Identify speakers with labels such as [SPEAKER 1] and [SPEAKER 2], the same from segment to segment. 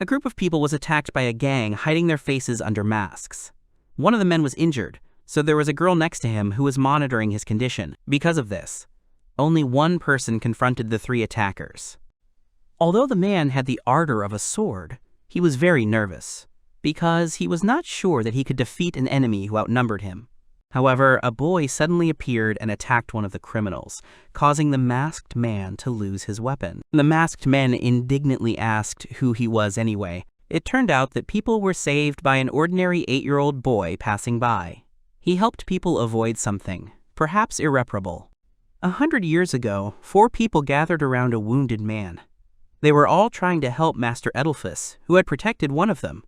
[SPEAKER 1] A group of people was attacked by a gang hiding their faces under masks. One of the men was injured, so there was a girl next to him who was monitoring his condition. Because of this, only one person confronted the 3 attackers. Although the man had the ardor of a sword, he was very nervous, because he was not sure that he could defeat an enemy who outnumbered him. However, a boy suddenly appeared and attacked one of the criminals, causing the masked man to lose his weapon. The masked man indignantly asked who he was anyway. It turned out that people were saved by an ordinary 8-year-old boy passing by. He helped people avoid something, perhaps irreparable. 100 years ago, 4 people gathered around a wounded man. They were all trying to help Master Edelphus, who had protected one of them.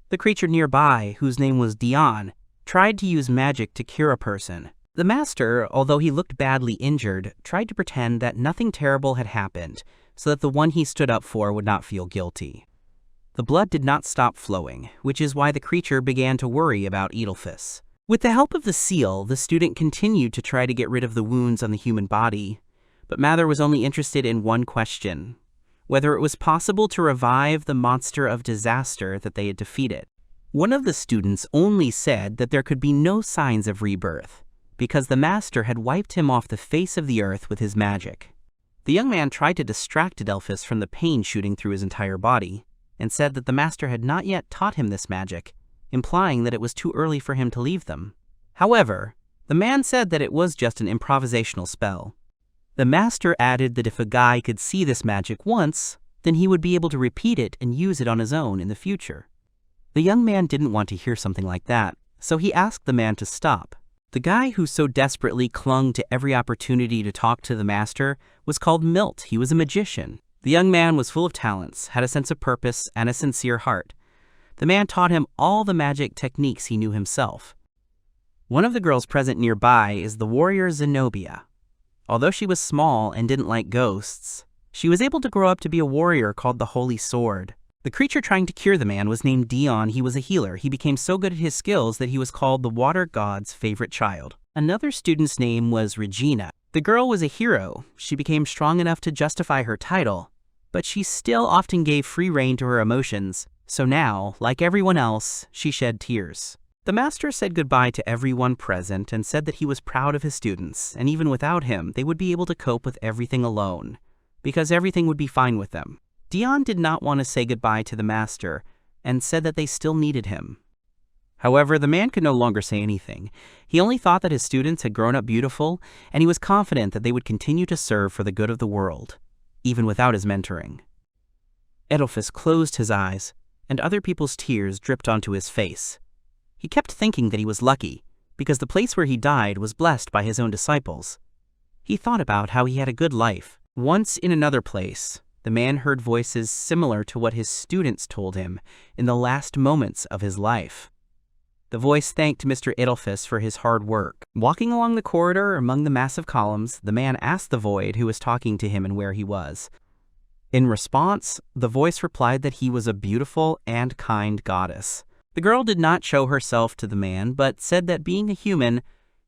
[SPEAKER 1] The creature nearby, whose name was Dion, tried to use magic to cure a person. The master, although he looked badly injured, tried to pretend that nothing terrible had happened, so that the one he stood up for would not feel guilty. The blood did not stop flowing, which is why the creature began to worry about Edelphus. With the help of the seal, the student continued to try to get rid of the wounds on the human body, but Mather was only interested in one question: whether it was possible to revive the monster of disaster that they had defeated. One of the students only said that there could be no signs of rebirth, because the master had wiped him off the face of the earth with his magic. The young man tried to distract Edelphus from the pain shooting through his entire body, and said that the master had not yet taught him this magic, implying that it was too early for him to leave them. However, the man said that it was just an improvisational spell. The master added that if a guy could see this magic once, then he would be able to repeat it and use it on his own in the future. The young man didn't want to hear something like that, so he asked the man to stop. The guy who so desperately clung to every opportunity to talk to the master was called Milt. He was a magician. The young man was full of talents, had a sense of purpose, and a sincere heart. The man taught him all the magic techniques he knew himself. One of the girls present nearby is the warrior Zenobia. Although she was small and didn't like ghosts, she was able to grow up to be a warrior called the Holy Sword. The creature trying to cure the man was named Dion. He was a healer. He became so good at his skills that he was called the water god's favorite child. Another student's name was Regina. The girl was a hero. She became strong enough to justify her title, but she still often gave free rein to her emotions, so now, like everyone else, she shed tears. The master said goodbye to everyone present and said that he was proud of his students, and even without him, they would be able to cope with everything alone, because everything would be fine with them. Dion did not want to say goodbye to the master and said that they still needed him. However, the man could no longer say anything. He only thought that his students had grown up beautiful, and he was confident that they would continue to serve for the good of the world, even without his mentoring. Edelphus closed his eyes, and other people's tears dripped onto his face. He kept thinking that he was lucky, because the place where he died was blessed by his own disciples. He thought about how he had a good life. Once in another place, the man heard voices similar to what his students told him in the last moments of his life. The voice thanked Mr. Edelphus for his hard work. Walking along the corridor among the massive columns, the man asked the void who was talking to him and where he was. In response, the voice replied that he was a beautiful and kind goddess. The girl did not show herself to the man, but said that being a human,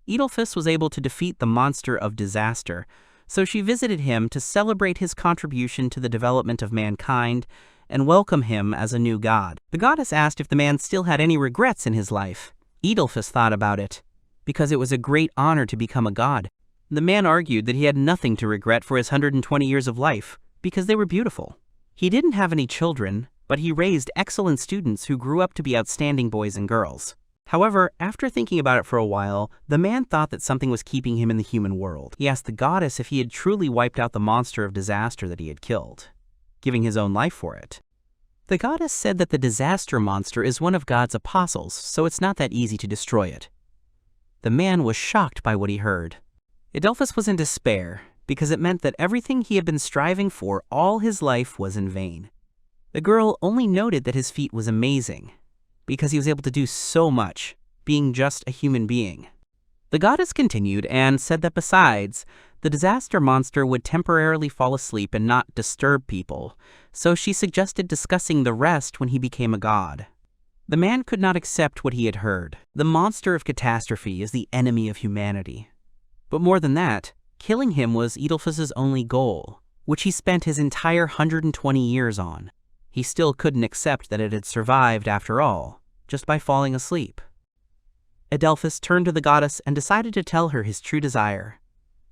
[SPEAKER 1] Edelphus was able to defeat the monster of disaster, so she visited him to celebrate his contribution to the development of mankind and welcome him as a new god. The goddess asked if the man still had any regrets in his life. Edelphus thought about it, because it was a great honor to become a god. The man argued that he had nothing to regret for his 120 years of life, because they were beautiful. He didn't have any children, but he raised excellent students who grew up to be outstanding boys and girls. However, after thinking about it for a while, the man thought that something was keeping him in the human world. He asked the goddess if he had truly wiped out the monster of disaster that he had killed, giving his own life for it. The goddess said that the disaster monster is one of God's apostles, so it's not that easy to destroy it. The man was shocked by what he heard. Edelphus was in despair, because it meant that everything he had been striving for all his life was in vain. The girl only noted that his feat was amazing, because he was able to do so much, being just a human being. The goddess continued and said that besides, the disaster monster would temporarily fall asleep and not disturb people, so she suggested discussing the rest when he became a god. The man could not accept what he had heard. The monster of catastrophe is the enemy of humanity. But more than that, killing him was Edelphus's only goal, which he spent his entire 120 years on. he still couldn't accept that it had survived after all, just by falling asleep. Adelphus turned to the goddess and decided to tell her his true desire.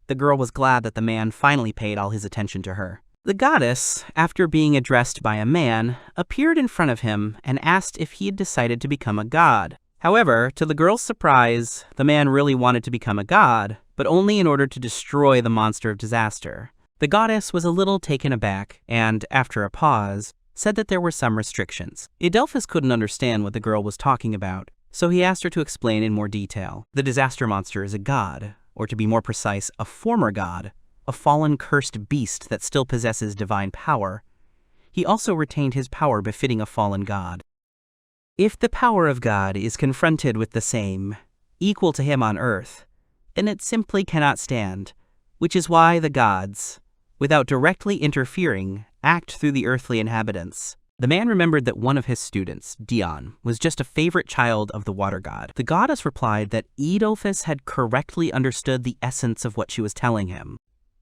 [SPEAKER 1] The girl was glad that the man finally paid all his attention to her. The goddess, after being addressed by a man, appeared in front of him and asked if he had decided to become a god. However, to the girl's surprise, the man really wanted to become a god, but only in order to destroy the monster of disaster. The goddess was a little taken aback and, after a pause, said that there were some restrictions. Adelphus couldn't understand what the girl was talking about, so he asked her to explain in more detail. The disaster monster is a god, or to be more precise, a former god, a fallen cursed beast that still possesses divine power. He also retained his power befitting a fallen god. If the power of God is confronted with the same, equal to him on earth, then it simply cannot stand, which is why the gods, without directly interfering, act through the earthly inhabitants. The man remembered that one of his students, Dion, was just a favorite child of the water god. The goddess replied that Adelphus had correctly understood the essence of what she was telling him.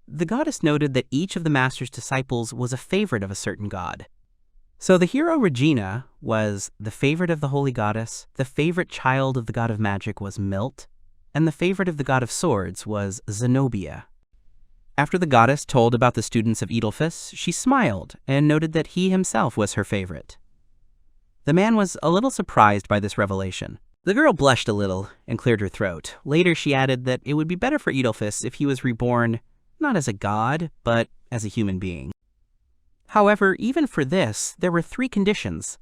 [SPEAKER 1] The goddess noted that each of the master's disciples was a favorite of a certain god. So the hero Regina was the favorite of the holy goddess, the favorite child of the god of magic was Milt, and the favorite of the god of swords was Zenobia. After the goddess told about the students of Adelphus, she smiled and noted that he himself was her favorite. The man was a little surprised by this revelation. The girl blushed a little and cleared her throat. Later she added that it would be better for Adelphus if he was reborn not as a god, but as a human being. However, even for this, there were 3 conditions.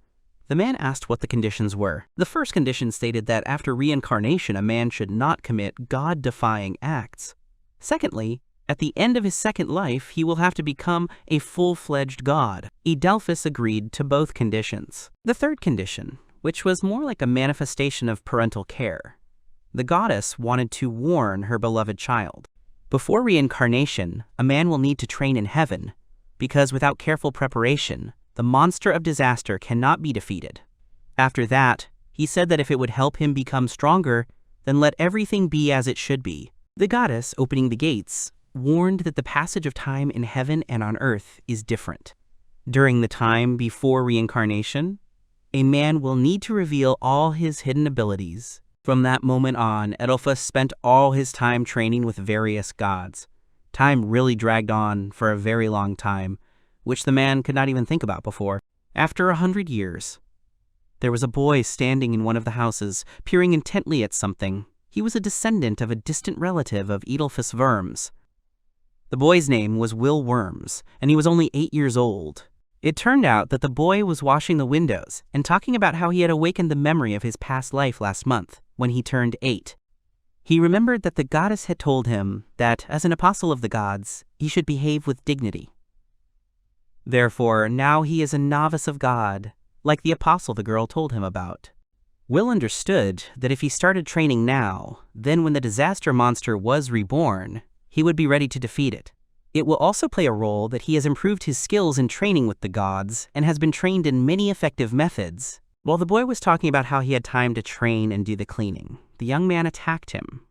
[SPEAKER 1] The man asked what the conditions were. The first condition stated that after reincarnation, a man should not commit God-defying acts. Secondly, at the end of his second life, he will have to become a full-fledged god. Adelphus agreed to both conditions. The third condition, which was more like a manifestation of parental care. The goddess wanted to warn her beloved child. Before reincarnation, a man will need to train in heaven, because without careful preparation, the monster of disaster cannot be defeated. After that, he said that if it would help him become stronger, then let everything be as it should be. The goddess, opening the gates, warned that the passage of time in heaven and on earth is different. During the time before reincarnation, a man will need to reveal all his hidden abilities. From that moment on, Adelphus spent all his time training with various gods. Time really dragged on for a very long time, which the man could not even think about before. After 100 years, there was a boy standing in one of the houses, peering intently at something. He was a descendant of a distant relative of Adelphus Worms. The boy's name was Will Worms, and he was only 8 years old. It turned out that the boy was washing the windows and talking about how he had awakened the memory of his past life last month, when he turned 8. He remembered that the goddess had told him that, as an apostle of the gods, he should behave with dignity. Therefore, now he is a novice of God, like the apostle the girl told him about. Will understood that if he started training now, then when the disaster monster was reborn, he would be ready to defeat it. It will also play a role that he has improved his skills in training with the gods and has been trained in many effective methods. While the boy was talking about how he had time to train and do the cleaning, the young man attacked him,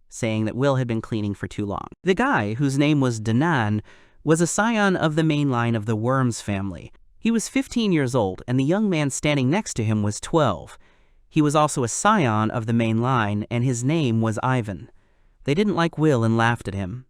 [SPEAKER 1] saying that Will had been cleaning for too long. The guy, whose name was Danan, was a scion of the main line of the Worms family. He was 15 years old, and the young man standing next to him was 12. He was also a scion of the main line, and his name was Ivan. They didn't like Will and laughed at him.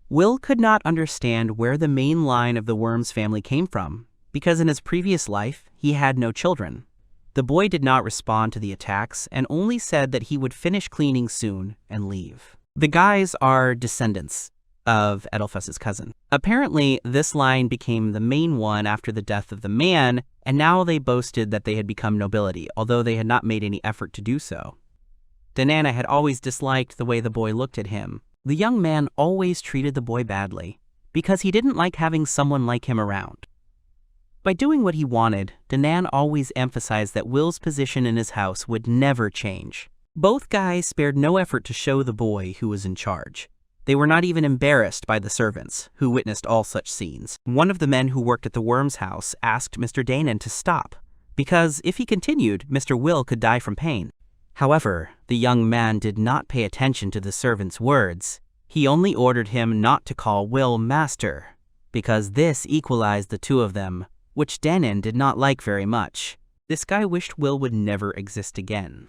[SPEAKER 1] Will could not understand where the main line of the Worms family came from, because in his previous life, he had no children. The boy did not respond to the attacks and only said that he would finish cleaning soon and leave. The guys are descendants of Adelphus's cousin. Apparently, this line became the main one after the death of the man, and now they boasted that they had become nobility, although they had not made any effort to do so. Danana had always disliked the way the boy looked at him. The young man always treated the boy badly, because he didn't like having someone like him around. By doing what he wanted, Danan always emphasized that Will's position in his house would never change. Both guys spared no effort to show the boy who was in charge. They were not even embarrassed by the servants, who witnessed all such scenes. One of the men who worked at the Worms house asked Mr. Danan to stop, because if he continued, Mr. Will could die from pain. However, the young man did not pay attention to the servant's words. He only ordered him not to call Will master, because this equalized the two of them which Danan did not like very much. This guy wished Will would never exist again.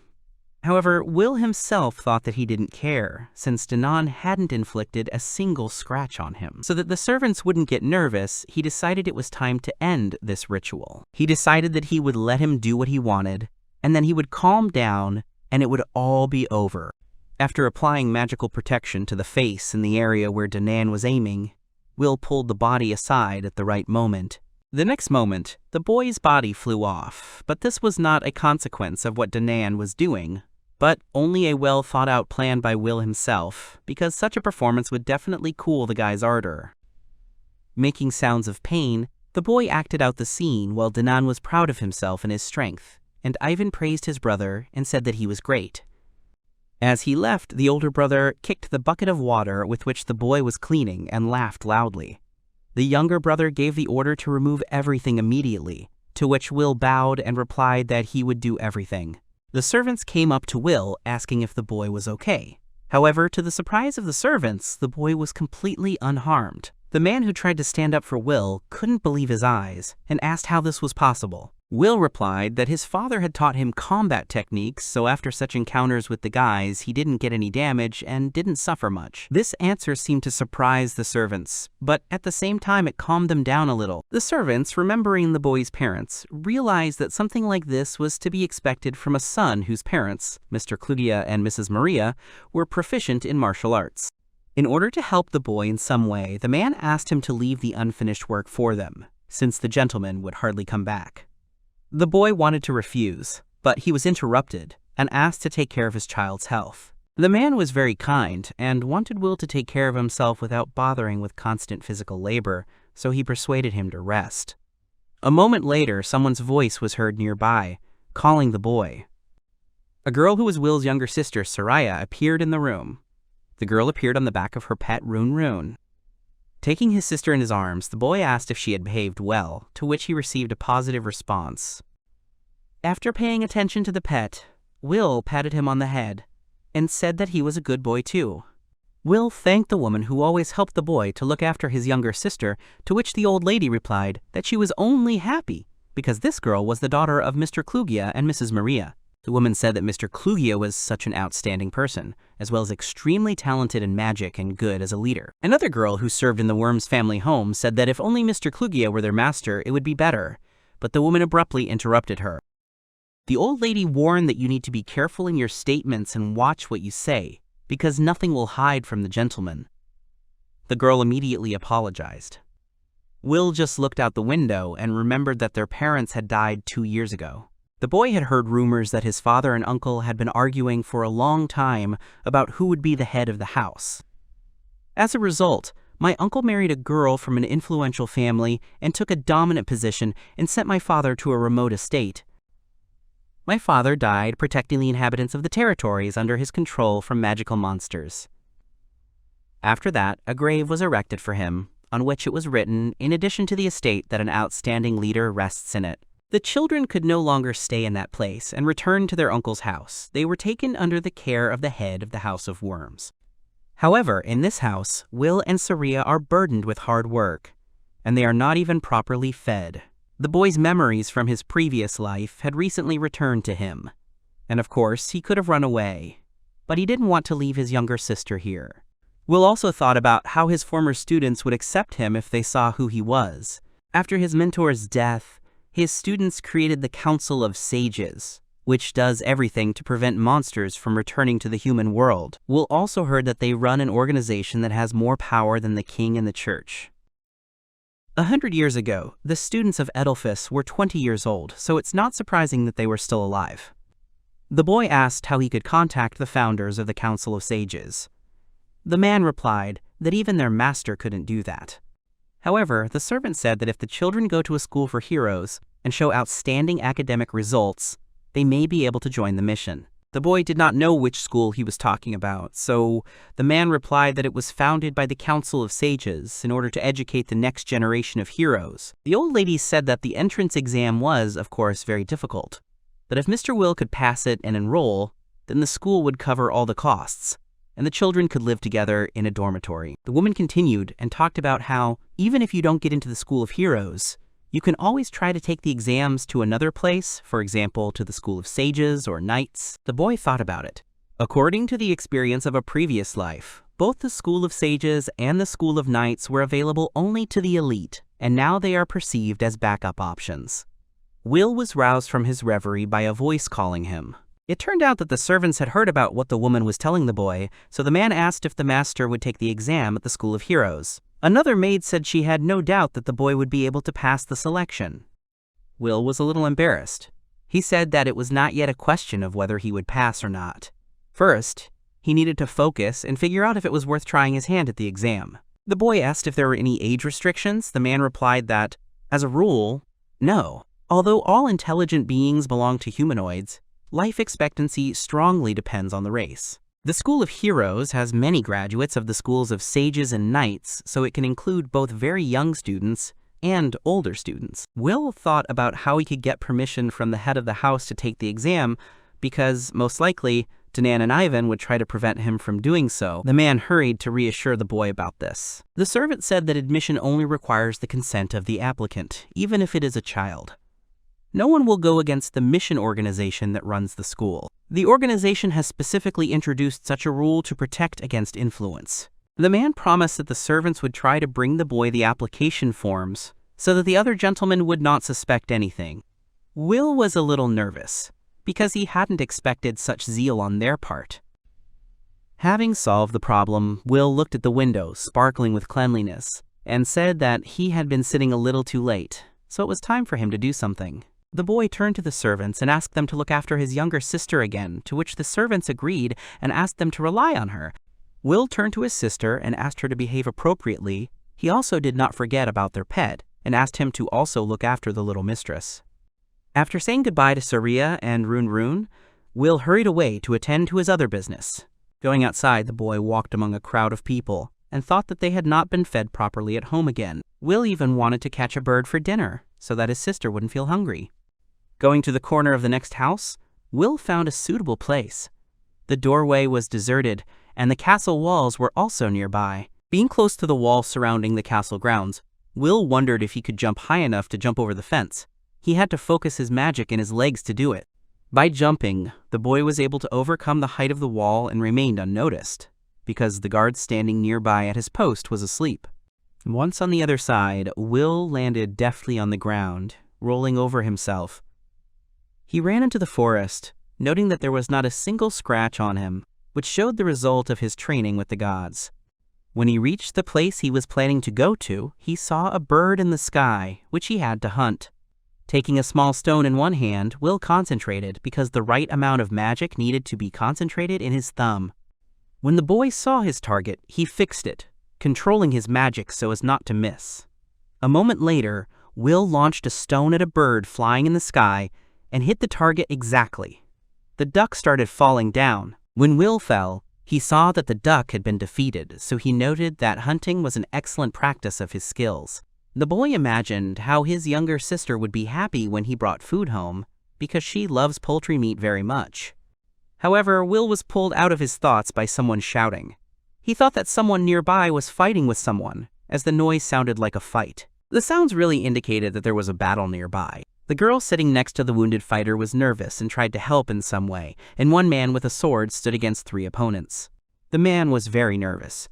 [SPEAKER 1] However, Will himself thought that he didn't care, since Danan hadn't inflicted a single scratch on him. So that the servants wouldn't get nervous, he decided it was time to end this ritual. He decided that he would let him do what he wanted, and then he would calm down, and it would all be over. After applying magical protection to the face in the area where Danan was aiming, Will pulled the body aside at the right moment. The next moment, the boy's body flew off, but this was not a consequence of what Danan was doing, but only a well-thought-out plan by Will himself, because such a performance would definitely cool the guy's ardor. Making sounds of pain, the boy acted out the scene while Danan was proud of himself and his strength, and Ivan praised his brother and said that he was great. As he left, the older brother kicked the bucket of water with which the boy was cleaning and laughed loudly. The younger brother gave the order to remove everything immediately, to which Will bowed and replied that he would do everything. The servants came up to Will, asking if the boy was okay. However, to the surprise of the servants, the boy was completely unharmed. The man who tried to stand up for Will couldn't believe his eyes and asked how this was possible. Will replied that his father had taught him combat techniques, so after such encounters with the guys, he didn't get any damage and didn't suffer much. This answer seemed to surprise the servants, but at the same time it calmed them down a little. The servants, remembering the boy's parents, realized that something like this was to be expected from a son whose parents, Mr. Klugia and Mrs. Maria, were proficient in martial arts. In order to help the boy in some way, the man asked him to leave the unfinished work for them, since the gentleman would hardly come back. The boy wanted to refuse, but he was interrupted and asked to take care of his child's health. The man was very kind and wanted Will to take care of himself without bothering with constant physical labor, so he persuaded him to rest. A moment later, someone's voice was heard nearby, calling the boy. A girl who was Will's younger sister, Soraya, appeared in the room. The girl appeared on the back of her pet Rune. Taking his sister in his arms, the boy asked if she had behaved well, to which he received a positive response. After paying attention to the pet, Will patted him on the head and said that he was a good boy too. Will thanked the woman who always helped the boy to look after his younger sister, to which the old lady replied that she was only happy because this girl was the daughter of Mr. Klugia and Mrs. Maria. The woman said that Mr. Klugia was such an outstanding person, as well as extremely talented in magic and good as a leader. Another girl who served in the Worm's family home said that if only Mr. Klugia were their master, it would be better, but the woman abruptly interrupted her. The old lady warned that you need to be careful in your statements and watch what you say, because nothing will hide from the gentleman. The girl immediately apologized. Will just looked out the window and remembered that their parents had died 2 years ago. The boy had heard rumors that his father and uncle had been arguing for a long time about who would be the head of the house. As a result, my uncle married a girl from an influential family and took a dominant position and sent my father to a remote estate. My father died protecting the inhabitants of the territories under his control from magical monsters. After that, a grave was erected for him, on which it was written, in addition to the estate, that an outstanding leader rests in it. The children could no longer stay in that place and returned to their uncle's house. They were taken under the care of the head of the House of Worms. However, in this house, Will and Saria are burdened with hard work, and they are not even properly fed. The boy's memories from his previous life had recently returned to him, and of course, he could have run away, but he didn't want to leave his younger sister here. Will also thought about how his former students would accept him if they saw who he was. After his mentor's death, his students created the Council of Sages, which does everything to prevent monsters from returning to the human world. Will also heard that they run an organization that has more power than the king and the church. 100 years ago, the students of Edelphus were 20 years old, so it's not surprising that they were still alive. The boy asked how he could contact the founders of the Council of Sages. The man replied that even their master couldn't do that. However, the servant said that if the children go to a school for heroes and show outstanding academic results, they may be able to join the mission. The boy did not know which school he was talking about, so the man replied that it was founded by the Council of Sages in order to educate the next generation of heroes. The old lady said that the entrance exam was, of course, very difficult, but if Mr. Will could pass it and enroll, then the school would cover all the costs, and the children could live together in a dormitory. The woman continued and talked about how, even if you don't get into the School of Heroes, You can always try to take the exams to another place, for example, to the School of Sages or Knights. The boy thought about it. According to the experience of a previous life, both the School of Sages and the School of Knights were available only to the elite, and now they are perceived as backup options. Will was roused from his reverie by a voice calling him. It turned out that the servants had heard about what the woman was telling the boy, so the man asked if the master would take the exam at the School of Heroes. Another maid said she had no doubt that the boy would be able to pass the selection. Will was a little embarrassed. He said that it was not yet a question of whether he would pass or not. First, he needed to focus and figure out if it was worth trying his hand at the exam. The boy asked if there were any age restrictions. The man replied that, as a rule, no. Although all intelligent beings belong to humanoids, life expectancy strongly depends on the race. The School of Heroes has many graduates of the schools of Sages and Knights, so it can include both very young students and older students. Will thought about how he could get permission from the head of the house to take the exam because, most likely, Danan and Ivan would try to prevent him from doing so. The man hurried to reassure the boy about this. The servant said that admission only requires the consent of the applicant, even if it is a child. No one will go against the mission organization that runs the school. The organization has specifically introduced such a rule to protect against influence. The man promised that the servants would try to bring the boy the application forms so that the other gentlemen would not suspect anything. Will was a little nervous because he hadn't expected such zeal on their part. Having solved the problem, Will looked at the window, sparkling with cleanliness, and said that he had been sitting a little too late, so it was time for him to do something. The boy turned to the servants and asked them to look after his younger sister again, to which the servants agreed and asked them to rely on her. Will turned to his sister and asked her to behave appropriately. He also did not forget about their pet and asked him to also look after the little mistress. After saying goodbye to Saria and Run, Will hurried away to attend to his other business. Going outside, the boy walked among a crowd of people and thought that they had not been fed properly at home again. Will even wanted to catch a bird for dinner so that his sister wouldn't feel hungry. Going to the corner of the next house, Will found a suitable place. The doorway was deserted, and the castle walls were also nearby. Being close to the wall surrounding the castle grounds, Will wondered if he could jump high enough to jump over the fence. He had to focus his magic in his legs to do it. By jumping, the boy was able to overcome the height of the wall and remained unnoticed, because the guard standing nearby at his post was asleep. Once on the other side, Will landed deftly on the ground, rolling over himself. He ran into the forest, noting that there was not a single scratch on him, which showed the result of his training with the gods. When he reached the place he was planning to go to, he saw a bird in the sky, which he had to hunt. Taking a small stone in one hand, Will concentrated because the right amount of magic needed to be concentrated in his thumb. When the boy saw his target, he fixed it, controlling his magic so as not to miss. A moment later, Will launched a stone at a bird flying in the sky and hit the target exactly. The duck started falling down. When Will fell, he saw that the duck had been defeated, so he noted that hunting was an excellent practice of his skills. The boy imagined how his younger sister would be happy when he brought food home, because she loves poultry meat very much. However, Will was pulled out of his thoughts by someone shouting. He thought that someone nearby was fighting with someone, as the noise sounded like a fight. The sounds really indicated that there was a battle nearby. The girl sitting next to the wounded fighter was nervous and tried to help in some way, and one man with a sword stood against 3 opponents. The man was very nervous,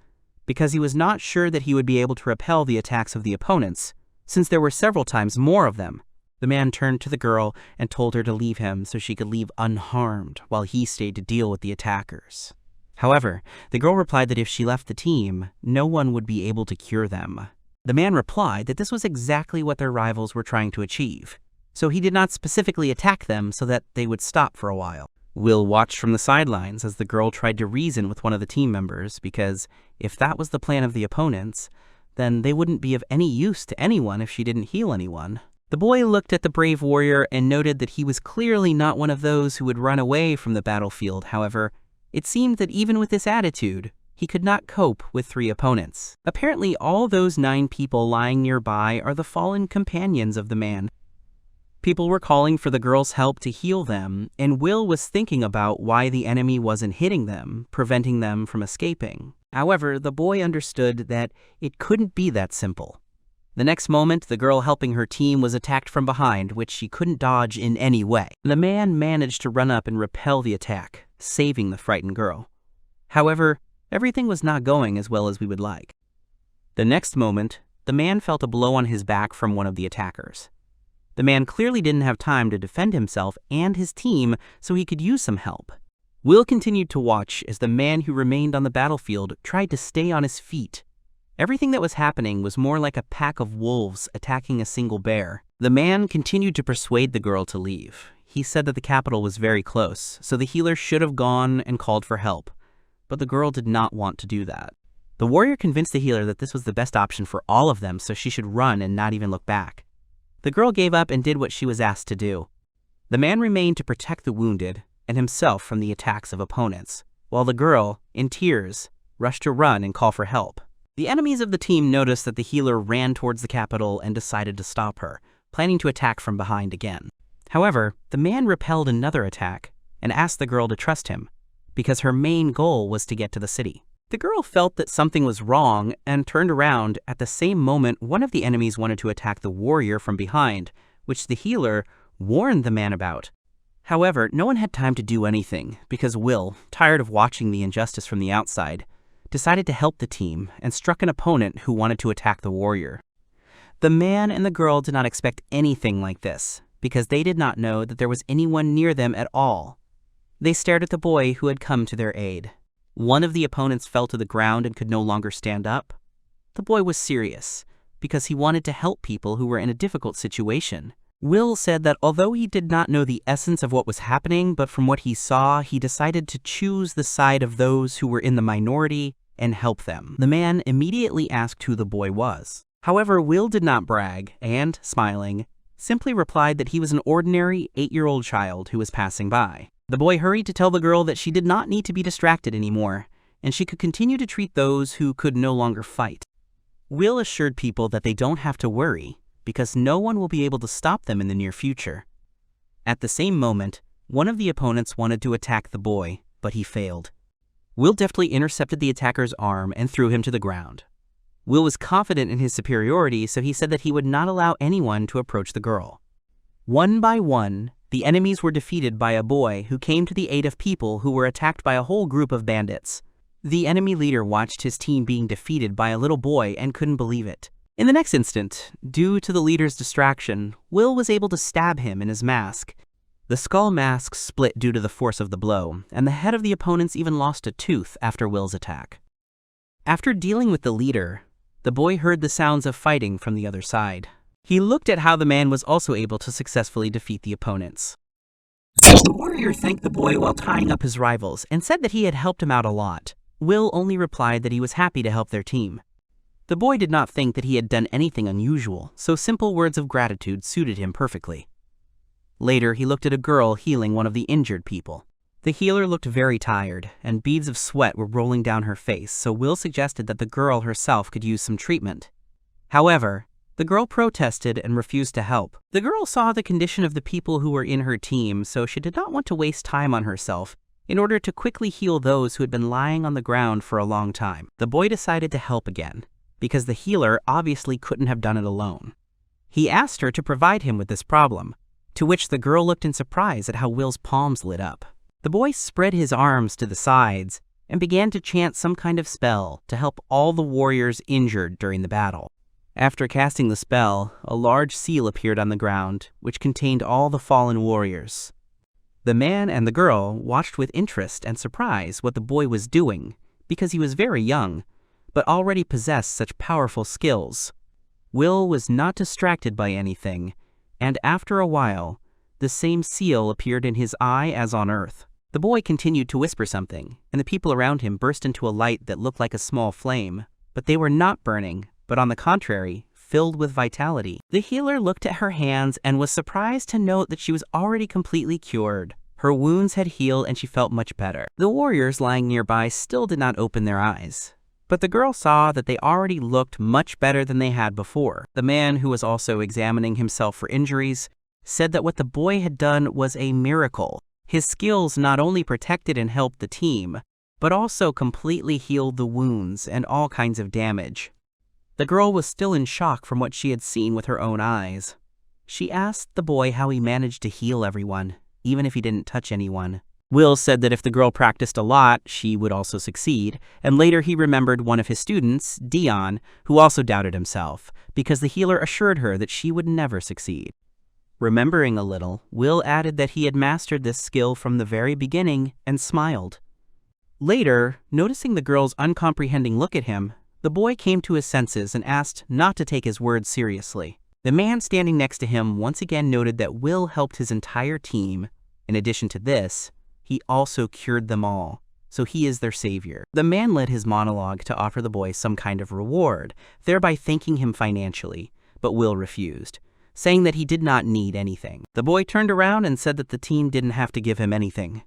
[SPEAKER 1] because he was not sure that he would be able to repel the attacks of the opponents, since there were several times more of them. The man turned to the girl and told her to leave him so she could leave unharmed while he stayed to deal with the attackers. However, the girl replied that if she left the team, no one would be able to cure them. The man replied that this was exactly what their rivals were trying to achieve, so he did not specifically attack them so that they would stop for a while. Will watched from the sidelines as the girl tried to reason with one of the team members, because if that was the plan of the opponents, then they wouldn't be of any use to anyone if she didn't heal anyone. The boy looked at the brave warrior and noted that he was clearly not one of those who would run away from the battlefield. However, it seemed that even with this attitude, he could not cope with 3 opponents. Apparently, all those 9 people lying nearby are the fallen companions of the man. People were calling for the girl's help to heal them, and Will was thinking about why the enemy wasn't hitting them, preventing them from escaping. However, the boy understood that it couldn't be that simple. The next moment, the girl helping her team was attacked from behind, which she couldn't dodge in any way. The man managed to run up and repel the attack, saving the frightened girl. However, everything was not going as well as we would like. The next moment, the man felt a blow on his back from one of the attackers. The man clearly didn't have time to defend himself and his team, so he could use some help. Will continued to watch as the man who remained on the battlefield tried to stay on his feet. Everything that was happening was more like a pack of wolves attacking a single bear. The man continued to persuade the girl to leave. He said that the capital was very close, so the healer should have gone and called for help. But the girl did not want to do that. The warrior convinced the healer that this was the best option for all of them, so she should run and not even look back. The girl gave up and did what she was asked to do. The man remained to protect the wounded and himself from the attacks of opponents, while the girl, in tears, rushed to run and call for help. The enemies of the team noticed that the healer ran towards the capital and decided to stop her, planning to attack from behind again. However, the man repelled another attack and asked the girl to trust him, because her main goal was to get to the city. The girl felt that something was wrong and turned around. At the same moment, one of the enemies wanted to attack the warrior from behind, which the healer warned the man about. However, no one had time to do anything, because Will, tired of watching the injustice from the outside, decided to help the team and struck an opponent who wanted to attack the warrior. The man and the girl did not expect anything like this, because they did not know that there was anyone near them at all. They stared at the boy who had come to their aid. One of the opponents fell to the ground and could no longer stand up. The boy was serious, because he wanted to help people who were in a difficult situation. Will said that although he did not know the essence of what was happening, but from what he saw, he decided to choose the side of those who were in the minority and help them. The man immediately asked who the boy was. However, Will did not brag and, smiling, simply replied that he was an ordinary 8-year-old child who was passing by. The boy hurried to tell the girl that she did not need to be distracted anymore, and she could continue to treat those who could no longer fight. Will assured people that they don't have to worry, because no one will be able to stop them in the near future. At the same moment, one of the opponents wanted to attack the boy, but he failed. Will deftly intercepted the attacker's arm and threw him to the ground. Will was confident in his superiority, so he said that he would not allow anyone to approach the girl. One by one, the enemies were defeated by a boy who came to the aid of people who were attacked by a whole group of bandits. The enemy leader watched his team being defeated by a little boy and couldn't believe it. In the next instant, due to the leader's distraction, Will was able to stab him in his mask. The skull mask split due to the force of the blow, and the head of the opponents even lost a tooth after Will's attack. After dealing with the leader, the boy heard the sounds of fighting from the other side. He looked at how the man was also able to successfully defeat the opponents. The warrior thanked the boy while tying up his rivals and said that he had helped him out a lot. Will only replied that he was happy to help their team. The boy did not think that he had done anything unusual, so simple words of gratitude suited him perfectly. Later, he looked at a girl healing one of the injured people. The healer looked very tired, and beads of sweat were rolling down her face, so Will suggested that the girl herself could use some treatment. However, the girl protested and refused to help. The girl saw the condition of the people who were in her team, so she did not want to waste time on herself in order to quickly heal those who had been lying on the ground for a long time. The boy decided to help again, because the healer obviously couldn't have done it alone. He asked her to provide him with this problem, to which the girl looked in surprise at how Will's palms lit up. The boy spread his arms to the sides and began to chant some kind of spell to help all the warriors injured during the battle. After casting the spell, a large seal appeared on the ground, which contained all the fallen warriors. The man and the girl watched with interest and surprise what the boy was doing, because he was very young, but already possessed such powerful skills. Will was not distracted by anything, and after a while, the same seal appeared in his eye as on Earth. The boy continued to whisper something, and the people around him burst into a light that looked like a small flame, but they were not burning, but on the contrary, filled with vitality. The healer looked at her hands and was surprised to note that she was already completely cured. Her wounds had healed and she felt much better. The warriors lying nearby still did not open their eyes, but the girl saw that they already looked much better than they had before. The man, who was also examining himself for injuries, said that what the boy had done was a miracle. His skills not only protected and helped the team, but also completely healed the wounds and all kinds of damage. The girl was still in shock from what she had seen with her own eyes. She asked the boy how he managed to heal everyone, even if he didn't touch anyone. Will said that if the girl practiced a lot, she would also succeed, and later he remembered one of his students, Dion, who also doubted himself, because the healer assured her that she would never succeed. Remembering a little, Will added that he had mastered this skill from the very beginning and smiled. Later, noticing the girl's uncomprehending look at him, the boy came to his senses and asked not to take his words seriously. The man standing next to him once again noted that Will helped his entire team. In addition to this, he also cured them all, so he is their savior. The man led his monologue to offer the boy some kind of reward, thereby thanking him financially, but Will refused, saying that he did not need anything. The boy turned around and said that the team didn't have to give him anything,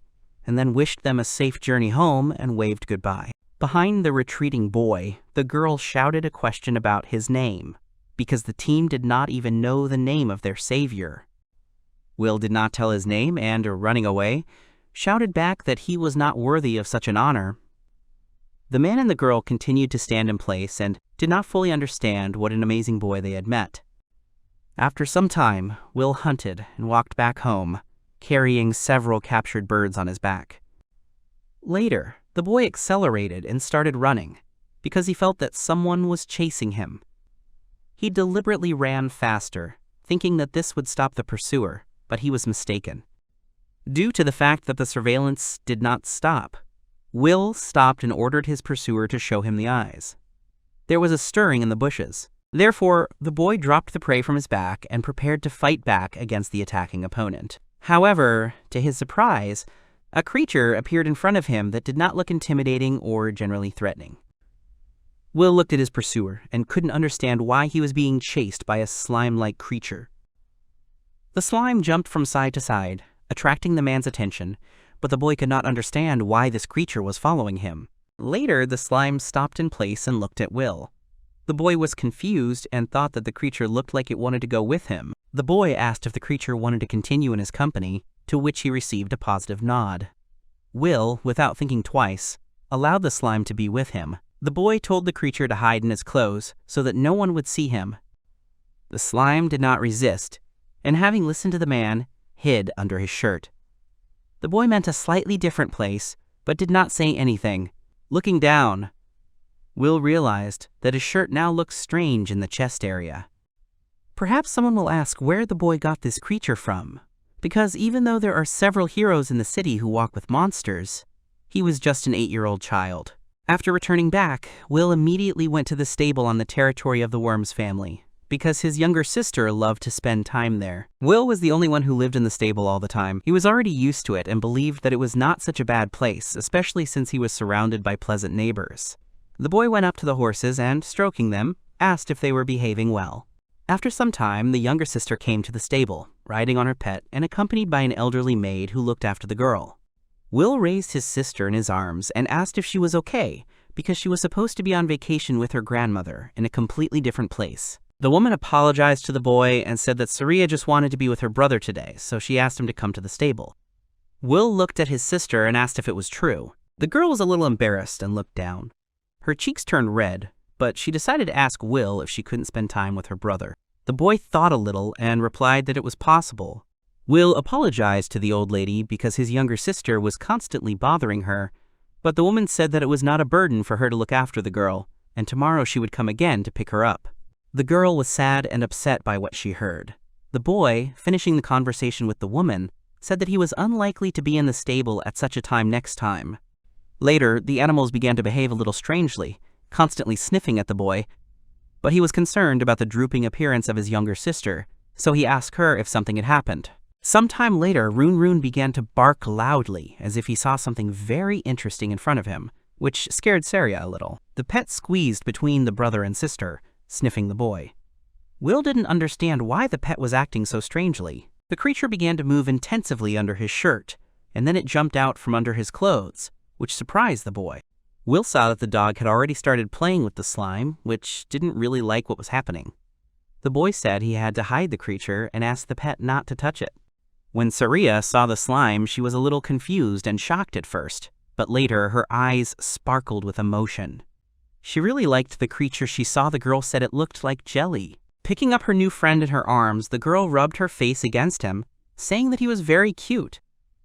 [SPEAKER 1] and then wished them a safe journey home and waved goodbye. Behind the retreating boy, the girl shouted a question about his name, because the team did not even know the name of their savior. Will did not tell his name and, running away, shouted back that he was not worthy of such an honor. The man and the girl continued to stand in place and did not fully understand what an amazing boy they had met. After some time, Will hunted and walked back home, carrying several captured birds on his back. Later, the boy accelerated and started running, because he felt that someone was chasing him. He deliberately ran faster, thinking that this would stop the pursuer, but he was mistaken. Due to the fact that the surveillance did not stop, Will stopped and ordered his pursuer to show him the eyes. There was a stirring in the bushes. Therefore, the boy dropped the prey from his back and prepared to fight back against the attacking opponent. However, to his surprise, a creature appeared in front of him that did not look intimidating or generally threatening. Will looked at his pursuer and couldn't understand why he was being chased by a slime-like creature. The slime jumped from side to side, attracting the man's attention, but the boy could not understand why this creature was following him. Later, the slime stopped in place and looked at Will. The boy was confused and thought that the creature looked like it wanted to go with him. The boy asked if the creature wanted to continue in his company, to which he received a positive nod. Will, without thinking twice, allowed the slime to be with him. The boy told the creature to hide in his clothes so that no one would see him. The slime did not resist, and having listened to the man, hid under his shirt. The boy meant a slightly different place, but did not say anything. Looking down, Will realized that his shirt now looked strange in the chest area. Perhaps someone will ask where the boy got this creature from, because even though there are several heroes in the city who walk with monsters, he was just an 8-year-old child. After returning back, Will immediately went to the stable on the territory of the Worms family, because his younger sister loved to spend time there. Will was the only one who lived in the stable all the time. He was already used to it and believed that it was not such a bad place, especially since he was surrounded by pleasant neighbors. The boy went up to the horses and, stroking them, asked if they were behaving well. After some time, the younger sister came to the stable, riding on her pet and accompanied by an elderly maid who looked after the girl. Will raised his sister in his arms and asked if she was okay, because she was supposed to be on vacation with her grandmother in a completely different place. The woman apologized to the boy and said that Saria just wanted to be with her brother today, so she asked him to come to the stable. Will looked at his sister and asked if it was true. The girl was a little embarrassed and looked down. Her cheeks turned red, but she decided to ask Will if she couldn't spend time with her brother. The boy thought a little and replied that it was possible. Will apologized to the old lady because his younger sister was constantly bothering her, but the woman said that it was not a burden for her to look after the girl, and tomorrow she would come again to pick her up. The girl was sad and upset by what she heard. The boy, finishing the conversation with the woman, said that he was unlikely to be in the stable at such a time next time. Later, the animals began to behave a little strangely, constantly sniffing at the boy, but he was concerned about the drooping appearance of his younger sister, so he asked her if something had happened. Sometime later, Run began to bark loudly, as if he saw something very interesting in front of him, which scared Saria a little. The pet squeezed between the brother and sister, sniffing the boy. Will didn't understand why the pet was acting so strangely. The creature began to move intensively under his shirt, and then it jumped out from under his clothes, which surprised the boy. Will saw that the dog had already started playing with the slime, which didn't really like what was happening. The boy said he had to hide the creature and asked the pet not to touch it. When Saria saw the slime, she was a little confused and shocked at first, but later her eyes sparkled with emotion. She really liked the creature she saw. The girl said it looked like jelly. Picking up her new friend in her arms, the girl rubbed her face against him, saying that he was very cute.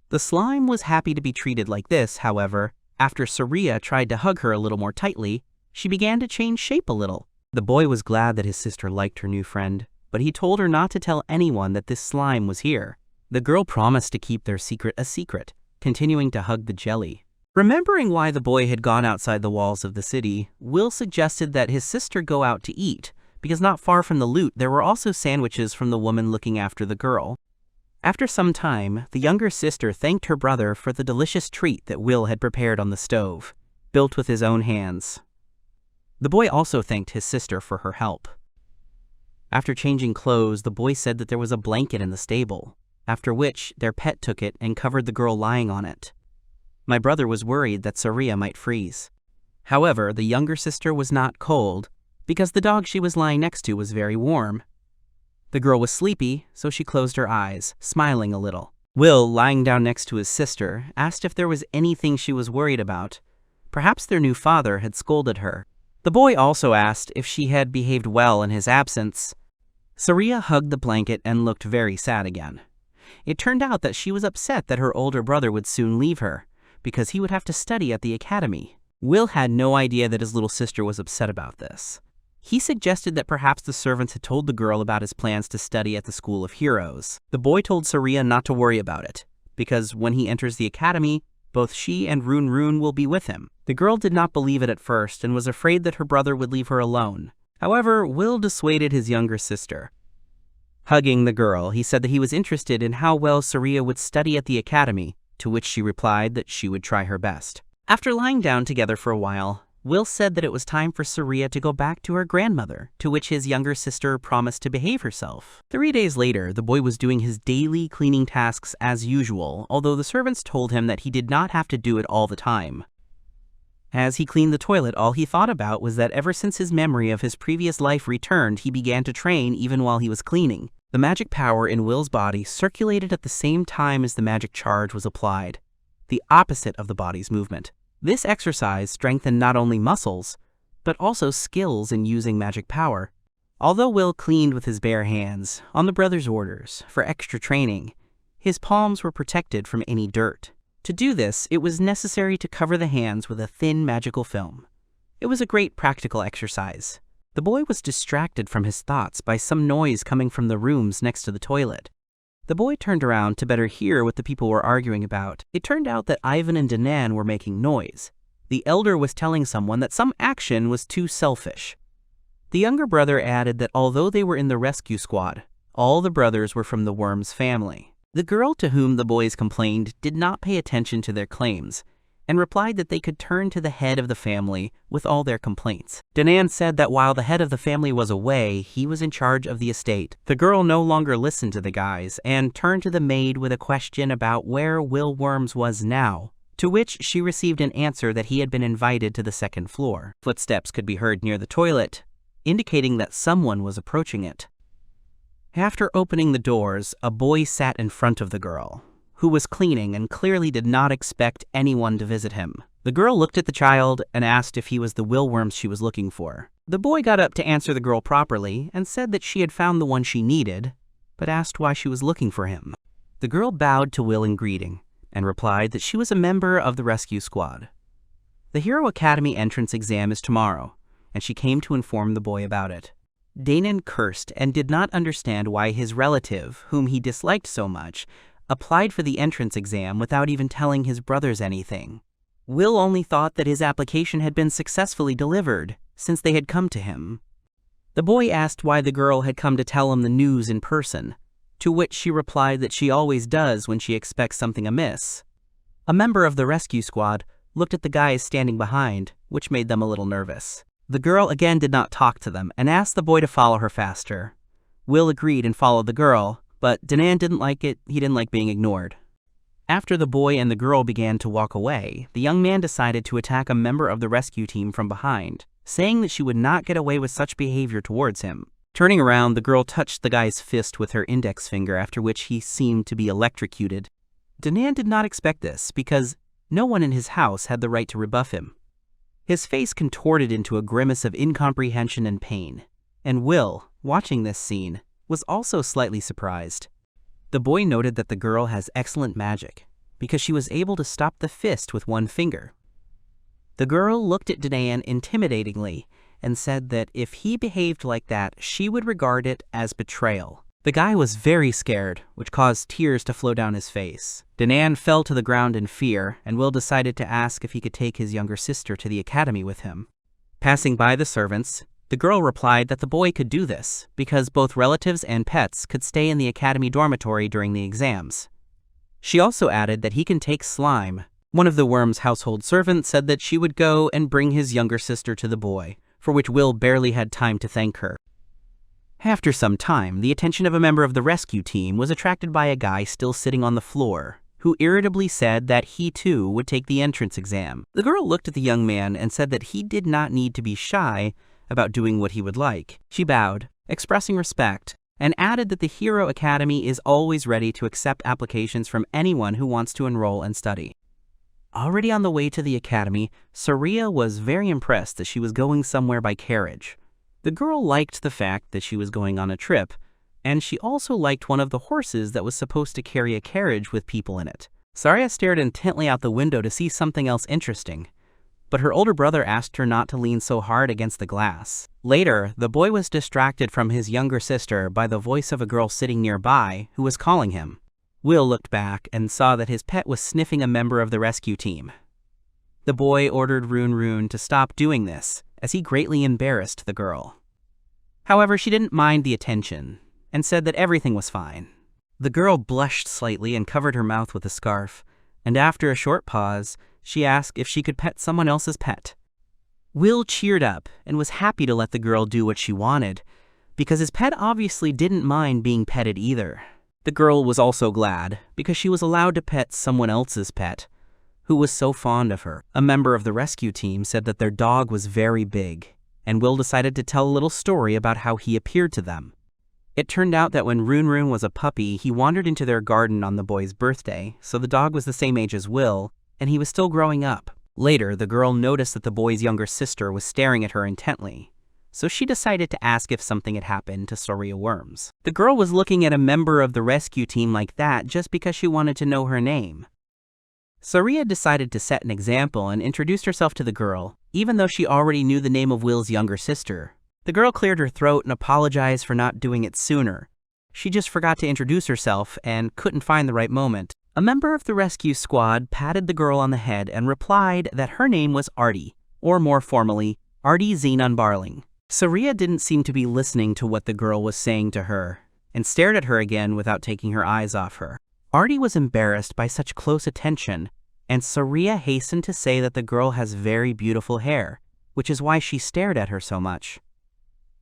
[SPEAKER 1] The slime was happy to be treated like this, however. After Saria tried to hug her a little more tightly, she began to change shape a little. The boy was glad that his sister liked her new friend, but he told her not to tell anyone that this slime was here. The girl promised to keep their secret a secret, continuing to hug the jelly. Remembering why the boy had gone outside the walls of the city, Will suggested that his sister go out to eat, because not far from the loot there were also sandwiches from the woman looking after the girl. After some time, the younger sister thanked her brother for the delicious treat that Will had prepared on the stove, built with his own hands. The boy also thanked his sister for her help. After changing clothes, the boy said that there was a blanket in the stable, after which their pet took it and covered the girl lying on it. My brother was worried that Saria might freeze. However, the younger sister was not cold, because the dog she was lying next to was very warm. The girl was sleepy, so she closed her eyes, smiling a little. Will, lying down next to his sister, asked if there was anything she was worried about. Perhaps their new father had scolded her. The boy also asked if she had behaved well in his absence. Saria hugged the blanket and looked very sad again. It turned out that she was upset that her older brother would soon leave her, because he would have to study at the academy. Will had no idea that his little sister was upset about this. He suggested that perhaps the servants had told the girl about his plans to study at the School of Heroes. The boy told Saria not to worry about it, because when he enters the academy, both she and Run will be with him. The girl did not believe it at first and was afraid that her brother would leave her alone. However, Will dissuaded his younger sister. Hugging the girl, he said that he was interested in how well Saria would study at the academy, to which she replied that she would try her best. After lying down together for a while, Will said that it was time for Saria to go back to her grandmother, to which his younger sister promised to behave herself. 3 days later, the boy was doing his daily cleaning tasks as usual, although the servants told him that he did not have to do it all the time. As he cleaned the toilet, all he thought about was that ever since his memory of his previous life returned, he began to train even while he was cleaning. The magic power in Will's body circulated at the same time as the magic charge was applied, the opposite of the body's movement. This exercise strengthened not only muscles, but also skills in using magic power. Although Will cleaned with his bare hands, on the brother's orders, for extra training, his palms were protected from any dirt. To do this, it was necessary to cover the hands with a thin magical film. It was a great practical exercise. The boy was distracted from his thoughts by some noise coming from the rooms next to the toilet. The boy turned around to better hear what the people were arguing about. It turned out that Ivan and Danan were making noise. The elder was telling someone that some action was too selfish. The younger brother added that although they were in the rescue squad, all the brothers were from the worm's family. The girl to whom the boys complained did not pay attention to their claims, and replied that they could turn to the head of the family with all their complaints. Danan said that while the head of the family was away, he was in charge of the estate. The girl no longer listened to the guys and turned to the maid with a question about where Will Worms was now, to which she received an answer that he had been invited to the second floor. Footsteps could be heard near the toilet, indicating that someone was approaching it. After opening the doors, a boy sat in front of the girl, who was cleaning and clearly did not expect anyone to visit him. The girl looked at the child and asked if he was the Willworms she was looking for. The boy got up to answer the girl properly and said that she had found the one she needed, but asked why she was looking for him. The girl bowed to Will in greeting and replied that she was a member of the rescue squad. The Hero Academy entrance exam is tomorrow, and she came to inform the boy about it. Danan cursed and did not understand why his relative, whom he disliked so much, applied for the entrance exam without even telling his brothers anything. Will only thought that his application had been successfully delivered, since they had come to him. The boy asked why the girl had come to tell him the news in person, to which she replied that she always does when she expects something amiss. A member of the rescue squad looked at the guys standing behind, which made them a little nervous. The girl again did not talk to them and asked the boy to follow her faster. Will agreed and followed the girl, but Danan didn't like it. He didn't like being ignored. After the boy and the girl began to walk away, the young man decided to attack a member of the rescue team from behind, saying that she would not get away with such behavior towards him. Turning around, the girl touched the guy's fist with her index finger, after which he seemed to be electrocuted. Danan did not expect this, because no one in his house had the right to rebuff him. His face contorted into a grimace of incomprehension and pain, and Will, watching this scene, was also slightly surprised. The boy noted that the girl has excellent magic, because she was able to stop the fist with one finger. The girl looked at Danan intimidatingly and said that if he behaved like that, she would regard it as betrayal. The guy was very scared, which caused tears to flow down his face. Danan fell to the ground in fear, and Will decided to ask if he could take his younger sister to the academy with him. Passing by the servants, the girl replied that the boy could do this, because both relatives and pets could stay in the academy dormitory during the exams. She also added that he can take slime. One of the worm's household servants said that she would go and bring his younger sister to the boy, for which Will barely had time to thank her. After some time, the attention of a member of the rescue team was attracted by a guy still sitting on the floor, who irritably said that he too would take the entrance exam. The girl looked at the young man and said that he did not need to be shy about doing what he would like. She bowed, expressing respect, and added that the Hero Academy is always ready to accept applications from anyone who wants to enroll and study. Already on the way to the academy, Saria was very impressed that she was going somewhere by carriage. The girl liked the fact that she was going on a trip, and she also liked one of the horses that was supposed to carry a carriage with people in it. Saria stared intently out the window to see something else interesting, but her older brother asked her not to lean so hard against the glass. Later, the boy was distracted from his younger sister by the voice of a girl sitting nearby who was calling him. Will looked back and saw that his pet was sniffing a member of the rescue team. The boy ordered Rune to stop doing this, as he greatly embarrassed the girl. However, she didn't mind the attention, and said that everything was fine. The girl blushed slightly and covered her mouth with a scarf, and after a short pause, she asked if she could pet someone else's pet. Will cheered up and was happy to let the girl do what she wanted, because his pet obviously didn't mind being petted either. The girl was also glad, because she was allowed to pet someone else's pet, who was so fond of her. A member of the rescue team said that their dog was very big, and Will decided to tell a little story about how he appeared to them. It turned out that when Rune was a puppy, he wandered into their garden on the boy's birthday, so the dog was the same age as Will, and he was still growing up. Later, the girl noticed that the boy's younger sister was staring at her intently, so she decided to ask if something had happened to Saria Worms. The girl was looking at a member of the rescue team like that just because she wanted to know her name. Saria decided to set an example and introduced herself to the girl, even though she already knew the name of Will's younger sister. The girl cleared her throat and apologized for not doing it sooner. She just forgot to introduce herself and couldn't find the right moment. A member of the rescue squad patted the girl on the head and replied that her name was Artie, or more formally, Artie Xenon Barling. Saria didn't seem to be listening to what the girl was saying to her, and stared at her again without taking her eyes off her. Artie was embarrassed by such close attention, and Saria hastened to say that the girl has very beautiful hair, which is why she stared at her so much.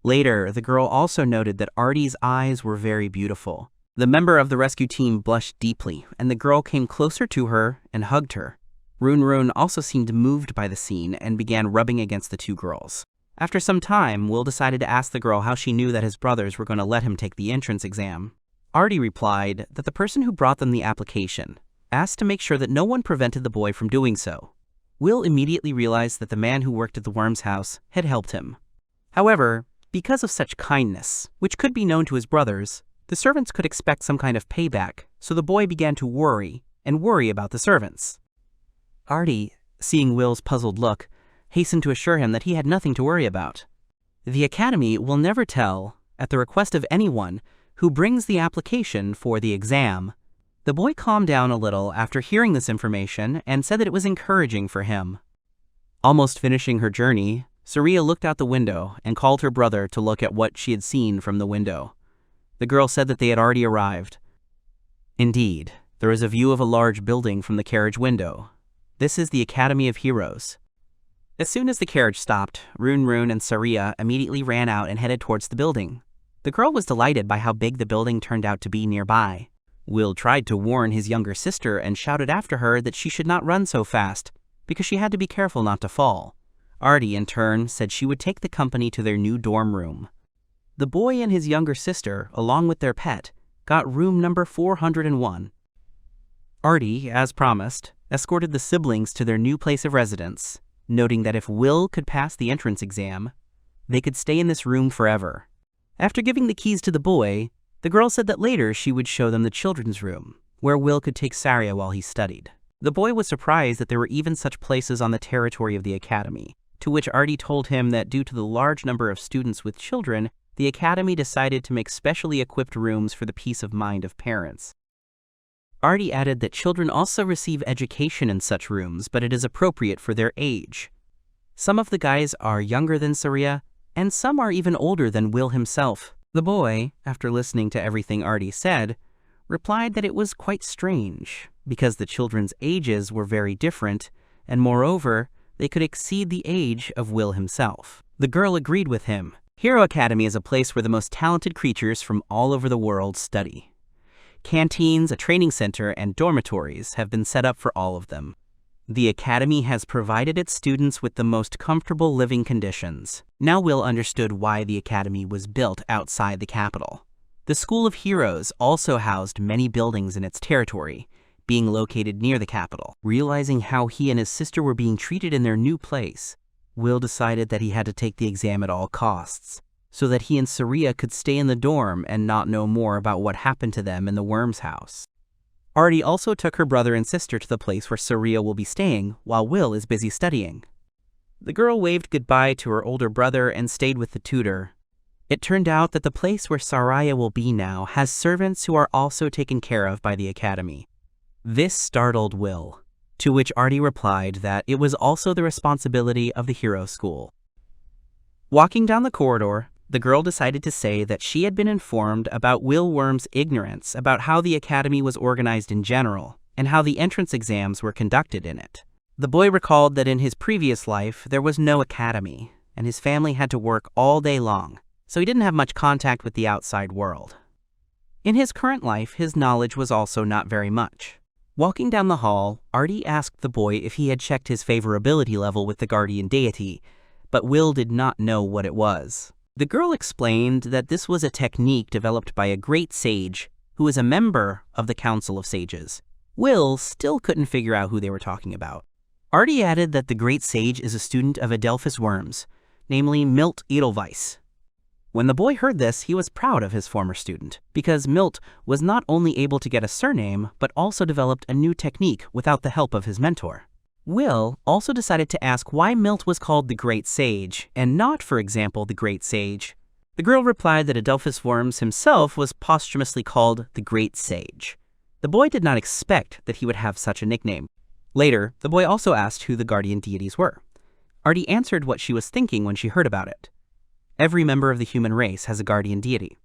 [SPEAKER 1] Later, the girl also noted that Artie's eyes were very beautiful. The member of the rescue team blushed deeply, and the girl came closer to her and hugged her. Rune also seemed moved by the scene and began rubbing against the two girls. After some time, Will decided to ask the girl how she knew that his brothers were going to let him take the entrance exam. Artie replied that the person who brought them the application asked to make sure that no one prevented the boy from doing so. Will immediately realized that the man who worked at the worm's house had helped him. However, because of such kindness, which could be known to his brothers, the servants could expect some kind of payback, so the boy began to worry about the servants. Artie, seeing Will's puzzled look, hastened to assure him that he had nothing to worry about. The academy will never tell, at the request of anyone, who brings the application for the exam. The boy calmed down a little after hearing this information and said that it was encouraging for him. Almost finishing her journey, Saria looked out the window and called her brother to look at what she had seen from the window. The girl said that they had already arrived. Indeed, there was a view of a large building from the carriage window. This is the Academy of Heroes. As soon as the carriage stopped, Rune and Saria immediately ran out and headed towards the building. The girl was delighted by how big the building turned out to be nearby. Will tried to warn his younger sister and shouted after her that she should not run so fast, because she had to be careful not to fall. Artie, in turn, said she would take the company to their new dorm room. The boy and his younger sister, along with their pet, got room number 401. Artie, as promised, escorted the siblings to their new place of residence, noting that if Will could pass the entrance exam, they could stay in this room forever. After giving the keys to the boy, the girl said that later she would show them the children's room, where Will could take Saria while he studied. The boy was surprised that there were even such places on the territory of the academy, to which Artie told him that due to the large number of students with children, the academy decided to make specially equipped rooms for the peace of mind of parents. Artie added that children also receive education in such rooms, but it is appropriate for their age. Some of the guys are younger than Saria, and some are even older than Will himself. The boy, after listening to everything Artie said, replied that it was quite strange, because the children's ages were very different, and moreover, they could exceed the age of Will himself. The girl agreed with him. Hero Academy is a place where the most talented creatures from all over the world study. Canteens, a training center, and dormitories have been set up for all of them. The academy has provided its students with the most comfortable living conditions. Now Will understood why the academy was built outside the capital. The School of Heroes also housed many buildings in its territory, being located near the capital. Realizing how he and his sister were being treated in their new place, Will decided that he had to take the exam at all costs, so that he and Saria could stay in the dorm and not know more about what happened to them in the Worm's house. Artie also took her brother and sister to the place where Saria will be staying while Will is busy studying. The girl waved goodbye to her older brother and stayed with the tutor. It turned out that the place where Saria will be now has servants who are also taken care of by the academy. This startled Will, to which Artie replied that it was also the responsibility of the hero school. Walking down the corridor, the girl decided to say that she had been informed about Will Worm's ignorance about how the academy was organized in general, and how the entrance exams were conducted in it. The boy recalled that in his previous life there was no academy, and his family had to work all day long, so he didn't have much contact with the outside world. In his current life, his knowledge was also not very much. Walking down the hall, Artie asked the boy if he had checked his favorability level with the guardian deity, but Will did not know what it was. The girl explained that this was a technique developed by a great sage who is a member of the Council of Sages. Will still couldn't figure out who they were talking about. Artie added that the great sage is a student of Adelphus Worms, namely Milt Edelweiss. When the boy heard this, he was proud of his former student, because Milt was not only able to get a surname, but also developed a new technique without the help of his mentor. Will also decided to ask why Milt was called the Great Sage, and not, for example, the Great Sage. The girl replied that Adelphus Worms himself was posthumously called the Great Sage. The boy did not expect that he would have such a nickname. Later, the boy also asked who the guardian deities were. Artie answered what she was thinking when she heard about it. Every member of the human race has a guardian deity.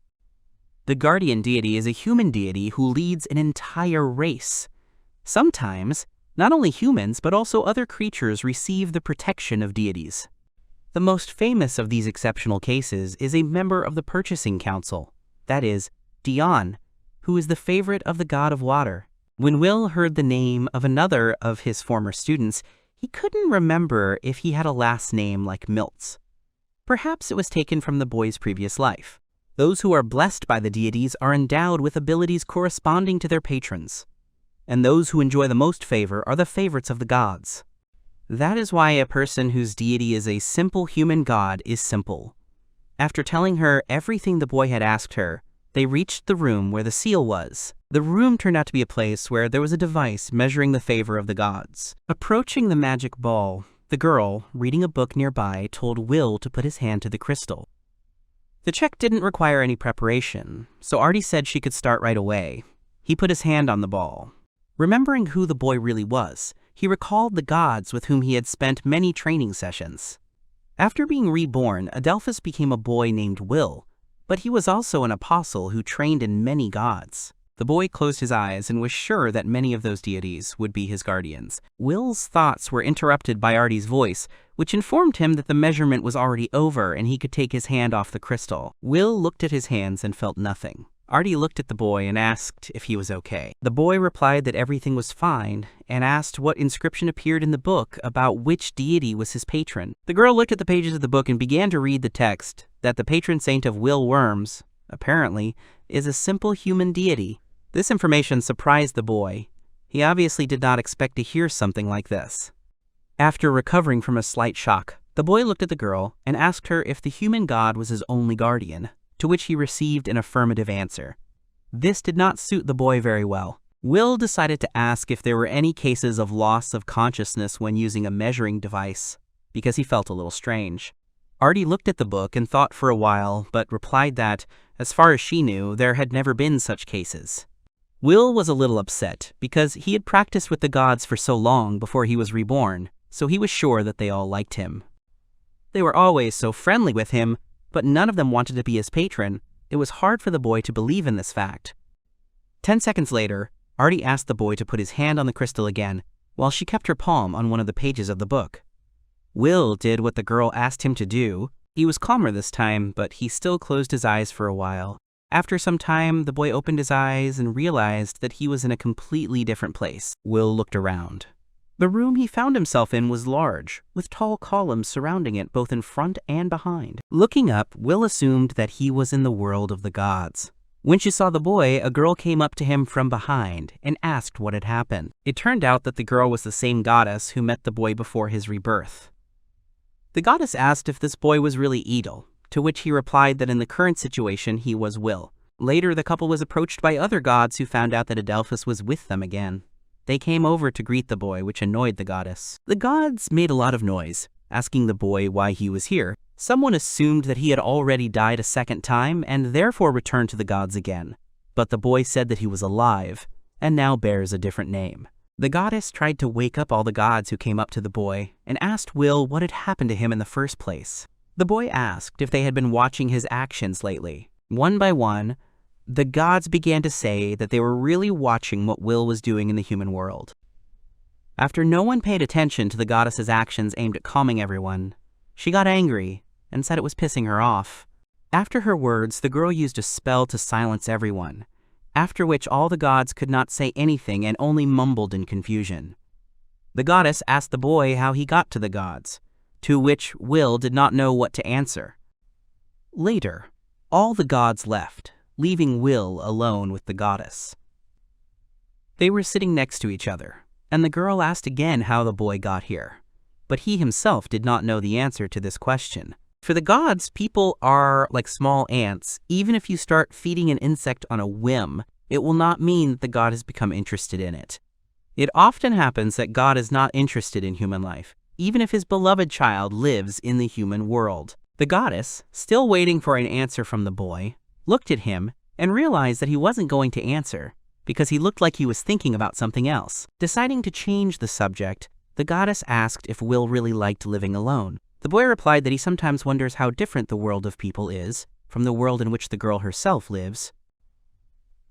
[SPEAKER 1] The guardian deity is a human deity who leads an entire race. Sometimes, not only humans, but also other creatures receive the protection of deities. The most famous of these exceptional cases is a member of the Purchasing Council, that is, Dion, who is the favorite of the god of water. When Will heard the name of another of his former students, he couldn't remember if he had a last name like Milt's. Perhaps it was taken from the boy's previous life. Those who are blessed by the deities are endowed with abilities corresponding to their patrons, and those who enjoy the most favor are the favorites of the gods. That is why a person whose deity is a simple human god is simple. After telling her everything the boy had asked her, they reached the room where the seal was. The room turned out to be a place where there was a device measuring the favor of the gods. Approaching the magic ball, the girl, reading a book nearby, told Will to put his hand to the crystal. The check didn't require any preparation, so Artie said she could start right away. He put his hand on the ball. Remembering who the boy really was, he recalled the gods with whom he had spent many training sessions. After being reborn, Adelphus became a boy named Will, but he was also an apostle who trained in many gods. The boy closed his eyes and was sure that many of those deities would be his guardians. Will's thoughts were interrupted by Artie's voice, which informed him that the measurement was already over and he could take his hand off the crystal. Will looked at his hands and felt nothing. Artie looked at the boy and asked if he was okay. The boy replied that everything was fine and asked what inscription appeared in the book about which deity was his patron. The girl looked at the pages of the book and began to read the text that the patron saint of Will Worms, apparently, is a simple human deity. This information surprised the boy. He obviously did not expect to hear something like this. After recovering from a slight shock, the boy looked at the girl and asked her if the human god was his only guardian, to which he received an affirmative answer. This did not suit the boy very well. Will decided to ask if there were any cases of loss of consciousness when using a measuring device, because he felt a little strange. Artie looked at the book and thought for a while, but replied that, as far as she knew, there had never been such cases. Will was a little upset, because he had practiced with the gods for so long before he was reborn, so he was sure that they all liked him. They were always so friendly with him, but none of them wanted to be his patron. It was hard for the boy to believe in this fact. 10 seconds later, Artie asked the boy to put his hand on the crystal again, while she kept her palm on one of the pages of the book. Will did what the girl asked him to do. He was calmer this time, but he still closed his eyes for a while. After some time, the boy opened his eyes and realized that he was in a completely different place. Will looked around. The room he found himself in was large, with tall columns surrounding it both in front and behind. Looking up, Will assumed that he was in the world of the gods. When she saw the boy, a girl came up to him from behind and asked what had happened. It turned out that the girl was the same goddess who met the boy before his rebirth. The goddess asked if this boy was really Edel, to which he replied that in the current situation he was Will. Later, the couple was approached by other gods who found out that Adelphus was with them again. They came over to greet the boy, which annoyed the goddess. The gods made a lot of noise, asking the boy why he was here. Someone assumed that he had already died a second time and therefore returned to the gods again. But the boy said that he was alive, and now bears a different name. The goddess tried to wake up all the gods who came up to the boy and asked Will what had happened to him in the first place. The boy asked if they had been watching his actions lately. One by one, the gods began to say that they were really watching what Will was doing in the human world. After no one paid attention to the goddess's actions aimed at calming everyone, she got angry and said it was pissing her off. After her words, the girl used a spell to silence everyone, after which all the gods could not say anything and only mumbled in confusion. The goddess asked the boy how he got to the gods, to which Will did not know what to answer. Later, all the gods left, leaving Will alone with the goddess. They were sitting next to each other, and the girl asked again how the boy got here. But he himself did not know the answer to this question. For the gods, people are like small ants. Even if you start feeding an insect on a whim, it will not mean that the god has become interested in it. It often happens that God is not interested in human life, even if his beloved child lives in the human world. The goddess, still waiting for an answer from the boy, looked at him and realized that he wasn't going to answer because he looked like he was thinking about something else. Deciding to change the subject, the goddess asked if Will really liked living alone. The boy replied that he sometimes wonders how different the world of people is from the world in which the girl herself lives.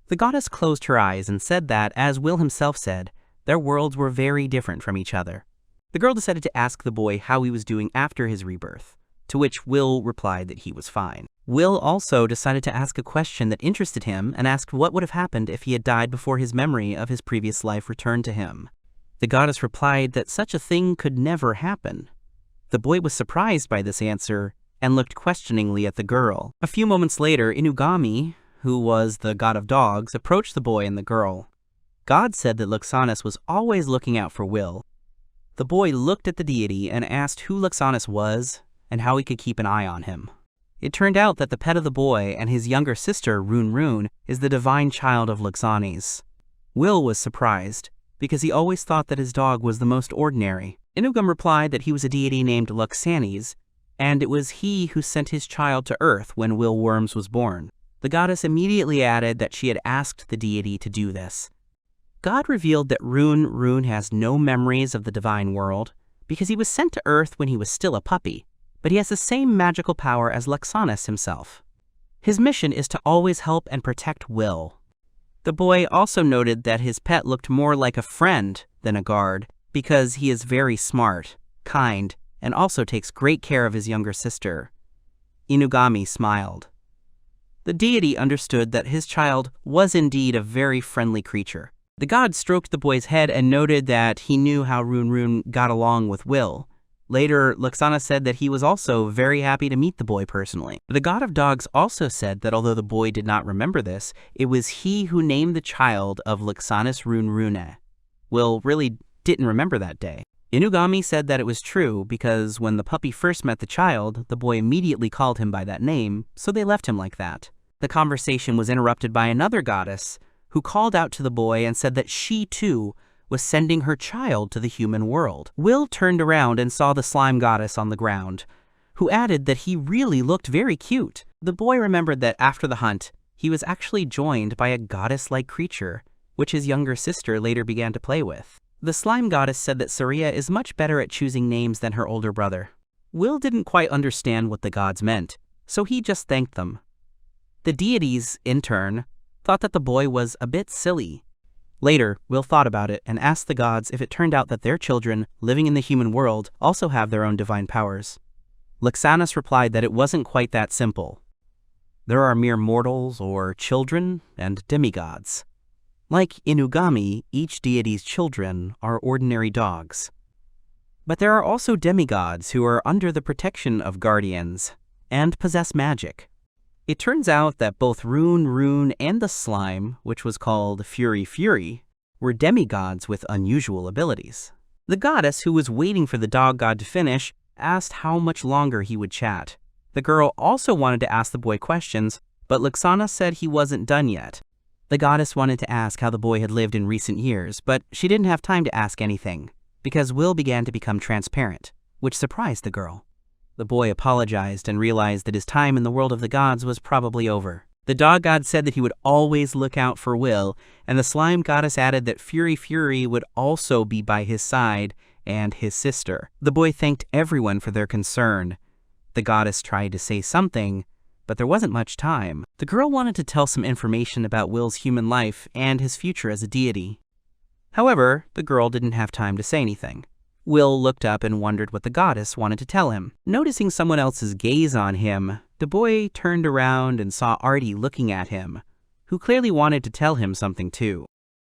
[SPEAKER 1] The goddess closed her eyes and said that, as Will himself said, their worlds were very different from each other. The girl decided to ask the boy how he was doing after his rebirth, to which Will replied that he was fine. Will also decided to ask a question that interested him and asked what would have happened if he had died before his memory of his previous life returned to him. The goddess replied that such a thing could never happen. The boy was surprised by this answer and looked questioningly at the girl. A few moments later, Inugami, who was the god of dogs, approached the boy and the girl. God said that Luxanis was always looking out for Will. The boy looked at the deity and asked who Luxanis was and how he could keep an eye on him. It turned out that the pet of the boy and his younger sister, Run, is the divine child of Luxanis. Will was surprised, because he always thought that his dog was the most ordinary. Inugam replied that he was a deity named Luxanis, and it was he who sent his child to Earth when Will Worms was born. The goddess immediately added that she had asked the deity to do this. God revealed that Run has no memories of the divine world, because he was sent to Earth when he was still a puppy, but he has the same magical power as Luxanis himself. His mission is to always help and protect Will. The boy also noted that his pet looked more like a friend than a guard, because he is very smart, kind, and also takes great care of his younger sister. Inugami smiled. The deity understood that his child was indeed a very friendly creature. The god stroked the boy's head and noted that he knew how Run got along with Will. Later, Luxanis said that he was also very happy to meet the boy personally. The god of dogs also said that although the boy did not remember this, it was he who named the child of Luxanis Run. Will really didn't remember that day. Inugami said that it was true because when the puppy first met the child, the boy immediately called him by that name, so they left him like that. The conversation was interrupted by another goddess, who called out to the boy and said that she, too, was sending her child to the human world. Will turned around and saw the slime goddess on the ground, who added that he really looked very cute. The boy remembered that after the hunt, he was actually joined by a goddess-like creature, which his younger sister later began to play with. The slime goddess said that Saria is much better at choosing names than her older brother. Will didn't quite understand what the gods meant, so he just thanked them. The deities, in turn, thought that the boy was a bit silly. Later, Will thought about it and asked the gods if it turned out that their children, living in the human world, also have their own divine powers. Lexanus replied that it wasn't quite that simple. There are mere mortals, or children, and demigods. Like Inugami, each deity's children are ordinary dogs. But there are also demigods who are under the protection of guardians and possess magic. It turns out that both Rune, and the slime, which was called Fury, were demigods with unusual abilities. The goddess, who was waiting for the dog god to finish, asked how much longer he would chat. The girl also wanted to ask the boy questions, but Lexana said he wasn't done yet. The goddess wanted to ask how the boy had lived in recent years, but she didn't have time to ask anything, because Will began to become transparent, which surprised the girl. The boy apologized and realized that his time in the world of the gods was probably over. The dog god said that he would always look out for Will, and the slime goddess added that Fury would also be by his side and his sister. The boy thanked everyone for their concern. The goddess tried to say something, but there wasn't much time. The girl wanted to tell some information about Will's human life and his future as a deity. However, the girl didn't have time to say anything. Will looked up and wondered what the goddess wanted to tell him. Noticing someone else's gaze on him, the boy turned around and saw Artie looking at him, who clearly wanted to tell him something too.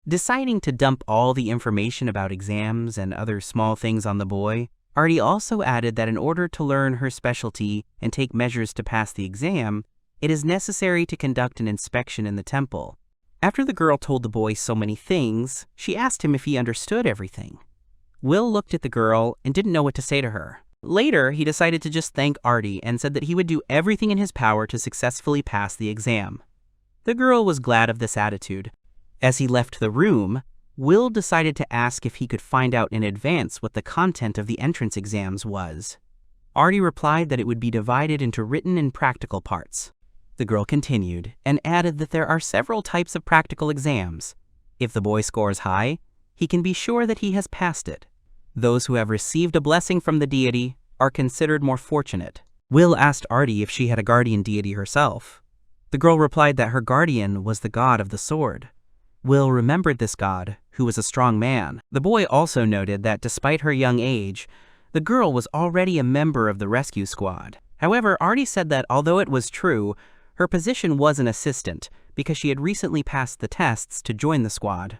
[SPEAKER 1] Deciding to dump all the information about exams and other small things on the boy, Artie also added that in order to learn her specialty and take measures to pass the exam, it is necessary to conduct an inspection in the temple. After the girl told the boy so many things, she asked him if he understood everything. Will looked at the girl and didn't know what to say to her. Later, he decided to just thank Artie and said that he would do everything in his power to successfully pass the exam. The girl was glad of this attitude. As he left the room, Will decided to ask if he could find out in advance what the content of the entrance exams was. Artie replied that it would be divided into written and practical parts. The girl continued and added that there are several types of practical exams. If the boy scores high, he can be sure that he has passed it. Those who have received a blessing from the deity are considered more fortunate. Will asked Artie if she had a guardian deity herself. The girl replied that her guardian was the god of the sword. Will remembered this god, who was a strong man. The boy also noted that despite her young age, the girl was already a member of the rescue squad. However, Artie said that although it was true, her position was an assistant because she had recently passed the tests to join the squad.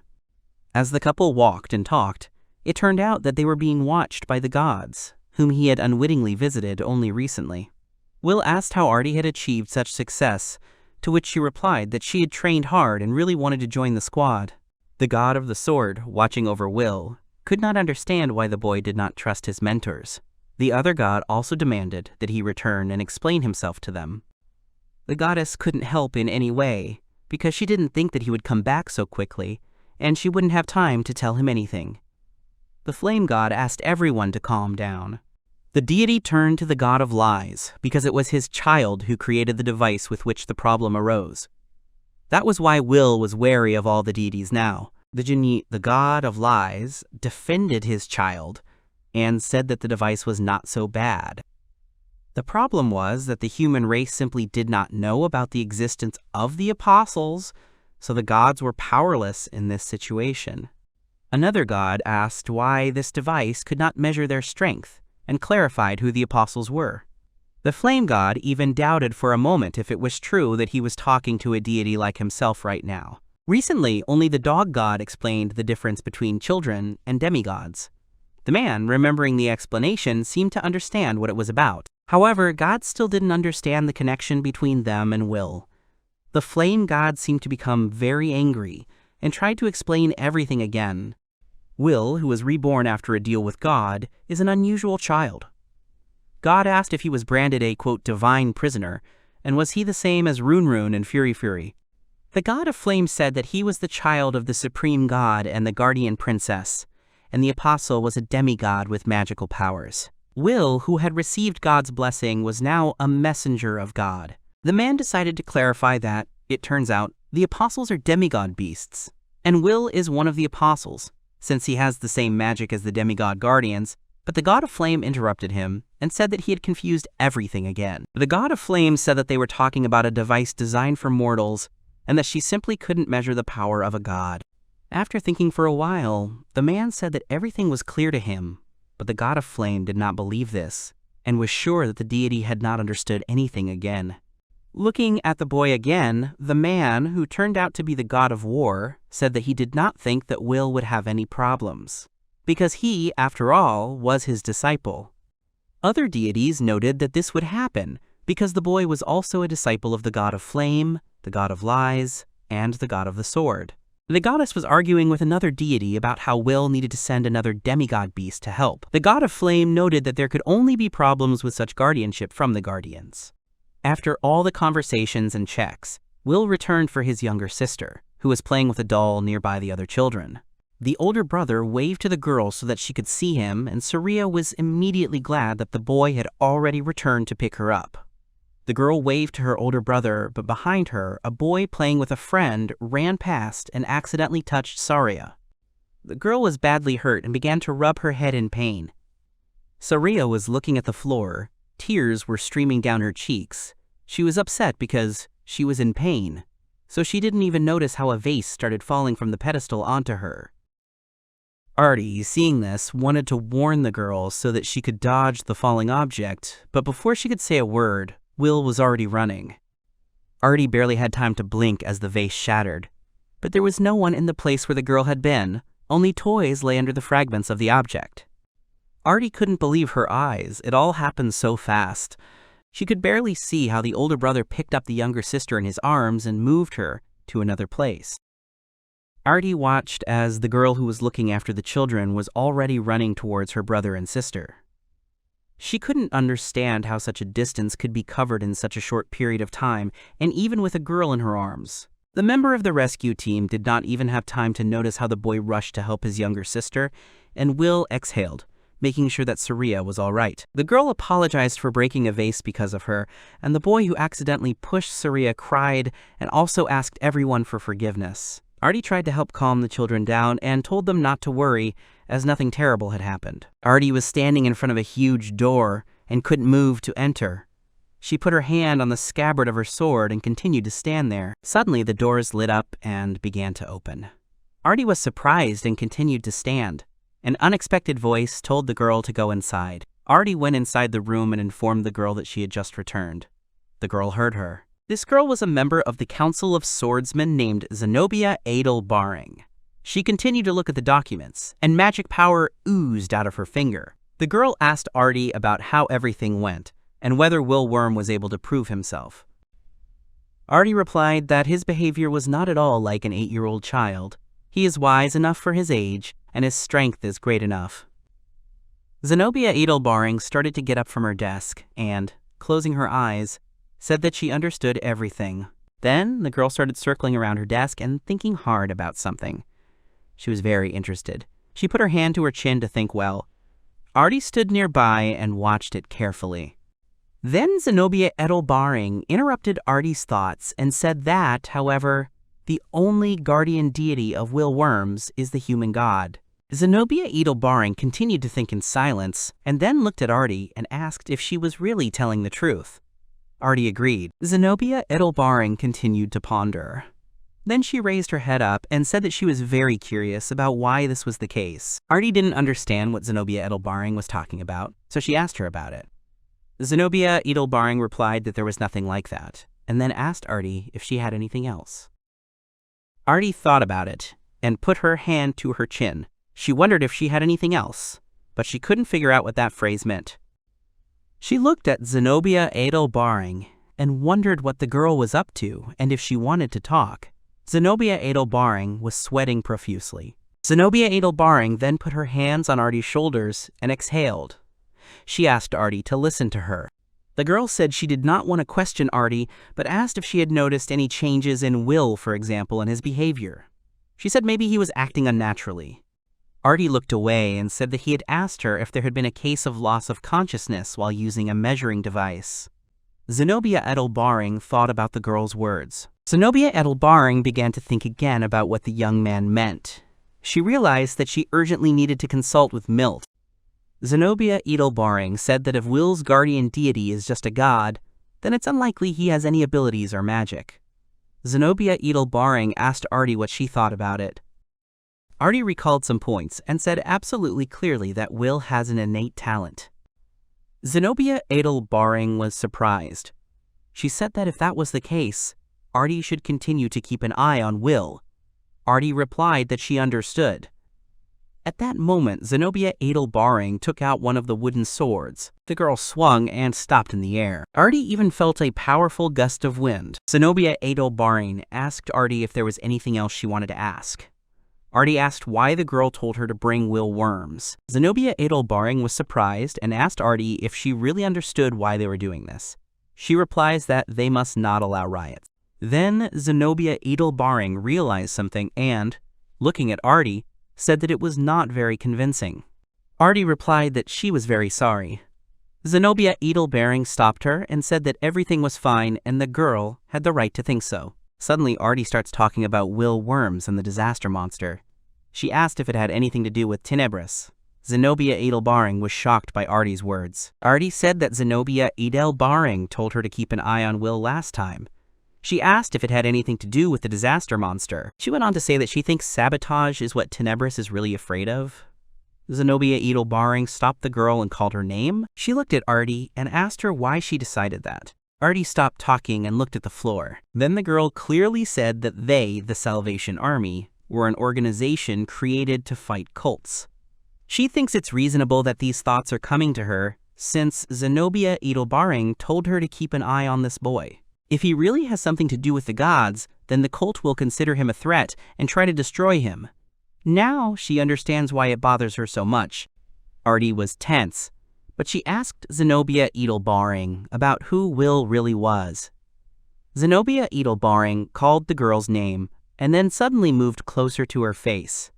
[SPEAKER 1] As the couple walked and talked, it turned out that they were being watched by the gods, whom he had unwittingly visited only recently. Will asked how Artie had achieved such success, to which she replied that she had trained hard and really wanted to join the squad. The god of the sword, watching over Will, could not understand why the boy did not trust his mentors. The other god also demanded that he return and explain himself to them. The goddess couldn't help in any way, because she didn't think that he would come back so quickly, and she wouldn't have time to tell him anything. The flame god asked everyone to calm down. The deity turned to the god of lies because it was his child who created the device with which the problem arose. That was why Will was wary of all the deities now. The god of lies, defended his child and said that the device was not so bad. The problem was that the human race simply did not know about the existence of the apostles, so the gods were powerless in this situation. Another god asked why this device could not measure their strength, and clarified who the apostles were. The flame god even doubted for a moment if it was true that he was talking to a deity like himself right now. Recently, only the dog god explained the difference between children and demigods. The man, remembering the explanation, seemed to understand what it was about. However, God still didn't understand the connection between them and Will. The flame god seemed to become very angry and tried to explain everything again. Will, who was reborn after a deal with God, is an unusual child. God asked if he was branded a, quote, divine prisoner, and was he the same as Run and Fury. The god of flame said that he was the child of the supreme god and the guardian princess, and the apostle was a demigod with magical powers. Will, who had received God's blessing, was now a messenger of God. The man decided to clarify that, it turns out, the apostles are demigod beasts, and Will is one of the apostles, since he has the same magic as the demigod guardians, but the god of flame interrupted him and said that he had confused everything again. The god of flame said that they were talking about a device designed for mortals, and that she simply couldn't measure the power of a god. After thinking for a while, the man said that everything was clear to him, but the god of flame did not believe this, and was sure that the deity had not understood anything again. Looking at the boy again, the man, who turned out to be the god of war, said that he did not think that Will would have any problems, because he, after all, was his disciple. Other deities noted that this would happen, because the boy was also a disciple of the god of flame, the god of lies, and the god of the sword. The goddess was arguing with another deity about how Will needed to send another demigod beast to help. The god of flame noted that there could only be problems with such guardianship from the guardians. After all the conversations and checks, Will returned for his younger sister, who was playing with a doll nearby the other children. The older brother waved to the girl so that she could see him, and Saria was immediately glad that the boy had already returned to pick her up. The girl waved to her older brother, but behind her, a boy playing with a friend ran past and accidentally touched Saria. The girl was badly hurt and began to rub her head in pain. Saria was looking at the floor. Tears were streaming down her cheeks. She was upset because she was in pain, so she didn't even notice how a vase started falling from the pedestal onto her. Artie, seeing this, wanted to warn the girl so that she could dodge the falling object, but before she could say a word, Will was already running. Artie barely had time to blink as the vase shattered, but there was no one in the place where the girl had been. Only toys lay under the fragments of the object. Artie couldn't believe her eyes. It all happened so fast. She could barely see how the older brother picked up the younger sister in his arms and moved her to another place. Artie watched as the girl who was looking after the children was already running towards her brother and sister. She couldn't understand how such a distance could be covered in such a short period of time, and even with a girl in her arms. The member of the rescue team did not even have time to notice how the boy rushed to help his younger sister, and Will exhaled, making sure that Saria was all right. The girl apologized for breaking a vase because of her, and the boy who accidentally pushed Saria cried and also asked everyone for forgiveness. Artie tried to help calm the children down and told them not to worry, as nothing terrible had happened. Artie was standing in front of a huge door and couldn't move to enter. She put her hand on the scabbard of her sword and continued to stand there. Suddenly, the doors lit up and began to open. Artie was surprised and continued to stand. An unexpected voice told the girl to go inside. Artie went inside the room and informed the girl that she had just returned. The girl heard her. This girl was a member of the Council of Swordsmen named Zenobia Adel-Baring. She continued to look at the documents, and magic power oozed out of her finger. The girl asked Artie about how everything went, and whether Will Worm was able to prove himself. Artie replied that his behavior was not at all like an 8-year-old child. He is wise enough for his age, and his strength is great enough. Zenobia Adel-Baring started to get up from her desk and, closing her eyes, said that she understood everything. Then, the girl started circling around her desk and thinking hard about something. She was very interested. She put her hand to her chin to think well. Artie stood nearby and watched it carefully. Then Zenobia Adel-Baring interrupted Artie's thoughts and said that, however, the only guardian deity of Will Worms is the human god. Zenobia Adel-Baring continued to think in silence, and then looked at Artie and asked if she was really telling the truth. Artie agreed. Zenobia Adel-Baring continued to ponder. Then she raised her head up and said that she was very curious about why this was the case. Artie didn't understand what Zenobia Adel-Baring was talking about, so she asked her about it. Zenobia Adel-Baring replied that there was nothing like that, and then asked Artie if she had anything else. Artie thought about it and put her hand to her chin. She wondered if she had anything else, but she couldn't figure out what that phrase meant. She looked at Zenobia Adel-Baring and wondered what the girl was up to and if she wanted to talk. Zenobia Adel-Baring was sweating profusely. Zenobia Edelbaring then put her hands on Artie's shoulders and exhaled. She asked Artie to listen to her. The girl said she did not want to question Artie, but asked if she had noticed any changes in Will, for example, in his behavior. She said maybe he was acting unnaturally. Artie looked away and said that he had asked her if there had been a case of loss of consciousness while using a measuring device. Zenobia Edelbaring thought about the girl's words. Zenobia Edelbaring began to think again about what the young man meant. She realized that she urgently needed to consult with Milt. Zenobia Edelbaring said that if Will's guardian deity is just a god, then it's unlikely he has any abilities or magic. Zenobia Edelbaring asked Artie what she thought about it. Artie recalled some points and said absolutely clearly that Will has an innate talent. Zenobia Edelbaring was surprised. She said that if that was the case, Artie should continue to keep an eye on Will. Artie replied that she understood. At that moment, Zenobia Edelbaring took out one of the wooden swords. The girl swung and stopped in the air. Artie even felt a powerful gust of wind. Zenobia Edelbaring asked Artie if there was anything else she wanted to ask. Artie asked why the girl told her to bring Will worms. Zenobia Edelbaring was surprised and asked Artie if she really understood why they were doing this. She replies that they must not allow riots. Then Zenobia Edelbaring realized something and, looking at Artie, said that it was not very convincing. Artie replied that she was very sorry. Zenobia Edelbaring stopped her and said that everything was fine and the girl had the right to think so. Suddenly, Artie starts talking about Will Worms and the disaster monster. She asked if it had anything to do with Tenebris. Zenobia Edelbaring was shocked by Artie's words. Artie said that Zenobia Edelbaring told her to keep an eye on Will last time. She asked if it had anything to do with the disaster monster. She went on to say that she thinks sabotage is what Tenebris is really afraid of. Zenobia Edelbaring stopped the girl and called her name. She looked at Artie and asked her why she decided that. Artie stopped talking and looked at the floor. Then the girl clearly said that they, the Salvation Army, were an organization created to fight cults. She thinks it's reasonable that these thoughts are coming to her since Zenobia Edelbaring told her to keep an eye on this boy. If he really has something to do with the gods, then the cult will consider him a threat and try to destroy him. Now she understands why it bothers her so much. Artie was tense, but she asked Zenobia Edelbaring about who Will really was. Zenobia Edelbaring called the girl's name and then suddenly moved closer to her face.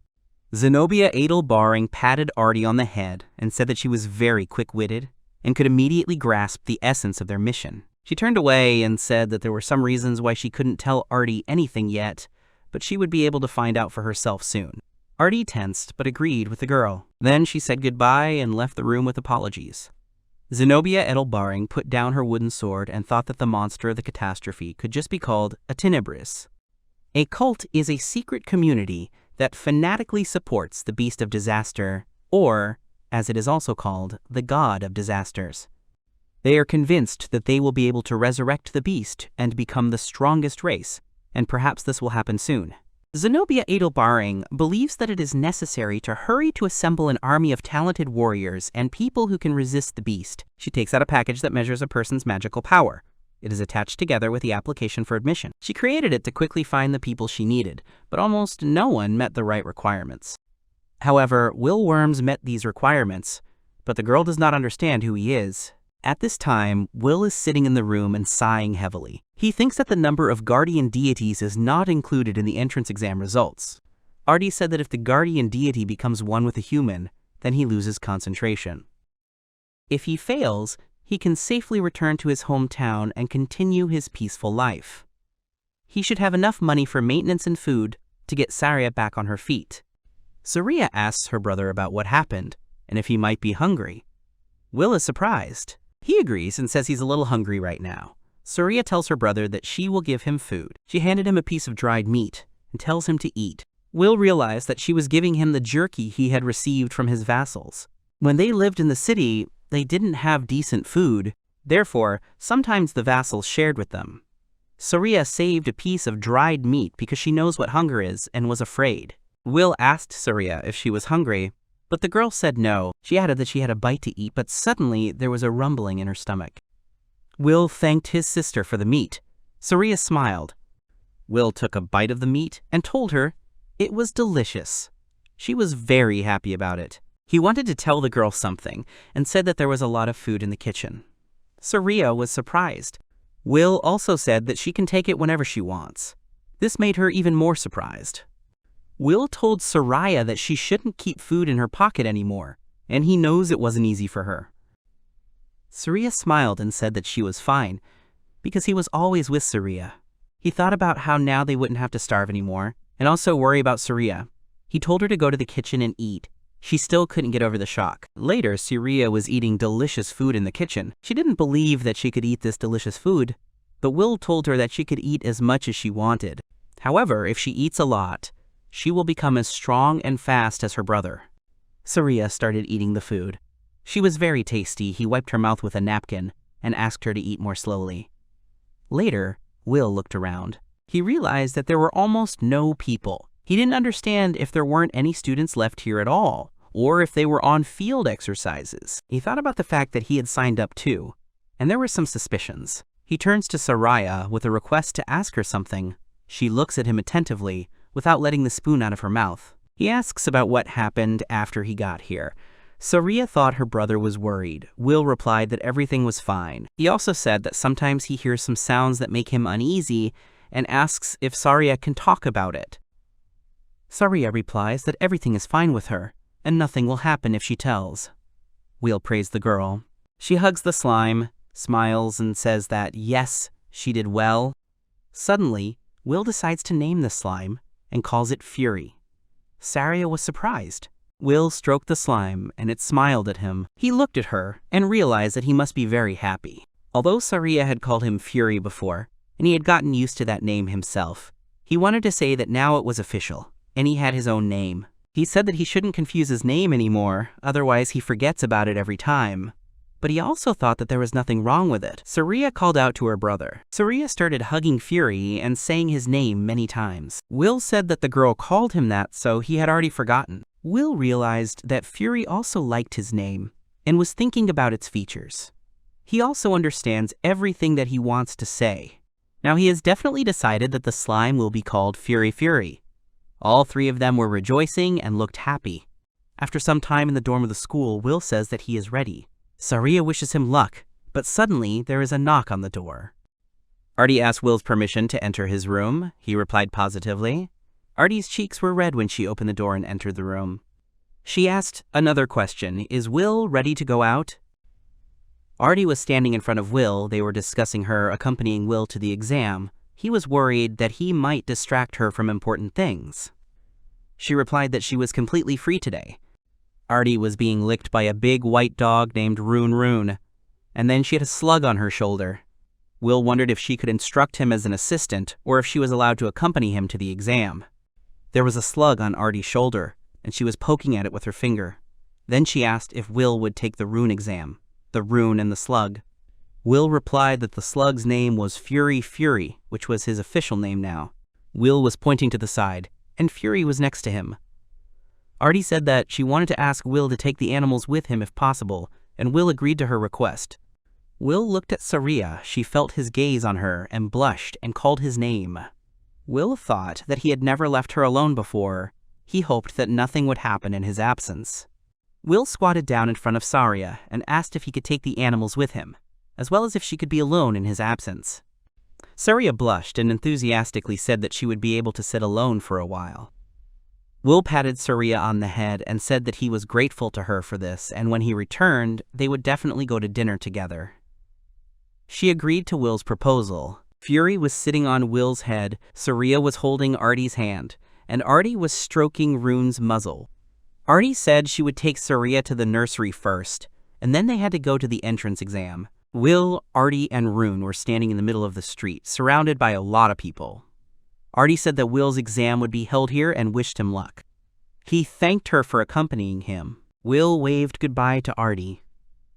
[SPEAKER 1] Zenobia Edelbaring patted Artie on the head and said that she was very quick-witted and could immediately grasp the essence of their mission. She turned away and said that there were some reasons why she couldn't tell Artie anything yet, but she would be able to find out for herself soon. Artie tensed but agreed with the girl. Then she said goodbye and left the room with apologies. Zenobia Edelbaring put down her wooden sword and thought that the monster of the catastrophe could just be called a Tenebris. A cult is a secret community that fanatically supports the beast of disaster, or, as it is also called, the god of disasters. They are convinced that they will be able to resurrect the beast and become the strongest race, and perhaps this will happen soon. Zenobia Edelbaring believes that it is necessary to hurry to assemble an army of talented warriors and people who can resist the beast. She takes out a package that measures a person's magical power. It is attached together with the application for admission. She created it to quickly find the people she needed, but almost no one met the right requirements. However, Will Worms met these requirements, but the girl does not understand who he is. At this time, Will is sitting in the room and sighing heavily. He thinks that the number of guardian deities is not included in the entrance exam results. Artie said that if the guardian deity becomes one with a human, then he loses concentration. If he fails, he can safely return to his hometown and continue his peaceful life. He should have enough money for maintenance and food to get Saria back on her feet. Saria asks her brother about what happened and if he might be hungry. Will is surprised. He agrees and says he's a little hungry right now. Saria tells her brother that she will give him food. She handed him a piece of dried meat and tells him to eat. Will realized that she was giving him the jerky he had received from his vassals. When they lived in the city, they didn't have decent food. Therefore, sometimes the vassals shared with them. Saria saved a piece of dried meat because she knows what hunger is and was afraid. Will asked Saria if she was hungry, but the girl said no. She added that she had a bite to eat, but suddenly there was a rumbling in her stomach. Will thanked his sister for the meat. Saria smiled. Will took a bite of the meat and told her it was delicious. She was very happy about it. He wanted to tell the girl something and said that there was a lot of food in the kitchen. Saria was surprised. Will also said that she can take it whenever she wants. This made her even more surprised. Will told Saria that she shouldn't keep food in her pocket anymore, and he knows it wasn't easy for her. Saria smiled and said that she was fine, because he was always with Saria. He thought about how now they wouldn't have to starve anymore, and also worry about Saria. He told her to go to the kitchen and eat. She still couldn't get over the shock. Later, Saria was eating delicious food in the kitchen. She didn't believe that she could eat this delicious food, but Will told her that she could eat as much as she wanted. However, if she eats a lot, she will become as strong and fast as her brother. Saria started eating the food. She was very tasty. He wiped her mouth with a napkin and asked her to eat more slowly. Later, Will looked around. He realized that there were almost no people. He didn't understand if there weren't any students left here at all, or if they were on field exercises. He thought about the fact that he had signed up too, and there were some suspicions. He turns to Saria with a request to ask her something. She looks at him attentively, without letting the spoon out of her mouth. He asks about what happened after he got here. Saria thought her brother was worried. Will replied that everything was fine. He also said that sometimes he hears some sounds that make him uneasy and asks if Saria can talk about it. Saria replies that everything is fine with her and nothing will happen if she tells. Will praised the girl. She hugs the slime, smiles, and says that yes, she did well. Suddenly, Will decides to name the slime and calls it Fury. Saria was surprised. Will stroked the slime and it smiled at him. He looked at her and realized that he must be very happy. Although Saria had called him Fury before, and he had gotten used to that name himself, he wanted to say that now it was official, and he had his own name. He said that he shouldn't confuse his name anymore, otherwise he forgets about it every time. But he also thought that there was nothing wrong with it. Saria called out to her brother. Saria started hugging Fury and saying his name many times. Will said that the girl called him that, so he had already forgotten. Will realized that Fury also liked his name and was thinking about its features. He also understands everything that he wants to say. Now he has definitely decided that the slime will be called Fury Fury. All three of them were rejoicing and looked happy. After some time in the dorm of the school, Will says that he is ready. Saria wishes him luck, but suddenly there is a knock on the door. Artie asked Will's permission to enter his room. He replied positively. Artie's cheeks were red when she opened the door and entered the room. She asked another question, "Is Will ready to go out?" Artie was standing in front of Will. They were discussing her accompanying Will to the exam. He was worried that he might distract her from important things. She replied that she was completely free today. Artie was being licked by a big white dog named Rune Rune, and then she had a slug on her shoulder. Will wondered if she could instruct him as an assistant or if she was allowed to accompany him to the exam. There was a slug on Artie's shoulder, and she was poking at it with her finger. Then she asked if Will would take the rune exam, the rune and the slug. Will replied that the slug's name was Fury Fury, which was his official name now. Will was pointing to the side, and Fury was next to him. Artie said that she wanted to ask Will to take the animals with him if possible, and Will agreed to her request. Will looked at Saria. She felt his gaze on her and blushed and called his name. Will thought that he had never left her alone before. He hoped that nothing would happen in his absence. Will squatted down in front of Saria and asked if he could take the animals with him, as well as if she could be alone in his absence. Saria blushed and enthusiastically said that she would be able to sit alone for a while. Will patted Saria on the head and said that he was grateful to her for this, and when he returned, they would definitely go to dinner together. She agreed to Will's proposal. Fury was sitting on Will's head, Saria was holding Artie's hand, and Artie was stroking Rune's muzzle. Artie said she would take Saria to the nursery first, and then they had to go to the entrance exam. Will, Artie, and Rune were standing in the middle of the street, surrounded by a lot of people. Artie said that Will's exam would be held here and wished him luck. He thanked her for accompanying him. Will waved goodbye to Artie.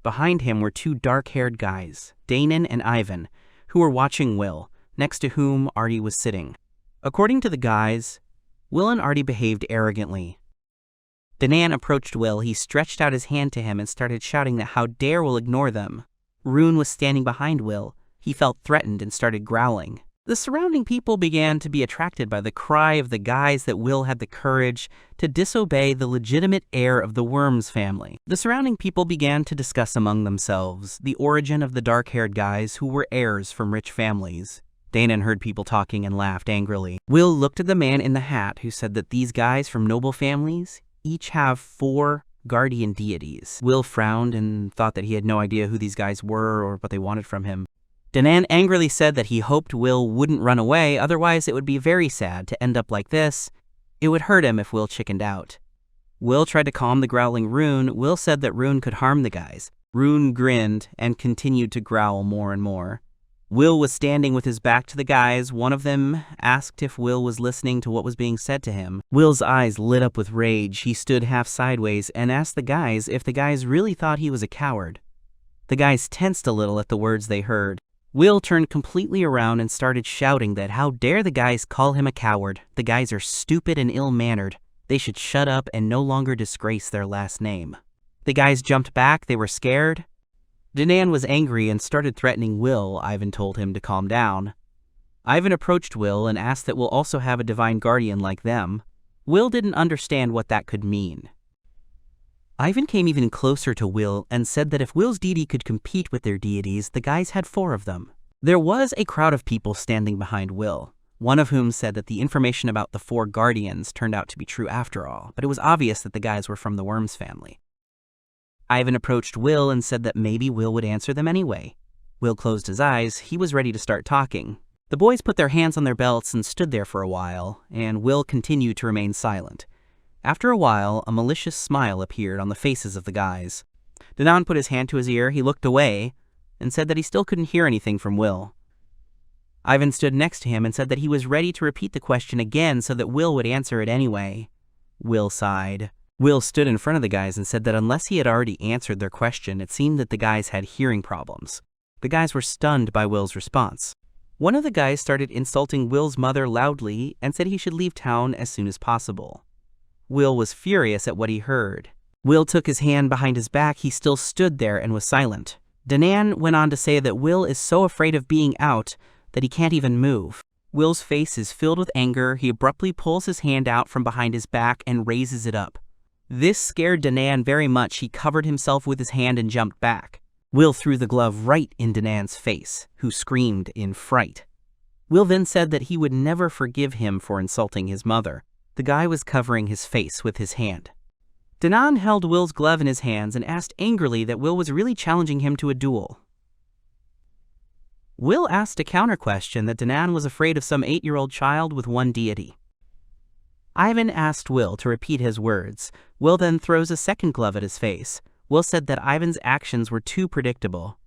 [SPEAKER 1] Behind him were two dark-haired guys, Danon and Ivan, who were watching Will, next to whom Artie was sitting. According to the guys, Will and Artie behaved arrogantly. Danon approached Will. He stretched out his hand to him and started shouting that how dare Will ignore them. Rune was standing behind Will. He felt threatened and started growling. The surrounding people began to be attracted by the cry of the guys that Will had the courage to disobey the legitimate heir of the Worms family. The surrounding people began to discuss among themselves the origin of the dark-haired guys who were heirs from rich families. Danon heard people talking and laughed angrily. Will looked at the man in the hat who said that these guys from noble families each have 4 guardian deities. Will frowned and thought that he had no idea who these guys were or what they wanted from him. Danon angrily said that he hoped Will wouldn't run away, otherwise it would be very sad to end up like this. It would hurt him if Will chickened out. Will tried to calm the growling Rune. Will said that Rune could harm the guys. Rune grinned and continued to growl more and more. Will was standing with his back to the guys. One of them asked if Will was listening to what was being said to him. Will's eyes lit up with rage. He stood half sideways and asked the guys if the guys really thought he was a coward. The guys tensed a little at the words they heard. Will turned completely around and started shouting that how dare the guys call him a coward. The guys are stupid and ill-mannered. They should shut up and no longer disgrace their last name. The guys jumped back. They were scared. Danon was angry and started threatening Will. Ivan told him to calm down. Ivan approached Will and asked that Will also have a divine guardian like them. Will didn't understand what that could mean. Ivan came even closer to Will and said that if Will's deity could compete with their deities, the guys had 4 of them. There was a crowd of people standing behind Will, one of whom said that the information about the 4 guardians turned out to be true after all, but it was obvious that the guys were from the Worms family. Ivan approached Will and said that maybe Will would answer them anyway. Will closed his eyes. He was ready to start talking. The boys put their hands on their belts and stood there for a while, and Will continued to remain silent. After a while, a malicious smile appeared on the faces of the guys. Danon put his hand to his ear. He looked away and said that he still couldn't hear anything from Will. Ivan stood next to him and said that he was ready to repeat the question again so that Will would answer it anyway. Will sighed. Will stood in front of the guys and said that unless he had already answered their question, it seemed that the guys had hearing problems. The guys were stunned by Will's response. One of the guys started insulting Will's mother loudly and said he should leave town as soon as possible. Will was furious at what he heard. Will took his hand behind his back. He still stood there and was silent. Danon went on to say that Will is so afraid of being out that he can't even move. Will's face is filled with anger. He abruptly pulls his hand out from behind his back and raises it up. This scared Danon very much. He covered himself with his hand and jumped back. Will threw the glove right in Danan's face, who screamed in fright. Will then said that he would never forgive him for insulting his mother. The guy was covering his face with his hand. Danon held Will's glove in his hands and asked angrily that Will was really challenging him to a duel. Will asked a counter-question that Danon was afraid of some 8-year-old child with one deity. Ivan asked Will to repeat his words. Will then throws a second glove at his face. Will said that Ivan's actions were too predictable.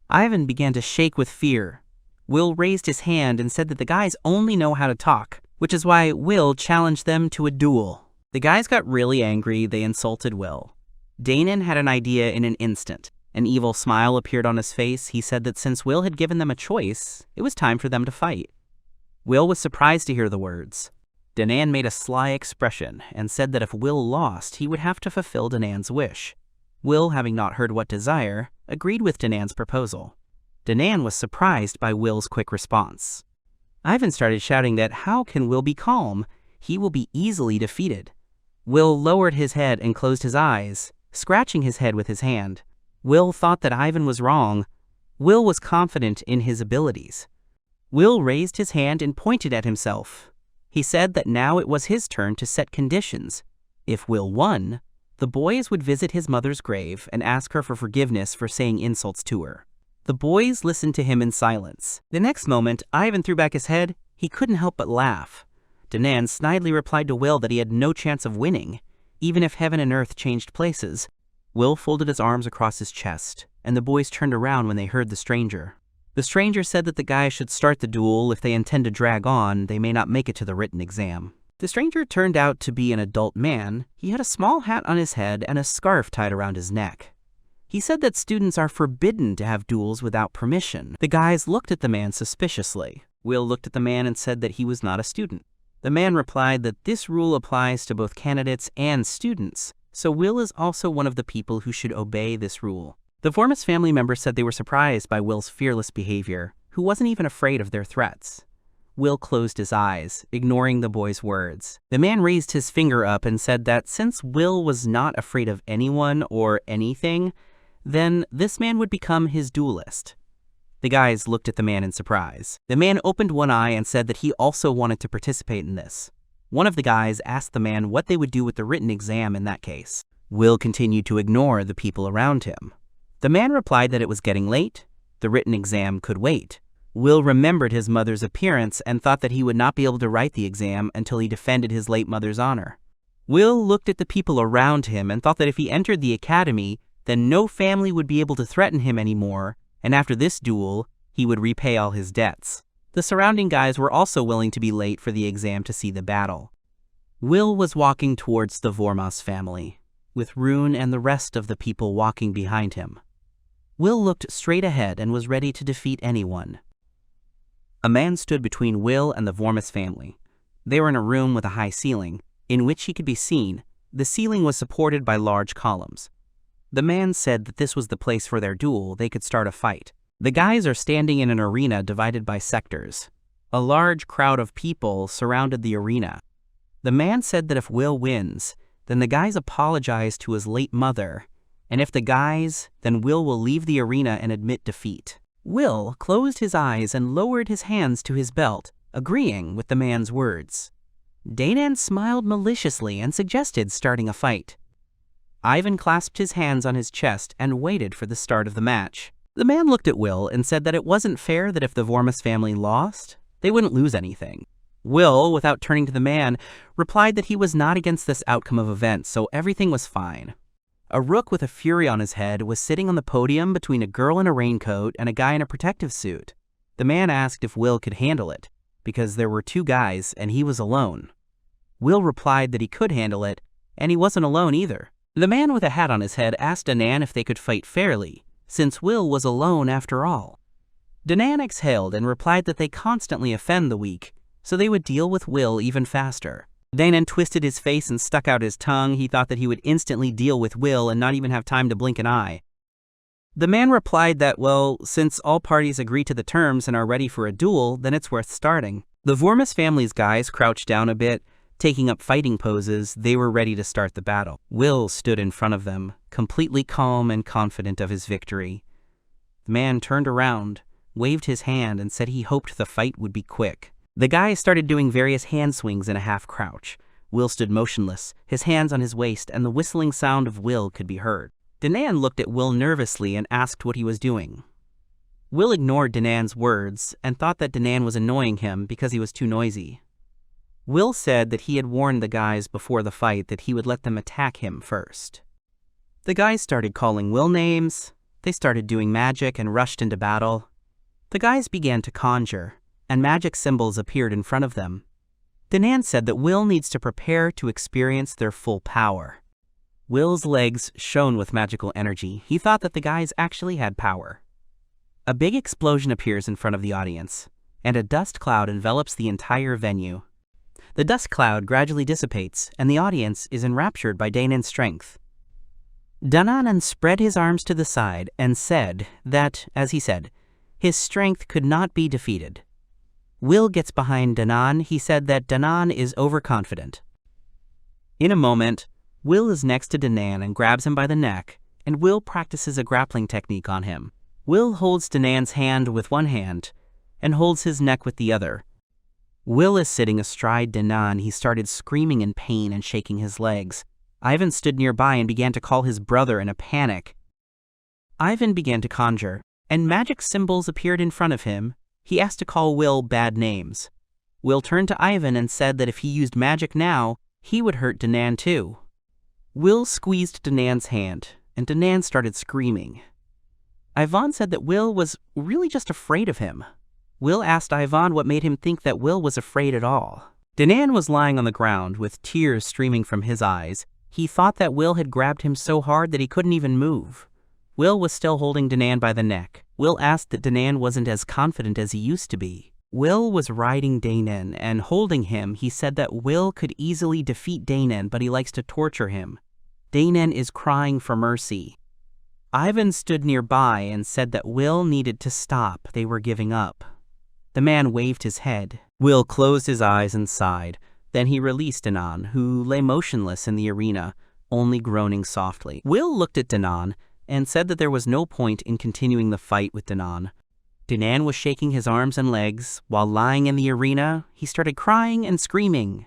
[SPEAKER 1] Ivan began to shake with fear. Will raised his hand and said that the guys only know how to talk, which is why Will challenged them to a duel. The guys got really angry. They insulted Will. Danon had an idea in an instant. An evil smile appeared on his face. He said that since Will had given them a choice, it was time for them to fight. Will was surprised to hear the words. Danon made a sly expression and said that if Will lost, he would have to fulfill Danan's wish. Will, having not heard what desire, agreed with Danan's proposal. Danon was surprised by Will's quick response. Ivan started shouting that how can Will be calm? He will be easily defeated. Will lowered his head and closed his eyes, scratching his head with his hand. Will thought that Ivan was wrong. Will was confident in his abilities. Will raised his hand and pointed at himself. He said that now it was his turn to set conditions. If Will won, the boys would visit his mother's grave and ask her for forgiveness for saying insults to her. The boys listened to him in silence. The next moment, Ivan threw back his head. He couldn't help but laugh. Danon snidely replied to Will that he had no chance of winning, even if heaven and earth changed places. Will folded his arms across his chest, and the boys turned around when they heard the stranger. The stranger said that the guys should start the duel. If they intend to drag on, they may not make it to the written exam. The stranger turned out to be an adult man. He had a small hat on his head and a scarf tied around his neck. He said that students are forbidden to have duels without permission. The guys looked at the man suspiciously. Will looked at the man and said that he was not a student. The man replied that this rule applies to both candidates and students, so Will is also one of the people who should obey this rule. The Vormis family members said they were surprised by Will's fearless behavior. who wasn't even afraid of their threats. Will closed his eyes, ignoring the boy's words. The man raised his finger up and said that since Will was not afraid of anyone or anything, then this man would become his duelist. The guys looked at the man in surprise. The man opened one eye and said that he also wanted to participate in this. One of the guys asked the man what they would do with the written exam in that case. Will continued to ignore the people around him. The man replied that it was getting late. The written exam could wait. Will remembered his mother's appearance and thought that he would not be able to write the exam until he defended his late mother's honor. Will looked at the people around him and thought that if he entered the academy, then no family would be able to threaten him anymore, and after this duel, he would repay all his debts. The surrounding guys were also willing to be late for the exam to see the battle. Will was walking towards the Vormas family, with Rune and the rest of the people walking behind him. Will looked straight ahead and was ready to defeat anyone. A man stood between Will and the Vormas family. They were in a room with a high ceiling, in which he could be seen. The ceiling was supported by large columns. The man said that this was the place for their duel. They could start a fight. The guys are standing in an arena divided by sectors. A large crowd of people surrounded the arena. The man said that if Will wins, then the guys apologize to his late mother, and if the guys, then Will leave the arena and admit defeat. Will closed his eyes and lowered his hands to his belt, agreeing with the man's words. Danan smiled maliciously and suggested starting a fight. Ivan clasped his hands on his chest and waited for the start of the match. The man looked at Will and said that it wasn't fair that if the Vormas family lost, they wouldn't lose anything. Will, without turning to the man, replied that he was not against this outcome of events, so everything was fine. A rook with a fury on his head was sitting on the podium between a girl in a raincoat and a guy in a protective suit. The man asked if Will could handle it, because there were two guys and he was alone. Will replied that he could handle it, and he wasn't alone either. The man with a hat on his head asked Danan if they could fight fairly, since Will was alone after all. Danan exhaled and replied that they constantly offend the weak, so they would deal with Will even faster. Danan twisted his face and stuck out his tongue. He thought that he would instantly deal with Will and not even have time to blink an eye. The man replied that, well, since all parties agree to the terms and are ready for a duel, then it's worth starting. The Vormas family's guys crouched down a bit, taking up fighting poses. They were ready to start the battle. Will stood in front of them, completely calm and confident of his victory. The man turned around, waved his hand, and said he hoped the fight would be quick. The guy started doing various hand swings in a half-crouch. Will stood motionless, his hands on his waist, and the whistling sound of Will could be heard. Danan looked at Will nervously and asked what he was doing. Will ignored Danan's words and thought that Danan was annoying him because he was too noisy. Will said that he had warned the guys before the fight that he would let them attack him first. The guys started calling Will names. They started doing magic and rushed into battle. The guys began to conjure, and magic symbols appeared in front of them. Danan said that Will needs to prepare to experience their full power. Will's legs shone with magical energy. He thought that the guys actually had power. A big explosion appears in front of the audience, and a dust cloud envelops the entire venue. The dust cloud gradually dissipates, and the audience is enraptured by Danan's strength. Danan spread his arms to the side and said that, as he said, his strength could not be defeated. Will gets behind Danan. He said that Danan is overconfident. In a moment, Will is next to Danan and grabs him by the neck, and Will practices a grappling technique on him. Will holds Danan's hand with one hand and holds his neck with the other. Will is sitting astride Danan. He started screaming in pain and shaking his legs. Ivan stood nearby and began to call his brother in a panic. Ivan began to conjure, and magic symbols appeared in front of him. He asked to call Will bad names. Will turned to Ivan and said that if he used magic now, he would hurt Danan too. Will squeezed Danan's hand, and Danan started screaming. Ivan said that Will was really just afraid of him. Will asked Ivan what made him think that Will was afraid at all. Danan was lying on the ground with tears streaming from his eyes. He thought that Will had grabbed him so hard that he couldn't even move. Will was still holding Danan by the neck. Will asked that Danan wasn't as confident as he used to be. Will was riding Danan and holding him. He said that Will could easily defeat Danan, but he likes to torture him. Danan is crying for mercy. Ivan stood nearby and said that Will needed to stop. They were giving up. The man waved his head. Will closed his eyes and sighed. Then he released Danan, who lay motionless in the arena, only groaning softly. Will looked at Danan and said that there was no point in continuing the fight with Danan. Danan was shaking his arms and legs. While lying in the arena, he started crying and screaming.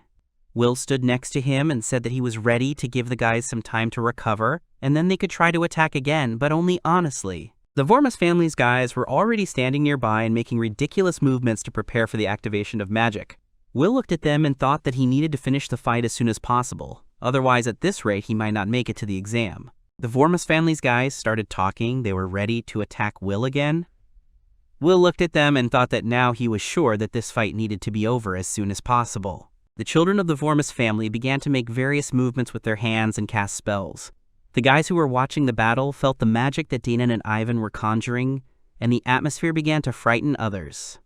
[SPEAKER 1] Will stood next to him and said that he was ready to give the guys some time to recover, and then they could try to attack again, but only honestly. The Vormus family's guys were already standing nearby and making ridiculous movements to prepare for the activation of magic. Will looked at them and thought that he needed to finish the fight as soon as possible. Otherwise, at this rate, he might not make it to the exam. The Vormus family's guys started talking. They were ready to attack Will again. Will looked at them and thought that now he was sure that this fight needed to be over as soon as possible. The children of the Vormus family began to make various movements with their hands and cast spells. The guys who were watching the battle felt the magic that Danan and Ivan were conjuring, and the atmosphere began to frighten others.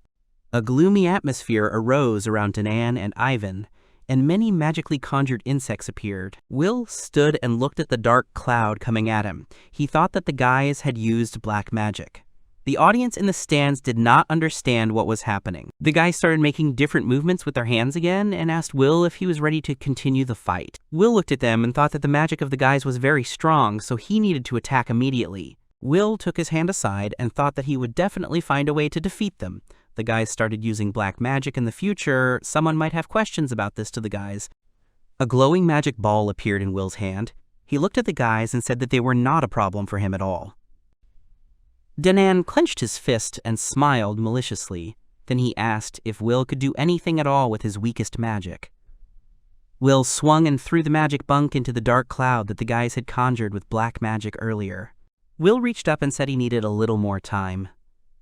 [SPEAKER 1] A gloomy atmosphere arose around Danan and Ivan, and many magically conjured insects appeared. Will stood and looked at the dark cloud coming at him. He thought that the guys had used black magic. The audience in the stands did not understand what was happening. The guys started making different movements with their hands again and asked Will if he was ready to continue the fight. Will looked at them and thought that the magic of the guys was very strong, so he needed to attack immediately. Will took his hand aside and thought that he would definitely find a way to defeat them. The guys started using black magic in the future. Someone might have questions about this to the guys. A glowing magic ball appeared in Will's hand. He looked at the guys and said that they were not a problem for him at all. Danan clenched his fist and smiled maliciously. Then he asked if Will could do anything at all with his weakest magic. Will swung and threw the magic bunk into the dark cloud that the guys had conjured with black magic earlier. Will reached up and said he needed a little more time.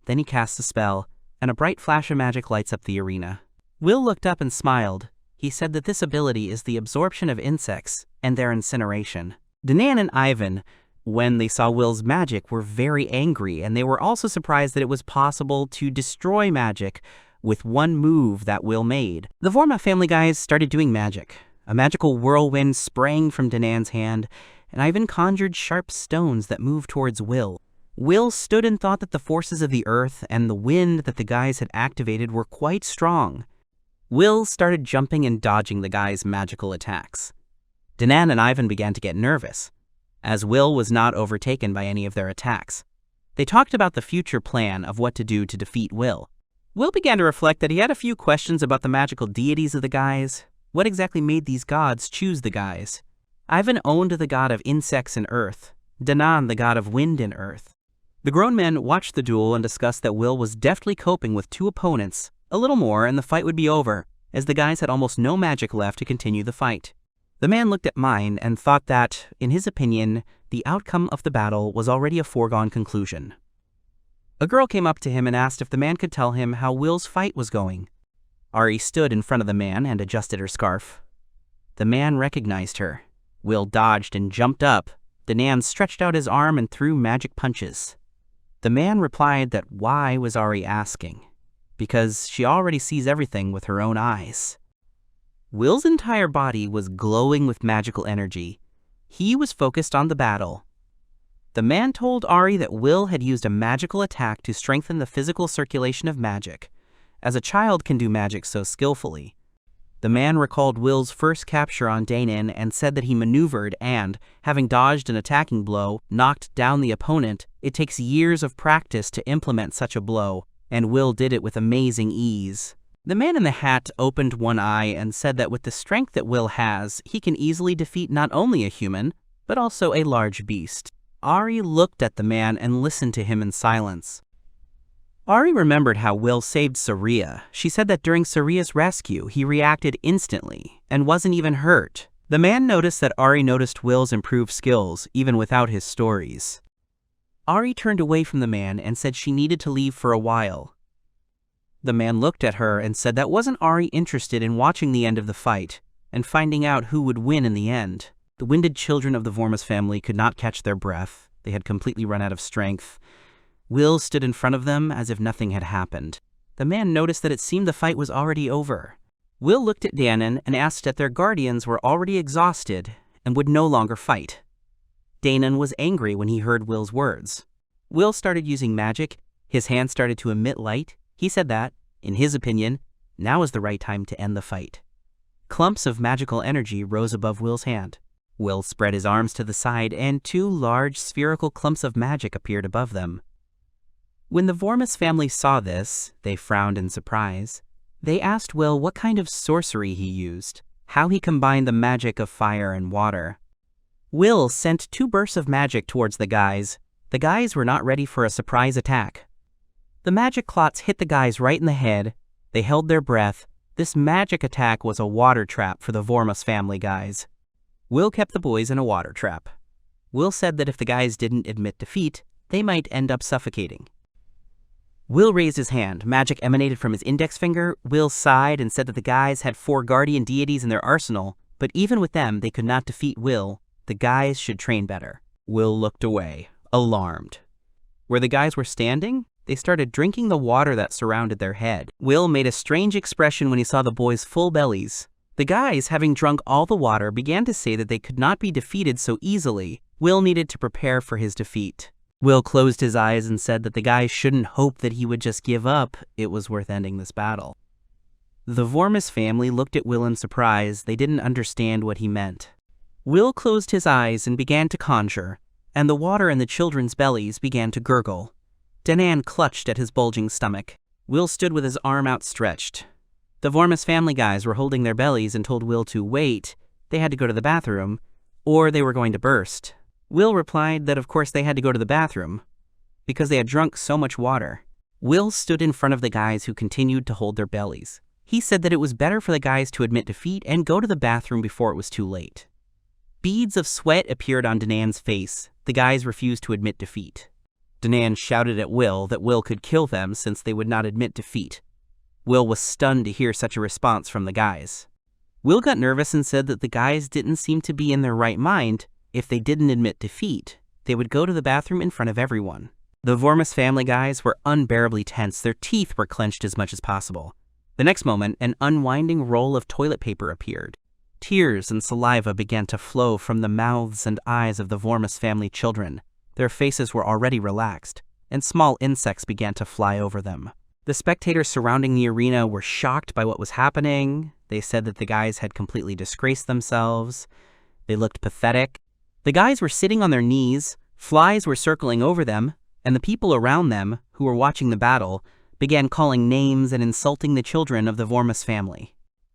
[SPEAKER 1] Then he cast a spell, and a bright flash of magic lights up the arena. Will looked up and smiled. He said that this ability is the absorption of insects and their incineration. Danan and Ivan, when they saw Will's magic, were very angry, and they were also surprised that it was possible to destroy magic with one move that Will made. The Vorma family guys started doing magic. A magical whirlwind sprang from Danan's hand, and Ivan conjured sharp stones that moved towards Will. Will stood and thought that the forces of the earth and the wind that the guys had activated were quite strong. Will started jumping and dodging the guys' magical attacks. Danan and Ivan began to get nervous, as Will was not overtaken by any of their attacks. They talked about the future plan of what to do to defeat Will. Will began to reflect that he had a few questions about the magical deities of the guys. What exactly made these gods choose the guys? Ivan owned the god of insects and earth, Danan the god of wind and earth. The grown men watched the duel and discussed that Will was deftly coping with two opponents. A little more and the fight would be over, as the guys had almost no magic left to continue the fight. The man looked at mine and thought that, in his opinion, the outcome of the battle was already a foregone conclusion. A girl came up to him and asked if the man could tell him how Will's fight was going. Ari stood in front of the man and adjusted her scarf. The man recognized her. Will dodged and jumped up. Danan stretched out his arm and threw magic punches. The man replied that why was Ari asking? Because she already sees everything with her own eyes. Will's entire body was glowing with magical energy. He was focused on the battle. The man told Ari that Will had used a magical attack to strengthen the physical circulation of magic, as a child can do magic so skillfully. The man recalled Will's first capture on Danan and said that he maneuvered and, having dodged an attacking blow, knocked down the opponent. It takes years of practice to implement such a blow, and Will did it with amazing ease. The man in the hat opened one eye and said that with the strength that Will has, he can easily defeat not only a human, but also a large beast. Ari looked at the man and listened to him in silence. Ari remembered how Will saved Saria. She said that during Saria's rescue, he reacted instantly and wasn't even hurt. The man noticed that Ari noticed Will's improved skills, even without his stories. Ari turned away from the man and said she needed to leave for a while. The man looked at her and said that wasn't Ari interested in watching the end of the fight and finding out who would win in the end. The winded children of the Vormus family could not catch their breath. They had completely run out of strength. Will stood in front of them as if nothing had happened. The man noticed that it seemed the fight was already over. Will looked at Danan and asked if their guardians were already exhausted and would no longer fight. Danon was angry when he heard Will's words. Will started using magic, his hand started to emit light. He said that, in his opinion, now is the right time to end the fight. Clumps of magical energy rose above Will's hand. Will spread his arms to the side and 2 large spherical clumps of magic appeared above them. When the Vormis family saw this, they frowned in surprise. They asked Will what kind of sorcery he used, how he combined the magic of fire and water. Will sent 2 bursts of magic towards the guys. The guys were not ready for a surprise attack. The magic clots hit the guys right in the head. They held their breath. This magic attack was a water trap for the Vormis family guys. Will kept the boys in a water trap. Will said that if the guys didn't admit defeat, they might end up suffocating. Will raised his hand. Magic emanated from his index finger. Will sighed and said that the guys had 4 guardian deities in their arsenal, but even with them, they could not defeat Will. The guys should train better. Will looked away, alarmed. Where the guys were standing, they started drinking the water that surrounded their head. Will made a strange expression when he saw the boys' full bellies. The guys, having drunk all the water, began to say that they could not be defeated so easily. Will needed to prepare for his defeat. Will closed his eyes and said that the guys shouldn't hope that he would just give up. It was worth ending this battle. The Vormis family looked at Will in surprise. They didn't understand what he meant. Will closed his eyes and began to conjure, and the water in the children's bellies began to gurgle. Danon clutched at his bulging stomach. Will stood with his arm outstretched. The Vormis family guys were holding their bellies and told Will to wait. They had to go to the bathroom, or they were going to burst. Will replied that of course they had to go to the bathroom, because they had drunk so much water. Will stood in front of the guys who continued to hold their bellies. He said that it was better for the guys to admit defeat and go to the bathroom before it was too late. Beads of sweat appeared on Danon's face. The guys refused to admit defeat. Danon shouted at Will that Will could kill them since they would not admit defeat. Will was stunned to hear such a response from the guys. Will got nervous and said that the guys didn't seem to be in their right mind. If they didn't admit defeat, they would go to the bathroom in front of everyone. The Vormis family guys were unbearably tense. Their teeth were clenched as much as possible. The next moment, an unwinding roll of toilet paper appeared. Tears and saliva began to flow from the mouths and eyes of the Vormis family children. Their faces were already relaxed, and small insects began to fly over them. The spectators surrounding the arena were shocked by what was happening. They said that the guys had completely disgraced themselves. They looked pathetic. The guys were sitting on their knees, flies were circling over them, and the people around them, who were watching the battle, began calling names and insulting the children of the Vormis family.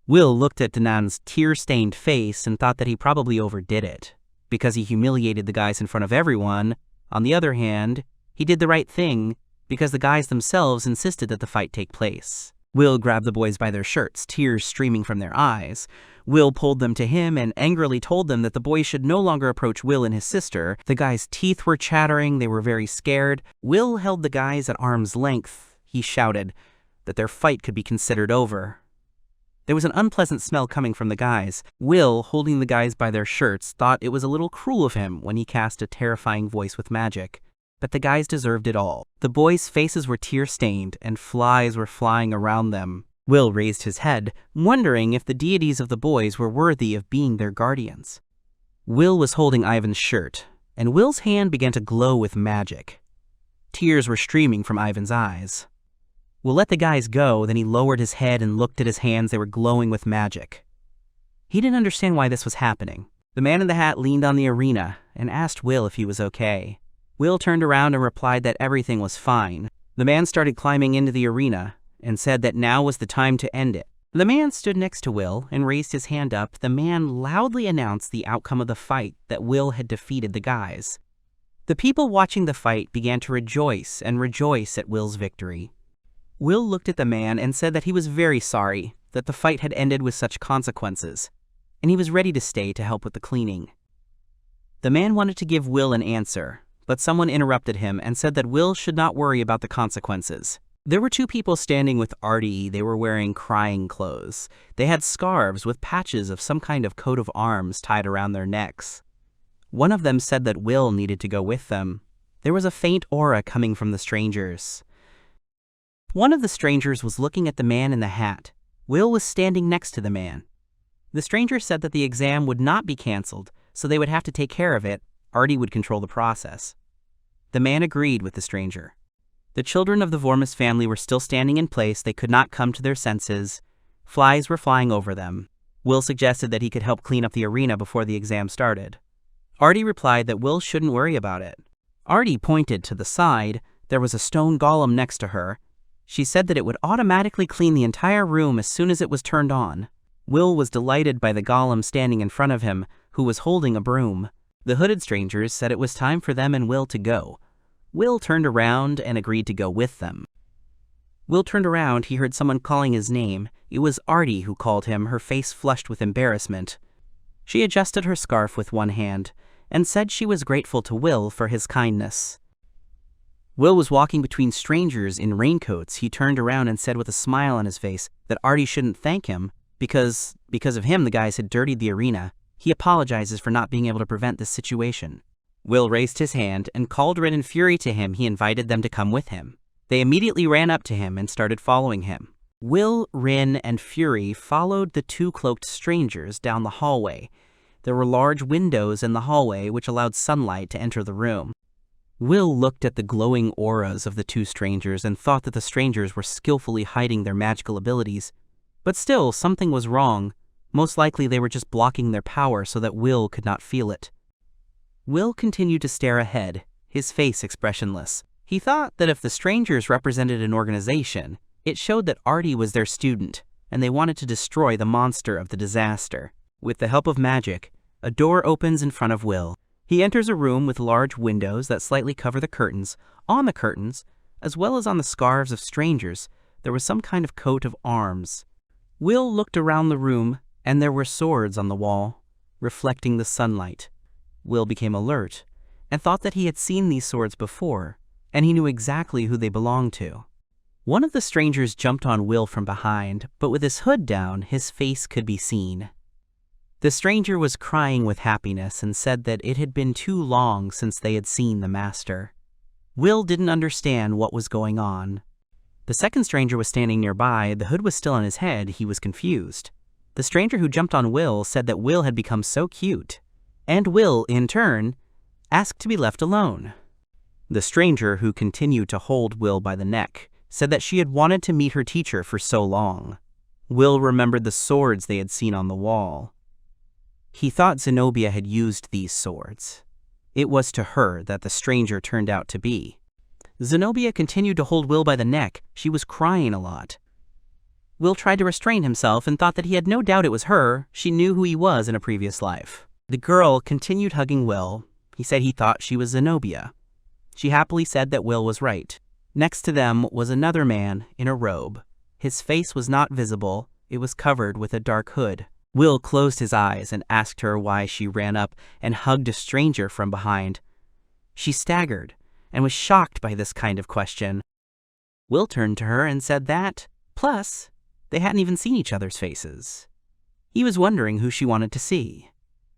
[SPEAKER 1] Will looked at Danon's tear-stained face and thought that he probably overdid it, because he humiliated the guys in front of everyone. On the other hand, he did the right thing, because the guys themselves insisted that the fight take place. Will grabbed the boys by their shirts, tears streaming from their eyes. Will pulled them to him and angrily told them that the boys should no longer approach Will and his sister. The guys' teeth were chattering, they were very scared. Will held the guys at arm's length. He shouted that their fight could be considered over. There was an unpleasant smell coming from the guys. Will, holding the guys by their shirts, thought it was a little cruel of him when he cast a terrifying voice with magic. But the guys deserved it all. The boys' faces were tear-stained, and flies were flying around them. Will raised his head, wondering if the deities of the boys were worthy of being their guardians. Will was holding Ivan's shirt, and Will's hand began to glow with magic. Tears were streaming from Ivan's eyes. Will let the guys go, then he lowered his head and looked at his hands. They were glowing with magic. He didn't understand why this was happening. The man in the hat leaned on the arena and asked Will if he was okay. Will turned around and replied that everything was fine. The man started climbing into the arena and said that now was the time to end it. The man stood next to Will and raised his hand up. The man loudly announced the outcome of the fight, that Will had defeated the guys. The people watching the fight began to rejoice at Will's victory. Will looked at the man and said that he was very sorry that the fight had ended with such consequences, and he was ready to stay to help with the cleaning. The man wanted to give Will an answer, but someone interrupted him and said that Will should not worry about the consequences. There were 2 people standing with Artie. They were wearing crying clothes. They had scarves with patches of some kind of coat of arms tied around their necks. One of them said that Will needed to go with them. There was a faint aura coming from the strangers. One of the strangers was looking at the man in the hat. Will was standing next to the man. The stranger said that the exam would not be canceled, so they would have to take care of it, Artie would control the process. The man agreed with the stranger. The children of the Vormis family were still standing in place. They could not come to their senses. Flies were flying over them. Will suggested that he could help clean up the arena before the exam started. Artie replied that Will shouldn't worry about it. Artie pointed to the side. There was a stone golem next to her. She said that it would automatically clean the entire room as soon as it was turned on. Will was delighted by the golem standing in front of him, who was holding a broom. The hooded strangers said it was time for them and Will to go. Will turned around and agreed to go with them. Will turned around. He heard someone calling his name. It was Artie who called him, her face flushed with embarrassment. She adjusted her scarf with one hand and said she was grateful to Will for his kindness. Will was walking between strangers in raincoats. He turned around and said with a smile on his face that Artie shouldn't thank him because of him the guys had dirtied the arena. He apologizes for not being able to prevent this situation. Will raised his hand and called Rin and Fury to him. He invited them to come with him. They immediately ran up to him and started following him. Will, Rin, and Fury followed the two cloaked strangers down the hallway. There were large windows in the hallway which allowed sunlight to enter the room. Will looked at the glowing auras of the two strangers and thought that the strangers were skillfully hiding their magical abilities. But still, something was wrong. Most likely they were just blocking their power so that Will could not feel it. Will continued to stare ahead, his face expressionless. He thought that if the strangers represented an organization, it showed that Artie was their student, and they wanted to destroy the monster of the disaster. With the help of magic, a door opens in front of Will. He enters a room with large windows that slightly cover the curtains. On the curtains, as well as on the scarves of strangers, there was some kind of coat of arms. Will looked around the room, and there were swords on the wall, reflecting the sunlight. Will became alert, and thought that he had seen these swords before, and he knew exactly who they belonged to. One of the strangers jumped on Will from behind, but with his hood down, his face could be seen. The stranger was crying with happiness and said that it had been too long since they had seen the master. Will didn't understand what was going on. The second stranger was standing nearby. The hood was still on his head. He was confused. The stranger who jumped on Will said that Will had become so cute, and Will, in turn, asked to be left alone. The stranger, who continued to hold Will by the neck, said that she had wanted to meet her teacher for so long. Will remembered the swords they had seen on the wall. He thought Zenobia had used these swords. It was to her that the stranger turned out to be. Zenobia continued to hold Will by the neck. She was crying a lot. Will tried to restrain himself and thought that he had no doubt it was her. She knew who he was in a previous life. The girl continued hugging Will. He said he thought she was Zenobia. She happily said that Will was right. Next to them was another man in a robe. His face was not visible. It was covered with a dark hood. Will closed his eyes and asked her why she ran up and hugged a stranger from behind. She staggered and was shocked by this kind of question. Will turned to her and said that, plus, they hadn't even seen each other's faces. He was wondering who she wanted to see.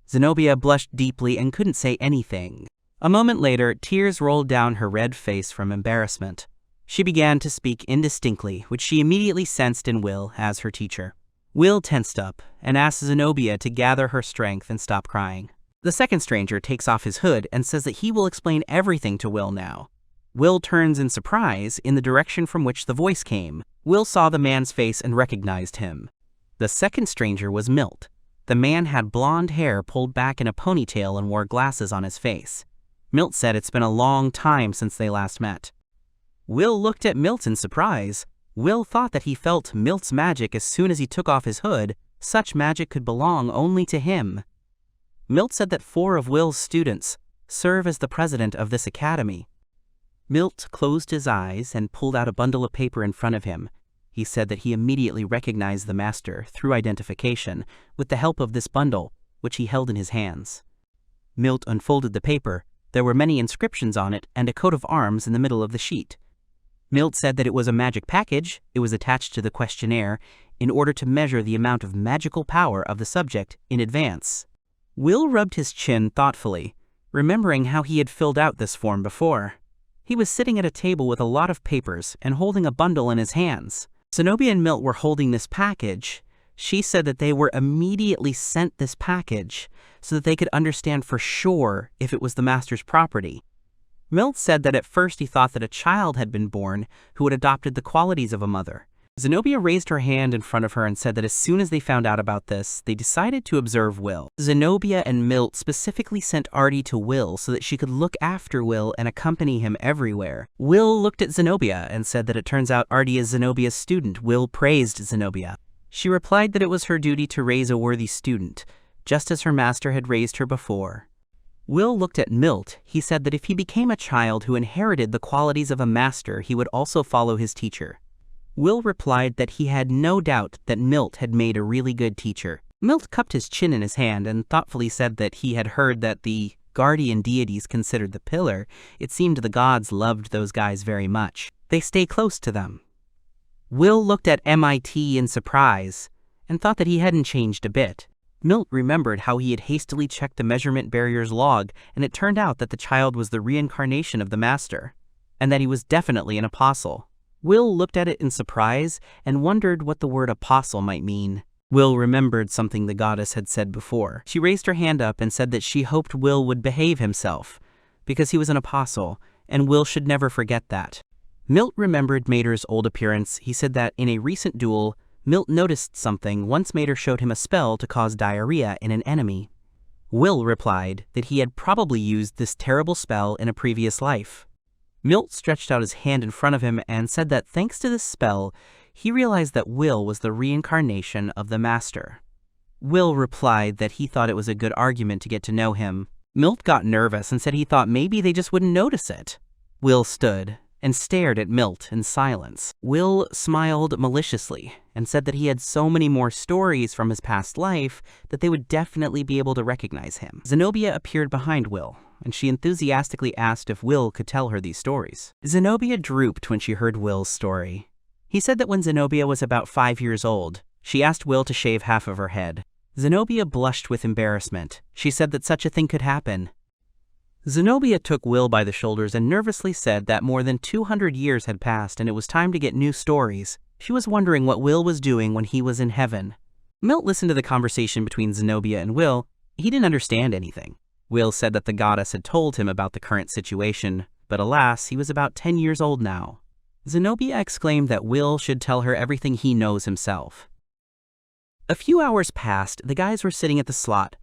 [SPEAKER 1] Zenobia blushed deeply and couldn't say anything. A moment later, tears rolled down her red face from embarrassment. She began to speak indistinctly, which she immediately sensed in Will as her teacher. Will tensed up and asked Zenobia to gather her strength and stop crying. The second stranger takes off his hood and says that he will explain everything to Will now. Will turns in surprise in the direction from which the voice came. Will saw the man's face and recognized him. The second stranger was Milt. The man had blonde hair pulled back in a ponytail and wore glasses on his face. Milt said it's been a long time since they last met. Will looked at Milt in surprise. Will thought that he felt Milt's magic as soon as he took off his hood. Such magic could belong only to him. Milt said that 4 of Will's students serve as the president of this academy. Milt closed his eyes and pulled out a bundle of paper in front of him. He said that he immediately recognized the master through identification with the help of this bundle, which he held in his hands. Milt unfolded the paper. There were many inscriptions on it and a coat of arms in the middle of the sheet. Milt said that it was a magic package. It was attached to the questionnaire in order to measure the amount of magical power of the subject in advance. Will rubbed his chin thoughtfully, remembering how he had filled out this form before. He was sitting at a table with a lot of papers and holding a bundle in his hands. Zenobia and Milt were holding this package. She said that they were immediately sent this package so that they could understand for sure if it was the master's property. Milt said that at first he thought that a child had been born who had adopted the qualities of a mother. Zenobia raised her hand in front of her and said that as soon as they found out about this, they decided to observe Will. Zenobia and Milt specifically sent Artie to Will so that she could look after Will and accompany him everywhere. Will looked at Zenobia and said that it turns out Artie is Zenobia's student. Will praised Zenobia. She replied that it was her duty to raise a worthy student, just as her master had raised her before. Will looked at Milt. He said that if he became a child who inherited the qualities of a master, he would also follow his teacher. Will replied that he had no doubt that Milt had made a really good teacher. Milt cupped his chin in his hand and thoughtfully said that he had heard that the guardian deities considered the pillar. It seemed the gods loved those guys very much. They stay close to them. Will looked at MIT in surprise and thought that he hadn't changed a bit. Milt remembered how he had hastily checked the measurement barrier's log, and it turned out that the child was the reincarnation of the master, and that he was definitely an apostle. Will looked at it in surprise and wondered what the word apostle might mean. Will remembered something the goddess had said before. She raised her hand up and said that she hoped Will would behave himself, because he was an apostle, and Will should never forget that. Milt remembered Mater's old appearance. He said that in a recent duel, Milt noticed something once Mater showed him a spell to cause diarrhea in an enemy. Will replied that he had probably used this terrible spell in a previous life. Milt stretched out his hand in front of him and said that thanks to this spell, he realized that Will was the reincarnation of the master. Will replied that he thought it was a good argument to get to know him. Milt got nervous and said he thought maybe they just wouldn't notice it. Will stood and stared at Milt in silence. Will smiled maliciously and said that he had so many more stories from his past life that they would definitely be able to recognize him. Zenobia appeared behind Will, and she enthusiastically asked if Will could tell her these stories. Zenobia drooped when she heard Will's story. He said that when Zenobia was about 5 years old, she asked Will to shave half of her head. Zenobia blushed with embarrassment. She said that such a thing could happen. Zenobia took Will by the shoulders and nervously said that more than 200 years had passed and it was time to get new stories. She was wondering what Will was doing when he was in heaven. Milt listened to the conversation between Zenobia and Will. He didn't understand anything. Will said that the goddess had told him about the current situation, but alas, he was about 10 years old now. Zenobia exclaimed that Will should tell her everything he knows himself. A few hours passed. The guys were sitting at the slot.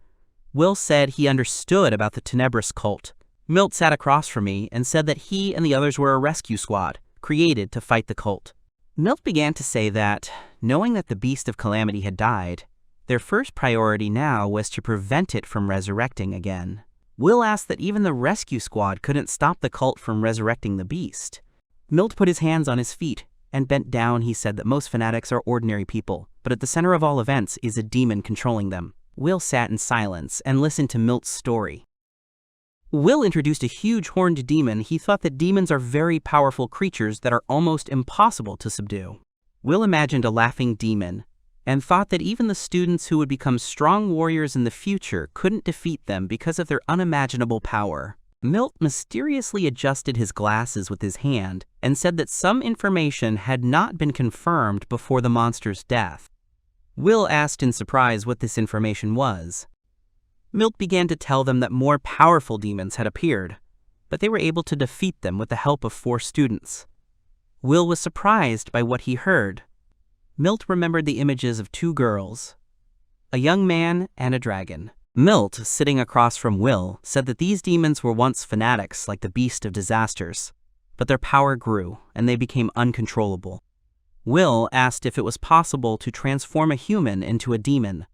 [SPEAKER 1] Will said he understood about the Tenebris cult. Milt sat across from me and said that he and the others were a rescue squad, created to fight the cult. Milt began to say that, knowing that the Beast of Calamity had died, their first priority now was to prevent it from resurrecting again. Will asked that even the rescue squad couldn't stop the cult from resurrecting the beast. Milt put his hands on his feet and bent down. He said that most fanatics are ordinary people, but at the center of all events is a demon controlling them. Will sat in silence and listened to Milt's story. Will introduced a huge horned demon. He thought that demons are very powerful creatures that are almost impossible to subdue. Will imagined a laughing demon and thought that even the students who would become strong warriors in the future couldn't defeat them because of their unimaginable power. Milt mysteriously adjusted his glasses with his hand and said that some information had not been confirmed before the monster's death. Will asked in surprise what this information was. Milt began to tell them that more powerful demons had appeared, but they were able to defeat them with the help of 4 students. Will was surprised by what he heard. Milt remembered the images of 2 girls, a young man and a dragon. Milt, sitting across from Will, said that these demons were once fanatics like the Beast of Disasters, but their power grew and they became uncontrollable. Will asked if it was possible to transform a human into a demon.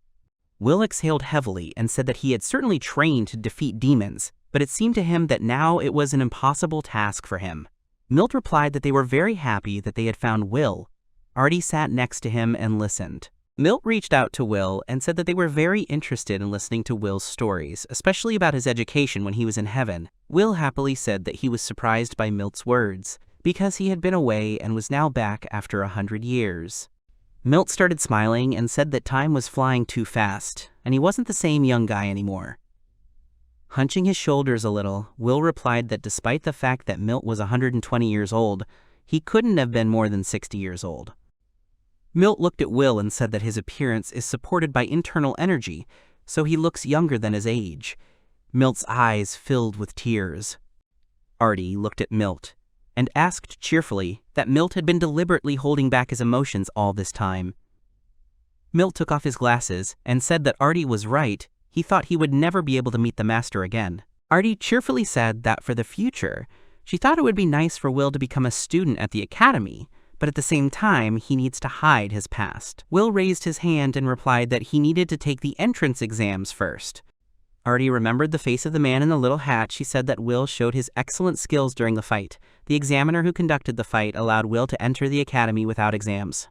[SPEAKER 1] Will exhaled heavily and said that he had certainly trained to defeat demons, but it seemed to him that now it was an impossible task for him. Milt replied that they were very happy that they had found Will. Artie sat next to him and listened. Milt reached out to Will and said that they were very interested in listening to Will's stories, especially about his education when he was in heaven. Will happily said that he was surprised by Milt's words, because he had been away and was now back after 100 years. Milt started smiling and said that time was flying too fast, and he wasn't the same young guy anymore. Hunching his shoulders a little, Will replied that despite the fact that Milt was 120 years old, he couldn't have been more than 60 years old. Milt looked at Will and said that his appearance is supported by internal energy, so he looks younger than his age. Milt's eyes filled with tears. Artie looked at Milt and asked cheerfully that Milt had been deliberately holding back his emotions all this time. Milt took off his glasses and said that Artie was right. He thought he would never be able to meet the master again. Artie cheerfully said that for the future, she thought it would be nice for Will to become a student at the academy, but at the same time, he needs to hide his past. Will raised his hand and replied that he needed to take the entrance exams first. Artie remembered the face of the man in the little hat. She said that Will showed his excellent skills during the fight. The examiner who conducted the fight allowed Will to enter the academy without exams.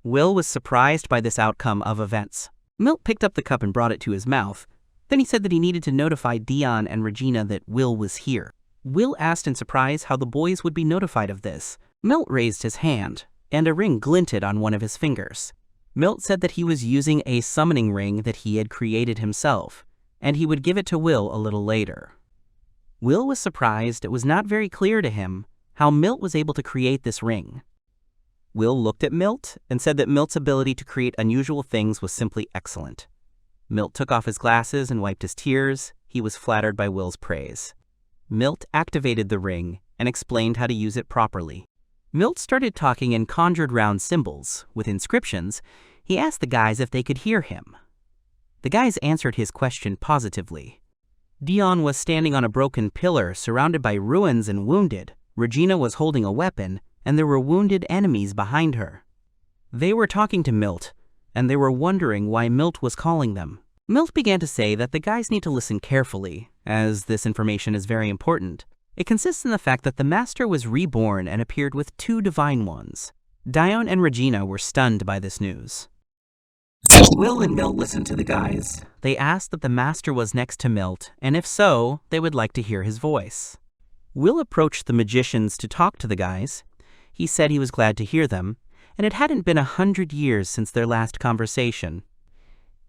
[SPEAKER 1] Will was surprised by this outcome of events. Milt picked up the cup and brought it to his mouth. Then he said that he needed to notify Dion and Regina that Will was here. Will asked in surprise how the boys would be notified of this. Milt raised his hand, and a ring glinted on one of his fingers. Milt said that he was using a summoning ring that he had created himself, and he would give it to Will a little later. Will was surprised. It was not very clear to him how Milt was able to create this ring. Will looked at Milt and said that Milt's ability to create unusual things was simply excellent. Milt took off his glasses and wiped his tears. He was flattered by Will's praise. Milt activated the ring and explained how to use it properly. Milt started talking and conjured round symbols with inscriptions. He asked the guys if they could hear him. The guys answered his question positively. Dion was standing on a broken pillar surrounded by ruins and wounded. Regina was holding a weapon, and there were wounded enemies behind her. They were talking to Milt, and they were wondering why Milt was calling them. Milt began to say that the guys need to listen carefully, as this information is very important. It consists in the fact that the master was reborn and appeared with 2 divine ones. Dion and Regina were stunned by this news. Will and Milt listened to the guys. They asked that the master was next to Milt, and if so, they would like to hear his voice. Will approached the magicians to talk to the guys. He said he was glad to hear them, and it hadn't been 100 years since their last conversation.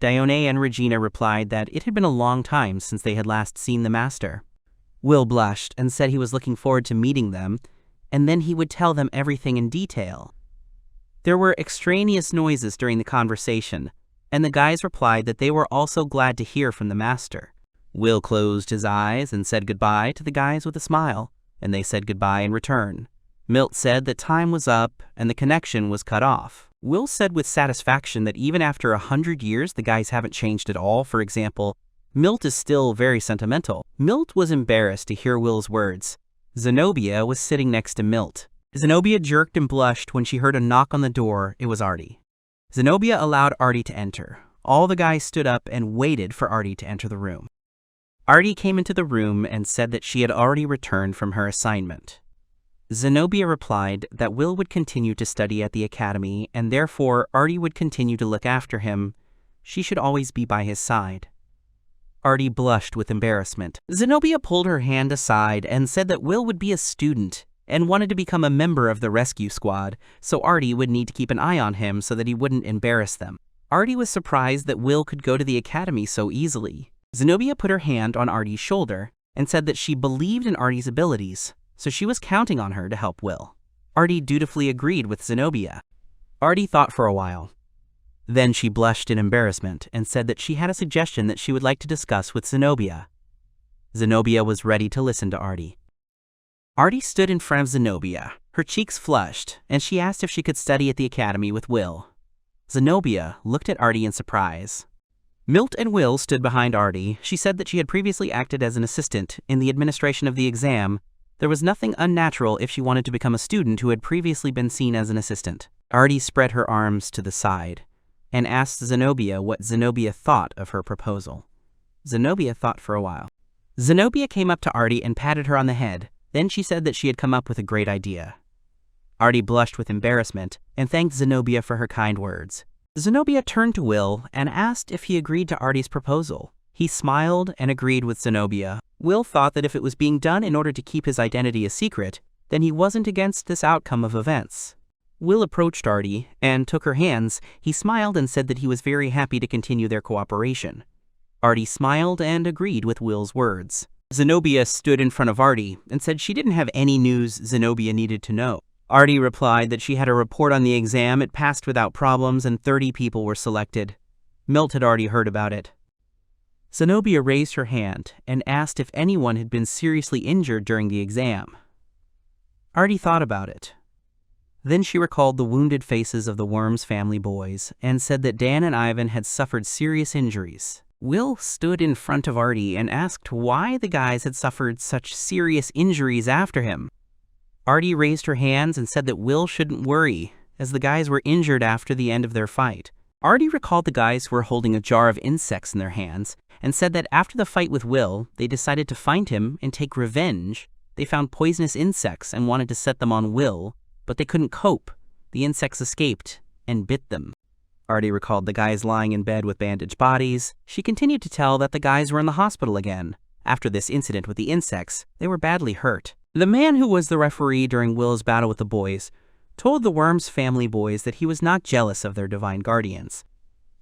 [SPEAKER 1] Dione and Regina replied that it had been a long time since they had last seen the master. Will blushed and said he was looking forward to meeting them, and then he would tell them everything in detail. There were extraneous noises during the conversation, and the guys replied that they were also glad to hear from the master. Will closed his eyes and said goodbye to the guys with a smile, and they said goodbye in return. Milt said that time was up and the connection was cut off. Will said with satisfaction that even after 100 years, the guys haven't changed at all. For example, Milt is still very sentimental. Milt was embarrassed to hear Will's words. Zenobia was sitting next to Milt. Zenobia jerked and blushed when she heard a knock on the door. It was Artie. Zenobia allowed Artie to enter. All the guys stood up and waited for Artie to enter the room. Artie came into the room and said that she had already returned from her assignment. Zenobia replied that Will would continue to study at the academy, and therefore Artie would continue to look after him. She should always be by his side. Artie blushed with embarrassment. Zenobia pulled her hand aside and said that Will would be a student and wanted to become a member of the rescue squad, so Artie would need to keep an eye on him so that he wouldn't embarrass them. Artie was surprised that Will could go to the academy so easily. Zenobia put her hand on Artie's shoulder and said that she believed in Artie's abilities, so she was counting on her to help Will. Artie dutifully agreed with Zenobia. Artie thought for a while. Then she blushed in embarrassment and said that she had a suggestion that she would like to discuss with Zenobia. Zenobia was ready to listen to Artie. Artie stood in front of Zenobia, her cheeks flushed, and she asked if she could study at the academy with Will. Zenobia looked at Artie in surprise. Milt and Will stood behind Artie. She said that she had previously acted as an assistant in the administration of the exam. There was nothing unnatural if she wanted to become a student who had previously been seen as an assistant. Artie spread her arms to the side and asked Zenobia what Zenobia thought of her proposal. Zenobia thought for a while. Zenobia came up to Artie and patted her on the head. Then she said that she had come up with a great idea. Artie blushed with embarrassment and thanked Zenobia for her kind words. Zenobia turned to Will and asked if he agreed to Artie's proposal. He smiled and agreed with Zenobia. Will thought that if it was being done in order to keep his identity a secret, then he wasn't against this outcome of events. Will approached Artie and took her hands. He smiled and said that he was very happy to continue their cooperation. Artie smiled and agreed with Will's words. Zenobia stood in front of Artie and said she didn't have any news Zenobia needed to know. Artie replied that she had a report on the exam, it passed without problems, and 30 people were selected. Milt had already heard about it. Zenobia raised her hand and asked if anyone had been seriously injured during the exam. Artie thought about it. Then she recalled the wounded faces of the Worms family boys and said that Dan and Ivan had suffered serious injuries. Will stood in front of Artie and asked why the guys had suffered such serious injuries after him. Artie raised her hands and said that Will shouldn't worry, as the guys were injured after the end of their fight. Artie recalled the guys who were holding a jar of insects in their hands and said that after the fight with Will, they decided to find him and take revenge. They found poisonous insects and wanted to set them on Will, but they couldn't cope. The insects escaped and bit them. Artie recalled the guys lying in bed with bandaged bodies. She continued to tell that the guys were in the hospital again. After this incident with the insects, they were badly hurt. The man who was the referee during Will's battle with the boys told the Worms family boys that he was not jealous of their divine guardians.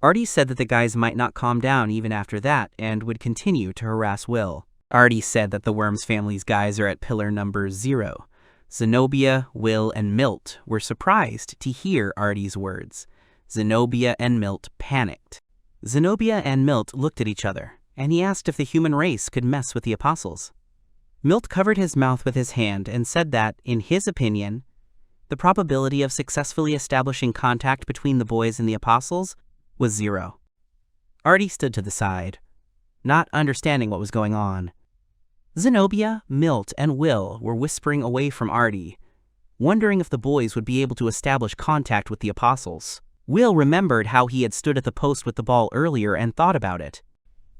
[SPEAKER 1] Artie said that the guys might not calm down even after that and would continue to harass Will. Artie said that the Worms family's guys are at pillar number 0. Zenobia, Will, and Milt were surprised to hear Artie's words. Zenobia and Milt panicked. Zenobia and Milt looked at each other, and he asked if the human race could mess with the apostles. Milt covered his mouth with his hand and said that, in his opinion, the probability of successfully establishing contact between the boys and the apostles was 0. Artie stood to the side, not understanding what was going on. Zenobia, Milt, and Will were whispering away from Artie, wondering if the boys would be able to establish contact with the apostles. Will remembered how he had stood at the post with the ball earlier and thought about it.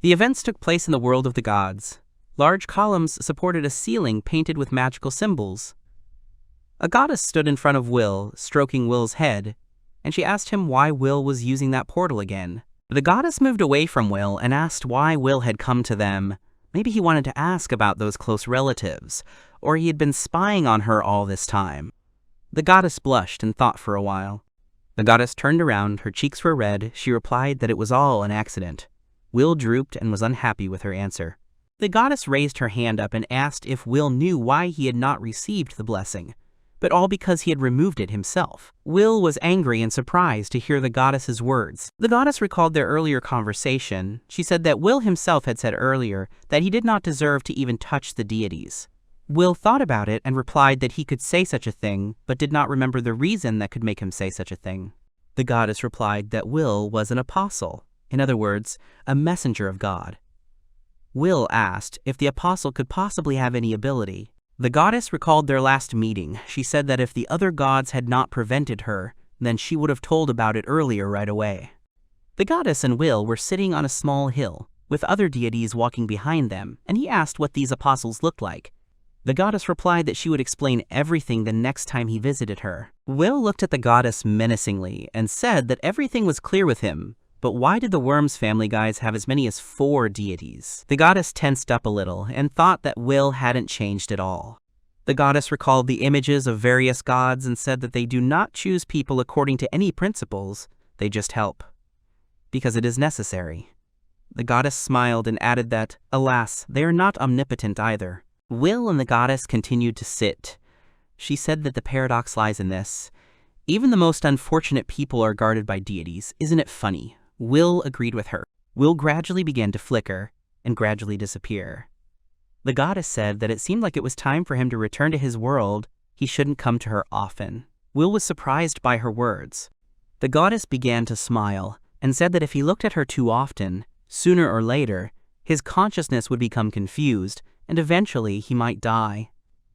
[SPEAKER 1] The events took place in the world of the gods. Large columns supported a ceiling painted with magical symbols. A goddess stood in front of Will, stroking Will's head, and she asked him why Will was using that portal again. The goddess moved away from Will and asked why Will had come to them. Maybe he wanted to ask about those close relatives, or he had been spying on her all this time. The goddess blushed and thought for a while. The goddess turned around, her cheeks were red. She replied that it was all an accident. Will drooped and was unhappy with her answer. The goddess raised her hand up and asked if Will knew why he had not received the blessing, but all because he had removed it himself. Will was angry and surprised to hear the goddess's words. The goddess recalled their earlier conversation. She said that Will himself had said earlier that he did not deserve to even touch the deities. Will thought about it and replied that he could say such a thing, but did not remember the reason that could make him say such a thing. The goddess replied that Will was an apostle, in other words, a messenger of God. Will asked if the apostle could possibly have any ability. The goddess recalled their last meeting. She said that if the other gods had not prevented her, then she would have told about it earlier right away. The goddess and Will were sitting on a small hill, with other deities walking behind them, and he asked what these apostles looked like. The goddess replied that she would explain everything the next time he visited her. Will looked at the goddess menacingly and said that everything was clear with him, but why did the Worms family guys have as many as 4 deities? The goddess tensed up a little and thought that Will hadn't changed at all. The goddess recalled the images of various gods and said that they do not choose people according to any principles, they just help, because it is necessary. The goddess smiled and added that, alas, they are not omnipotent either. Will and the goddess continued to sit. She said that the paradox lies in this. Even the most unfortunate people are guarded by deities. Isn't it funny? Will agreed with her. Will gradually began to flicker and gradually disappear. The goddess said that it seemed like it was time for him to return to his world. He shouldn't come to her often. Will was surprised by her words. The goddess began to smile and said that if he looked at her too often, sooner or later, his consciousness would become confused and eventually he might die.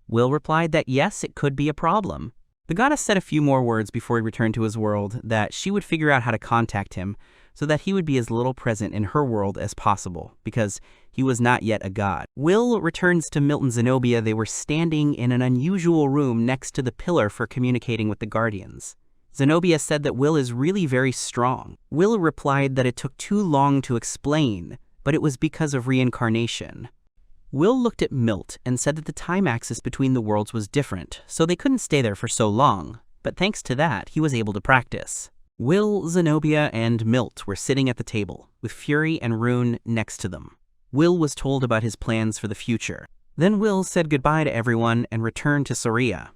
[SPEAKER 1] Will replied that yes, it could be a problem. The goddess said a few more words before he returned to his world, that she would figure out how to contact him so that he would be as little present in her world as possible, because he was not yet a god. Will returns to Milt and Zenobia. They were standing in an unusual room next to the pillar for communicating with the guardians. Zenobia said that Will is really very strong. Will replied that it took too long to explain, but it was because of reincarnation. Will looked at Milt and said that the time axis between the worlds was different, so they couldn't stay there for so long, but thanks to that, he was able to practice. Will, Zenobia, and Milt were sitting at the table, with Fury and Rune next to them. Will was told about his plans for the future. Then Will said goodbye to everyone and returned to Soria.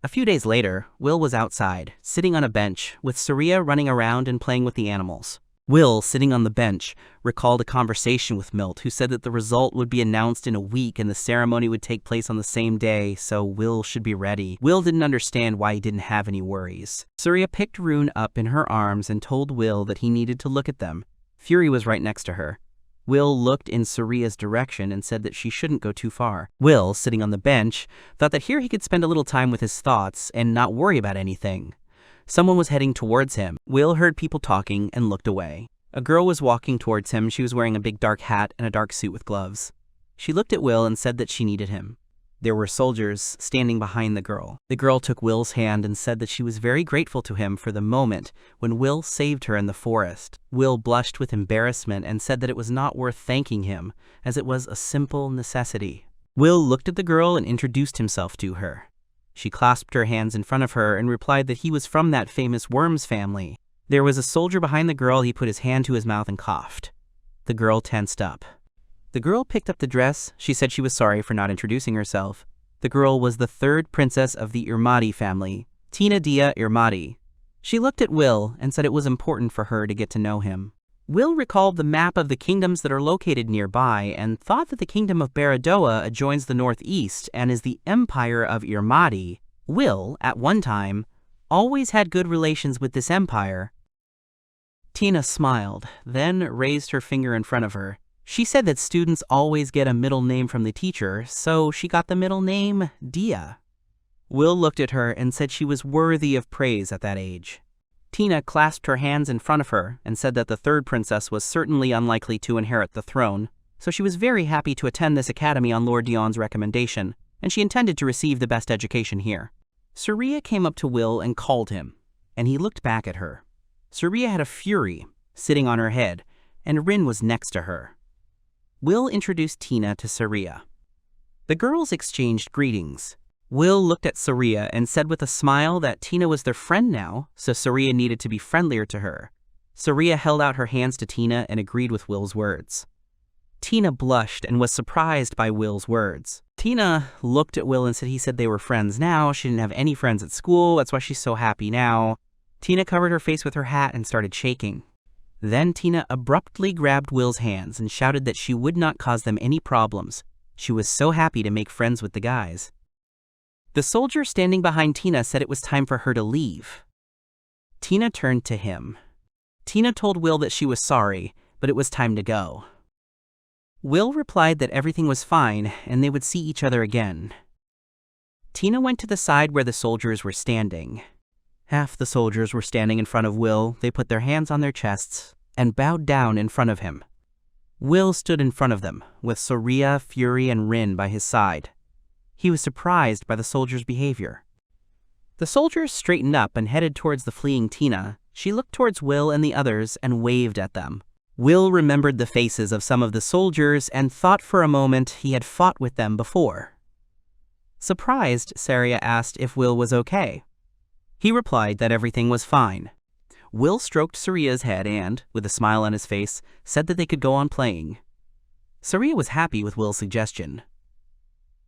[SPEAKER 1] A few days later, Will was outside, sitting on a bench, with Saria running around and playing with the animals. Will, sitting on the bench, recalled a conversation with Milt, who said that the result would be announced in a week and the ceremony would take place on the same day, so Will should be ready. Will didn't understand why he didn't have any worries. Saria picked Rune up in her arms and told Will that he needed to look at them. Fury was right next to her. Will looked in Saria's direction and said that she shouldn't go too far. Will, sitting on the bench, thought that here he could spend a little time with his thoughts and not worry about anything. Someone was heading towards him. Will heard people talking and looked away. A girl was walking towards him. She was wearing a big dark hat and a dark suit with gloves. She looked at Will and said that she needed him. There were soldiers standing behind the girl. The girl took Will's hand and said that she was very grateful to him for the moment when Will saved her in the forest. Will blushed with embarrassment and said that it was not worth thanking him, as it was a simple necessity. Will looked at the girl and introduced himself to her. She clasped her hands in front of her and replied that he was from that famous Worms family. There was a soldier behind the girl. He put his hand to his mouth and coughed. The girl tensed up. The girl picked up the dress. She said she was sorry for not introducing herself. The girl was the third princess of the Irmadi family, Tina Dia Irmadi. She looked at Will and said it was important for her to get to know him. Will recalled the map of the kingdoms that are located nearby and thought that the kingdom of Baradoa adjoins the northeast and is the empire of Irmadi. Will, at one time, always had good relations with this empire. Tina smiled, then raised her finger in front of her. She said that students always get a middle name from the teacher, so she got the middle name Dia. Will looked at her and said she was worthy of praise at that age. Tina clasped her hands in front of her and said that the third princess was certainly unlikely to inherit the throne, so she was very happy to attend this academy on Lord Dion's recommendation, and she intended to receive the best education here. Saria came up to Will and called him, and he looked back at her. Saria had a Fury sitting on her head, and Rin was next to her. Will introduced Tina to Saria. The girls exchanged greetings. Will looked at Saria and said with a smile that Tina was their friend now, so Saria needed to be friendlier to her. Saria held out her hands to Tina and agreed with Will's words. Tina blushed and was surprised by Will's words. Tina looked at Will and said he said they were friends now. She didn't have any friends at school. That's why she's so happy now. Tina covered her face with her hat and started shaking. Then Tina abruptly grabbed Will's hands and shouted that she would not cause them any problems. She was so happy to make friends with the guys. The soldier standing behind Tina said it was time for her to leave. Tina turned to him. Tina told Will that she was sorry, but it was time to go. Will replied that everything was fine and they would see each other again. Tina went to the side where the soldiers were standing. Half the soldiers were standing in front of Will. They put their hands on their chests and bowed down in front of him. Will stood in front of them, with Saria, Fury, and Rin by his side. He was surprised by the soldiers' behavior. The soldiers straightened up and headed towards the fleeing Tina. She looked towards Will and the others and waved at them. Will remembered the faces of some of the soldiers and thought for a moment he had fought with them before. Surprised, Saria asked if Will was okay. He replied that everything was fine. Will stroked Saria's head and, with a smile on his face, said that they could go on playing. Saria was happy with Will's suggestion.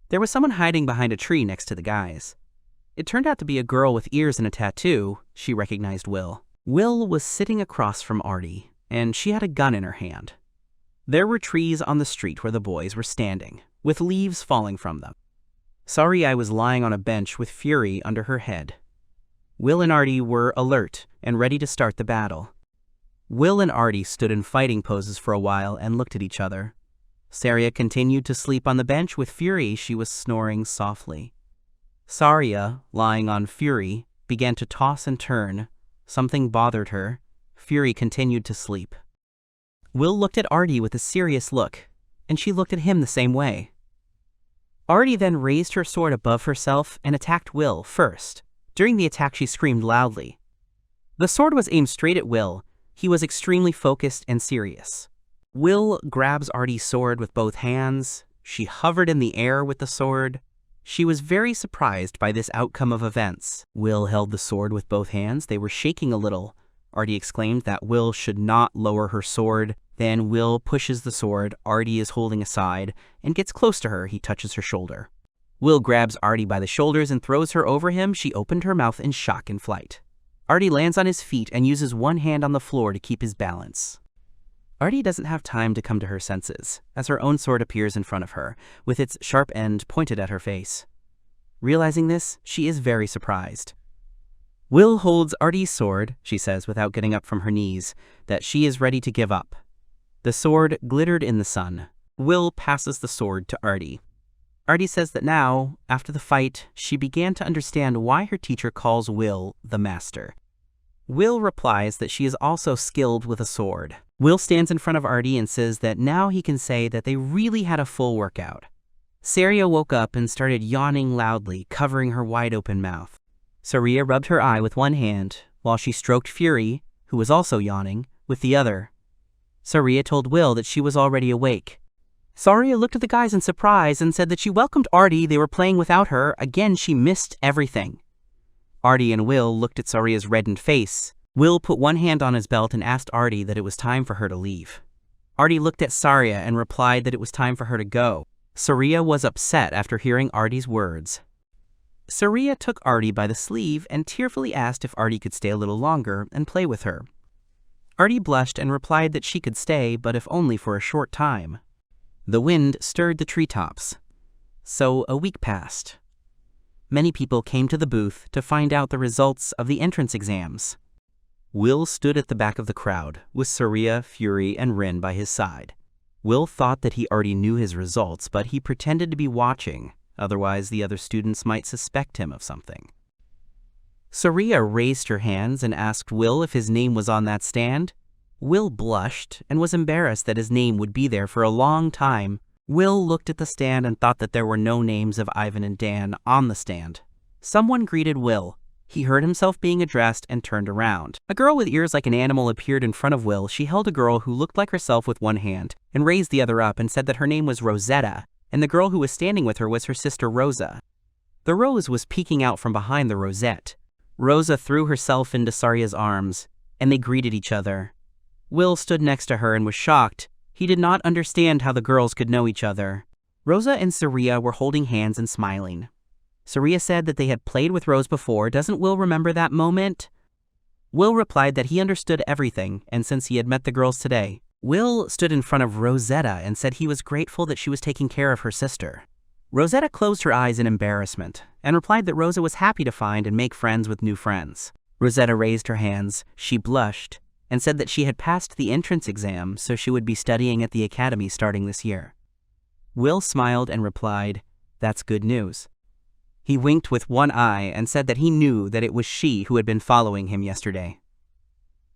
[SPEAKER 1] There was someone hiding behind a tree next to the guys. It turned out to be a girl with ears and a tattoo. She recognized Will. Will was sitting across from Artie, and she had a gun in her hand. There were trees on the street where the boys were standing, with leaves falling from them. Saria was lying on a bench with Fury under her head. Will and Artie were alert and ready to start the battle. Will and Artie stood in fighting poses for a while and looked at each other. Saria continued to sleep on the bench with Fury. She was snoring softly. Saria, lying on Fury, began to toss and turn. Something bothered her. Fury continued to sleep. Will looked at Artie with a serious look, and she looked at him the same way. Artie then raised her sword above herself and attacked Will first. During the attack, she screamed loudly. The sword was aimed straight at Will. He was extremely focused and serious. Will grabs Artie's sword with both hands. She hovered in the air with the sword. She was very surprised by this outcome of events. Will held the sword with both hands. They were shaking a little. Artie exclaimed that Will should not lower her sword. Then Will pushes the sword Artie is holding aside and gets close to her. He touches her shoulder. Will grabs Artie by the shoulders and throws her over him. She opened her mouth in shock and flight. Artie lands on his feet and uses one hand on the floor to keep his balance. Artie doesn't have time to come to her senses, as her own sword appears in front of her, with its sharp end pointed at her face. Realizing this, she is very surprised. Will holds Artie's sword, she says without getting up from her knees, that she is ready to give up. The sword glittered in the sun. Will passes the sword to Artie. Artie says that now, after the fight, she began to understand why her teacher calls Will the master. Will replies that she is also skilled with a sword. Will stands in front of Artie and says that now he can say that they really had a full workout. Saria woke up and started yawning loudly, covering her wide-open mouth. Saria rubbed her eye with one hand, while she stroked Fury, who was also yawning, with the other. Saria told Will that she was already awake. Saria looked at the guys in surprise and said that she welcomed Artie. They were playing without her. Again, she missed everything. Artie and Will looked at Saria's reddened face. Will put one hand on his belt and asked Artie that it was time for her to leave. Artie looked at Saria and replied that it was time for her to go. Saria was upset after hearing Artie's words. Saria took Artie by the sleeve and tearfully asked if Artie could stay a little longer and play with her. Artie blushed and replied that she could stay, but if only for a short time. The wind stirred the treetops. So a week passed. Many people came to the booth to find out the results of the entrance exams. Will stood at the back of the crowd, with Saria, Fury, and Rin by his side. Will thought that he already knew his results, but he pretended to be watching, otherwise the other students might suspect him of something. Saria raised her hands and asked Will if his name was on that stand. Will blushed and was embarrassed that his name would be there for a long time. Will looked at the stand and thought that there were no names of Ivan and Dan on the stand. Someone greeted Will. He heard himself being addressed and turned around. A girl with ears like an animal appeared in front of Will. She held a girl who looked like herself with one hand and raised the other up and said that her name was Rosetta, and the girl who was standing with her was her sister Rosa. The rose was peeking out from behind the rosette. Rosa threw herself into Saria's arms, and they greeted each other. Will stood next to her and was shocked. He did not understand how the girls could know each other. Rosa and Saria were holding hands and smiling. Saria said that they had played with Rose before. Doesn't Will remember that moment? Will replied that he understood everything, and since he had met the girls today. Will stood in front of Rosetta and said he was grateful that she was taking care of her sister. Rosetta closed her eyes in embarrassment and replied that Rosa was happy to find and make friends with new friends. Rosetta raised her hands, she blushed, and said that she had passed the entrance exam, so she would be studying at the academy starting this year. Will smiled and replied, "That's good news." He winked with one eye and said that he knew that it was she who had been following him yesterday.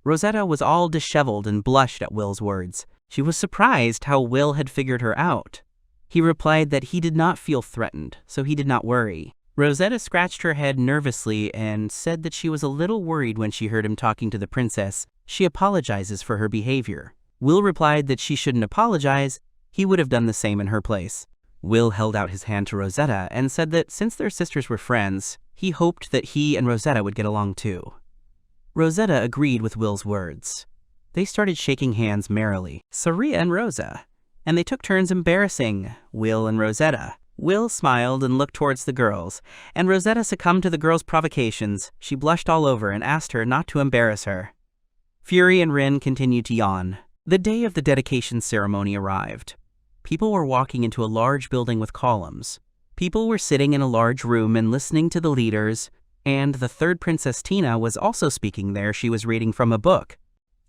[SPEAKER 1] Rosetta was all disheveled and blushed at Will's words. She was surprised how Will had figured her out. He replied that he did not feel threatened, so he did not worry. Rosetta scratched her head nervously and said that she was a little worried when she heard him talking to the princess. She apologizes for her behavior. Will replied that she shouldn't apologize. He would have done the same in her place. Will held out his hand to Rosetta and said that since their sisters were friends, he hoped that he and Rosetta would get along too. Rosetta agreed with Will's words. They started shaking hands merrily, Saria and Rosa, and they took turns embarrassing Will and Rosetta. Will smiled and looked towards the girls, and Rosetta succumbed to the girls' provocations. She blushed all over and asked her not to embarrass her. Fury and Rin continued to yawn. The day of the dedication ceremony arrived. People were walking into a large building with columns. People were sitting in a large room and listening to the leaders, and the third Princess Tina was also speaking there. She was reading from a book.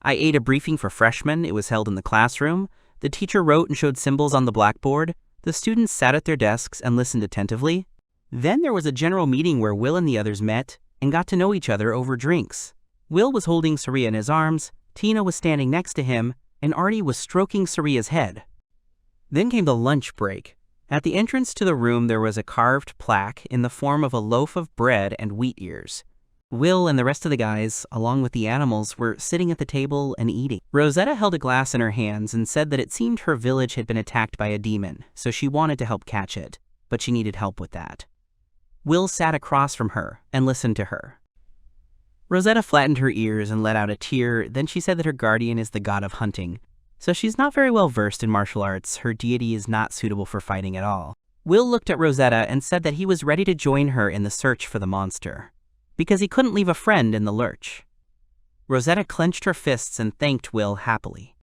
[SPEAKER 1] I ate a briefing for freshmen. It was held in the classroom. The teacher wrote and showed symbols on the blackboard. The students sat at their desks and listened attentively. Then there was a general meeting where Will and the others met and got to know each other over drinks. Will was holding Saria in his arms, Tina was standing next to him, and Artie was stroking Saria's head. Then came the lunch break. At the entrance to the room there was a carved plaque in the form of a loaf of bread and wheat ears. Will and the rest of the guys, along with the animals, were sitting at the table and eating. Rosetta held a glass in her hands and said that it seemed her village had been attacked by a demon, so she wanted to help catch it, but she needed help with that. Will sat across from her and listened to her. Rosetta flattened her ears and let out a tear. Then she said that her guardian is the god of hunting, so she's not very well versed in martial arts. Her deity is not suitable for fighting at all. Will looked at Rosetta and said that he was ready to join her in the search for the monster, because he couldn't leave a friend in the lurch. Rosetta clenched her fists and thanked Will happily.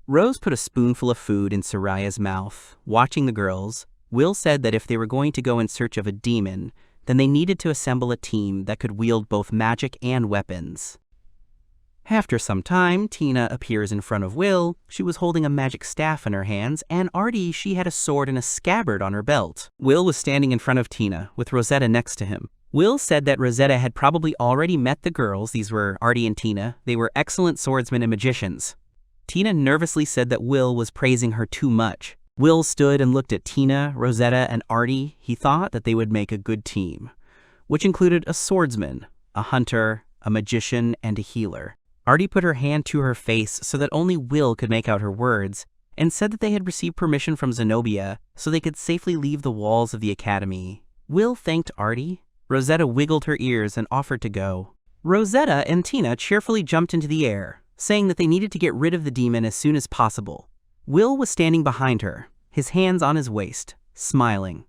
[SPEAKER 1] Rose put a spoonful of food in Soraya's mouth. Watching the girls, Will said that if they were going to go in search of a demon, then they needed to assemble a team that could wield both magic and weapons. After some time, Tina appears in front of Will. She was holding a magic staff in her hands, and Artie, she had a sword and a scabbard on her belt. Will was standing in front of Tina, with Rosetta next to him. Will said that Rosetta had probably already met the girls. These were Artie and Tina. They were excellent swordsmen and magicians. Tina nervously said that Will was praising her too much. Will stood and looked at Tina, Rosetta, and Artie. He thought that they would make a good team, which included a swordsman, a hunter, a magician, and a healer. Artie put her hand to her face so that only Will could make out her words, and said that they had received permission from Zenobia so they could safely leave the walls of the academy. Will thanked Artie. Rosetta wiggled her ears and offered to go. Rosetta and Tina cheerfully jumped into the air, saying that they needed to get rid of the demon as soon as possible. Will was standing behind her, his hands on his waist, smiling.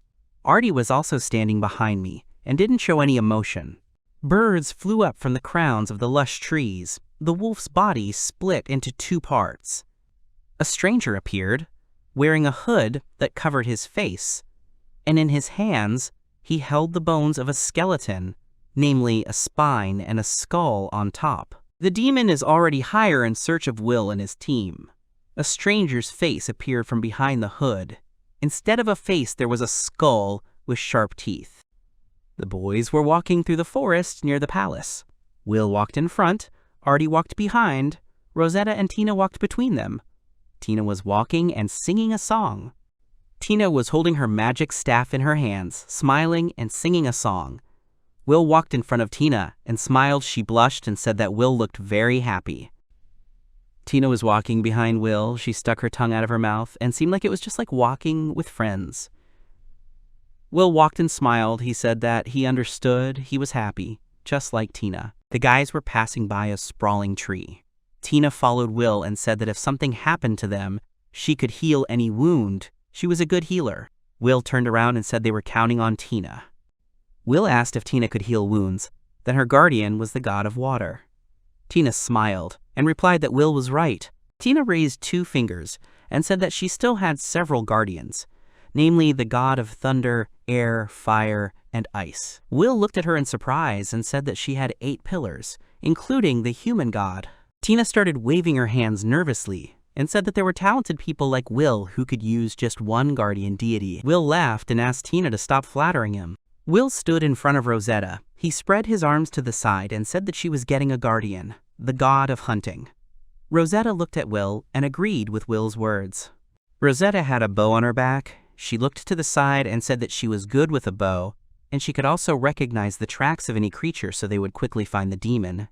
[SPEAKER 1] Artie was also standing behind me and didn't show any emotion. Birds flew up from the crowns of the lush trees. The wolf's body split into two parts. A stranger appeared, wearing a hood that covered his face, and in his hands he held the bones of a skeleton, namely a spine and a skull on top. The demon is already higher in search of Will and his team. A stranger's face appeared from behind the hood. Instead of a face, there was a skull with sharp teeth. The boys were walking through the forest near the palace. Will walked in front, Artie walked behind, Rosetta and Tina walked between them. Tina was walking and singing a song. Tina was holding her magic staff in her hands, smiling and singing a song. Will walked in front of Tina and smiled. She blushed and said that Will looked very happy. Tina was walking behind Will. She stuck her tongue out of her mouth and seemed like it was just like walking with friends. Will walked and smiled. He said that he understood, he was happy, just like Tina. The guys were passing by a sprawling tree. Tina followed Will and said that if something happened to them, she could heal any wound. She was a good healer. Will turned around and said they were counting on Tina. Will asked if Tina could heal wounds, then her guardian was the god of water. Tina smiled and replied that Will was right. Tina raised 2 fingers and said that she still had several guardians, namely the god of thunder, air, fire, and ice. Will looked at her in surprise and said that she had 8 pillars, including the human god. Tina started waving her hands nervously and said that there were talented people like Will who could use just one guardian deity. Will laughed and asked Tina to stop flattering him. Will stood in front of Rosetta. He spread his arms to the side and said that she was getting a guardian, the god of hunting. Rosetta looked at Will and agreed with Will's words. Rosetta had a bow on her back. She looked to the side and said that she was good with a bow, and she could also recognize the tracks of any creature so they would quickly find the demon.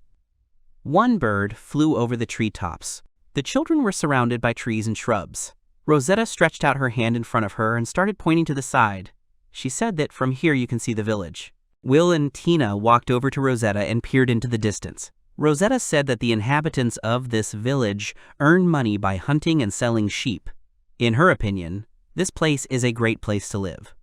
[SPEAKER 1] One bird flew over the treetops. The children were surrounded by trees and shrubs. Rosetta stretched out her hand in front of her and started pointing to the side. She said that from here you can see the village. Will and Tina walked over to Rosetta and peered into the distance. Rosetta said that the inhabitants of this village earn money by hunting and selling sheep. In her opinion, this place is a great place to live.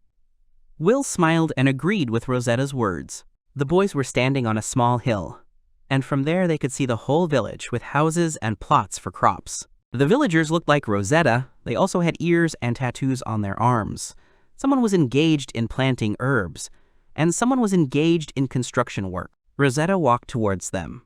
[SPEAKER 1] Will smiled and agreed with Rosetta's words. The boys were standing on a small hill, and from there they could see the whole village with houses and plots for crops. The villagers looked like Rosetta. They also had ears and tattoos on their arms. Someone was engaged in planting herbs, and someone was engaged in construction work. Rosetta walked towards them.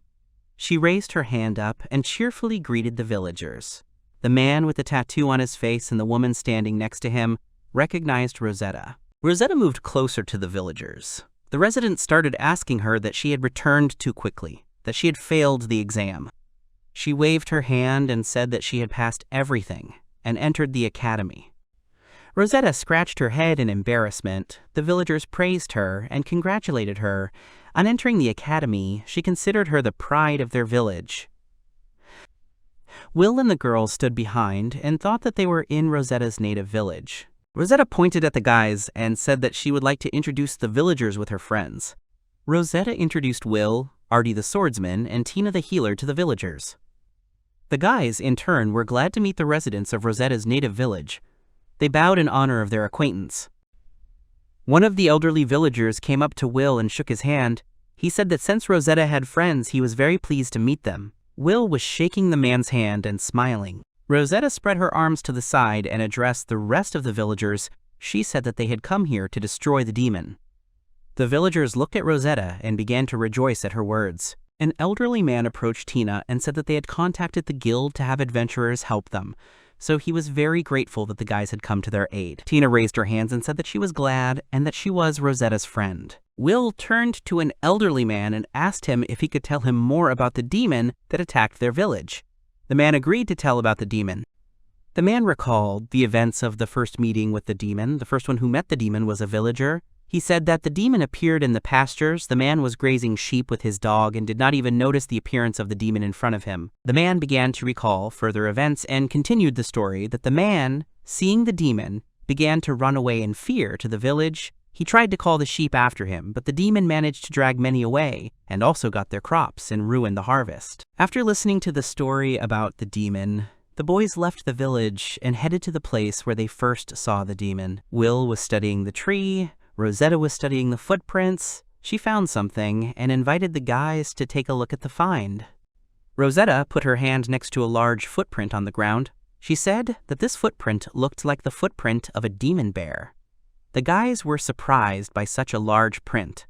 [SPEAKER 1] She raised her hand up and cheerfully greeted the villagers. The man with the tattoo on his face and the woman standing next to him recognized Rosetta. Rosetta moved closer to the villagers. The residents started asking her that she had returned too quickly, that she had failed the exam. She waved her hand and said that she had passed everything and entered the academy. Rosetta scratched her head in embarrassment. The villagers praised her and congratulated her. On entering the academy, she considered her the pride of their village. Will and the girls stood behind and thought that they were in Rosetta's native village. Rosetta pointed at the guys and said that she would like to introduce the villagers with her friends. Rosetta introduced Will, Artie the swordsman, and Tina the healer to the villagers. The guys, in turn, were glad to meet the residents of Rosetta's native village. They bowed in honor of their acquaintance. One of the elderly villagers came up to Will and shook his hand. He said that since Rosetta had friends, he was very pleased to meet them. Will was shaking the man's hand and smiling. Rosetta spread her arms to the side and addressed the rest of the villagers. She said that they had come here to destroy the demon. The villagers looked at Rosetta and began to rejoice at her words. An elderly man approached Tina and said that they had contacted the guild to have adventurers help them, so he was very grateful that the guys had come to their aid. Tina raised her hands and said that she was glad and that she was Rosetta's friend. Will turned to an elderly man and asked him if he could tell him more about the demon that attacked their village. The man agreed to tell about the demon. The man recalled the events of the first meeting with the demon. The first one who met the demon was a villager. He said that the demon appeared in the pastures. The man was grazing sheep with his dog and did not even notice the appearance of the demon in front of him. The man began to recall further events and continued the story that the man, seeing the demon, began to run away in fear to the village. He tried to call the sheep after him, but the demon managed to drag many away and also got their crops and ruined the harvest. After listening to the story about the demon, the boys left the village and headed to the place where they first saw the demon. Will was studying the tree. Rosetta was studying the footprints. She found something and invited the guys to take a look at the find. Rosetta put her hand next to a large footprint on the ground. She said that this footprint looked like the footprint of a demon bear. The guys were surprised by such a large print.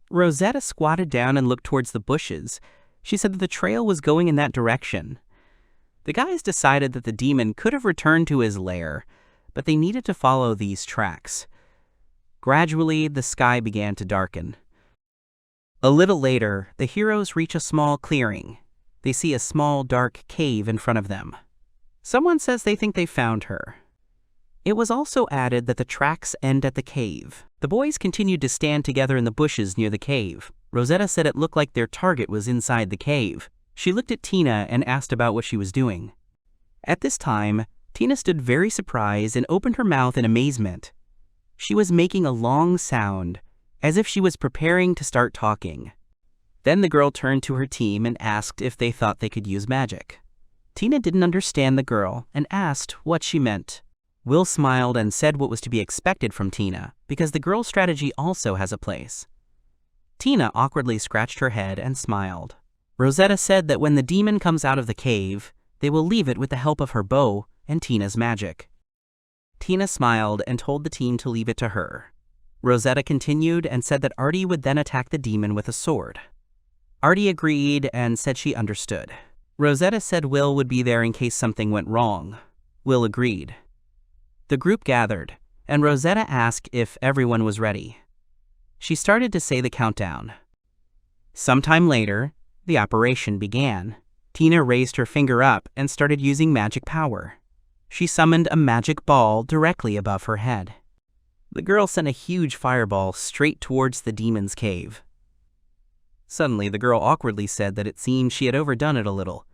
[SPEAKER 1] Rosetta squatted down and looked towards the bushes. She said that the trail was going in that direction. The guys decided that the demon could have returned to his lair, but they needed to follow these tracks. Gradually, the sky began to darken. A little later, the heroes reach a small clearing. They see a small, dark cave in front of them. Someone says they think they found her. It was also added that the tracks end at the cave. The boys continued to stand together in the bushes near the cave. Rosetta said it looked like their target was inside the cave. She looked at Tina and asked about what she was doing. At this time, Tina stood very surprised and opened her mouth in amazement. She was making a long sound, as if she was preparing to start talking. Then the girl turned to her team and asked if they thought they could use magic. Tina didn't understand the girl and asked what she meant. Will smiled and said what was to be expected from Tina, because the girl's strategy also has a place. Tina awkwardly scratched her head and smiled. Rosetta said that when the demon comes out of the cave, they will leave it with the help of her bow and Tina's magic. Tina smiled and told the team to leave it to her. Rosetta continued and said that Artie would then attack the demon with a sword. Artie agreed and said she understood. Rosetta said Will would be there in case something went wrong. Will agreed. The group gathered, and Rosetta asked if everyone was ready. She started to say the countdown. Sometime later, the operation began. Tina raised her finger up and started using magic power. She summoned a magic ball directly above her head. The girl sent a huge fireball straight towards the demon's cave. Suddenly, the girl awkwardly said that it seemed she had overdone it a little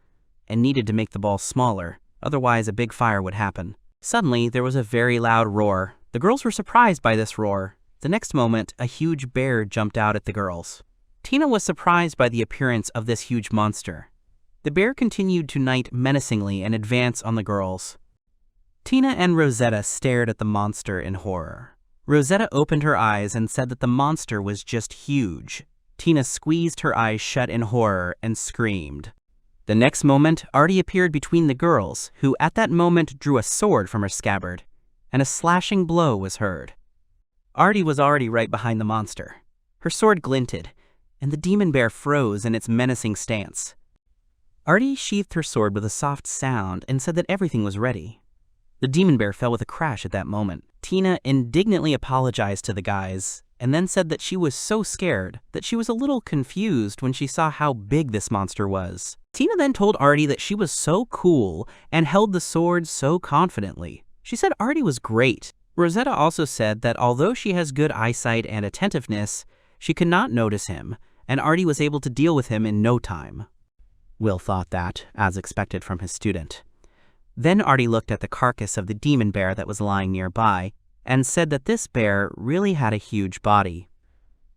[SPEAKER 1] and needed to make the ball smaller, otherwise a big fire would happen. Suddenly, there was a very loud roar. The girls were surprised by this roar. The next moment, a huge bear jumped out at the girls. Tina was surprised by the appearance of this huge monster. The bear continued to night menacingly and advance on the girls. Tina and Rosetta stared at the monster in horror. Rosetta opened her eyes and said that the monster was just huge. Tina squeezed her eyes shut in horror and screamed. The next moment, Artie appeared between the girls, who at that moment drew a sword from her scabbard, and a slashing blow was heard. Artie was already right behind the monster. Her sword glinted, and the demon bear froze in its menacing stance. Artie sheathed her sword with a soft sound and said that everything was ready. The demon bear fell with a crash at that moment. Tina indignantly apologized to the guys, and then said that she was so scared that she was a little confused when she saw how big this monster was. Tina then told Artie that she was so cool and held the sword so confidently. She said Artie was great. Rosetta also said that although she has good eyesight and attentiveness, she could not notice him, and Artie was able to deal with him in no time. Will thought that, as expected from his student. Then Artie looked at the carcass of the demon bear that was lying nearby, and said that this bear really had a huge body.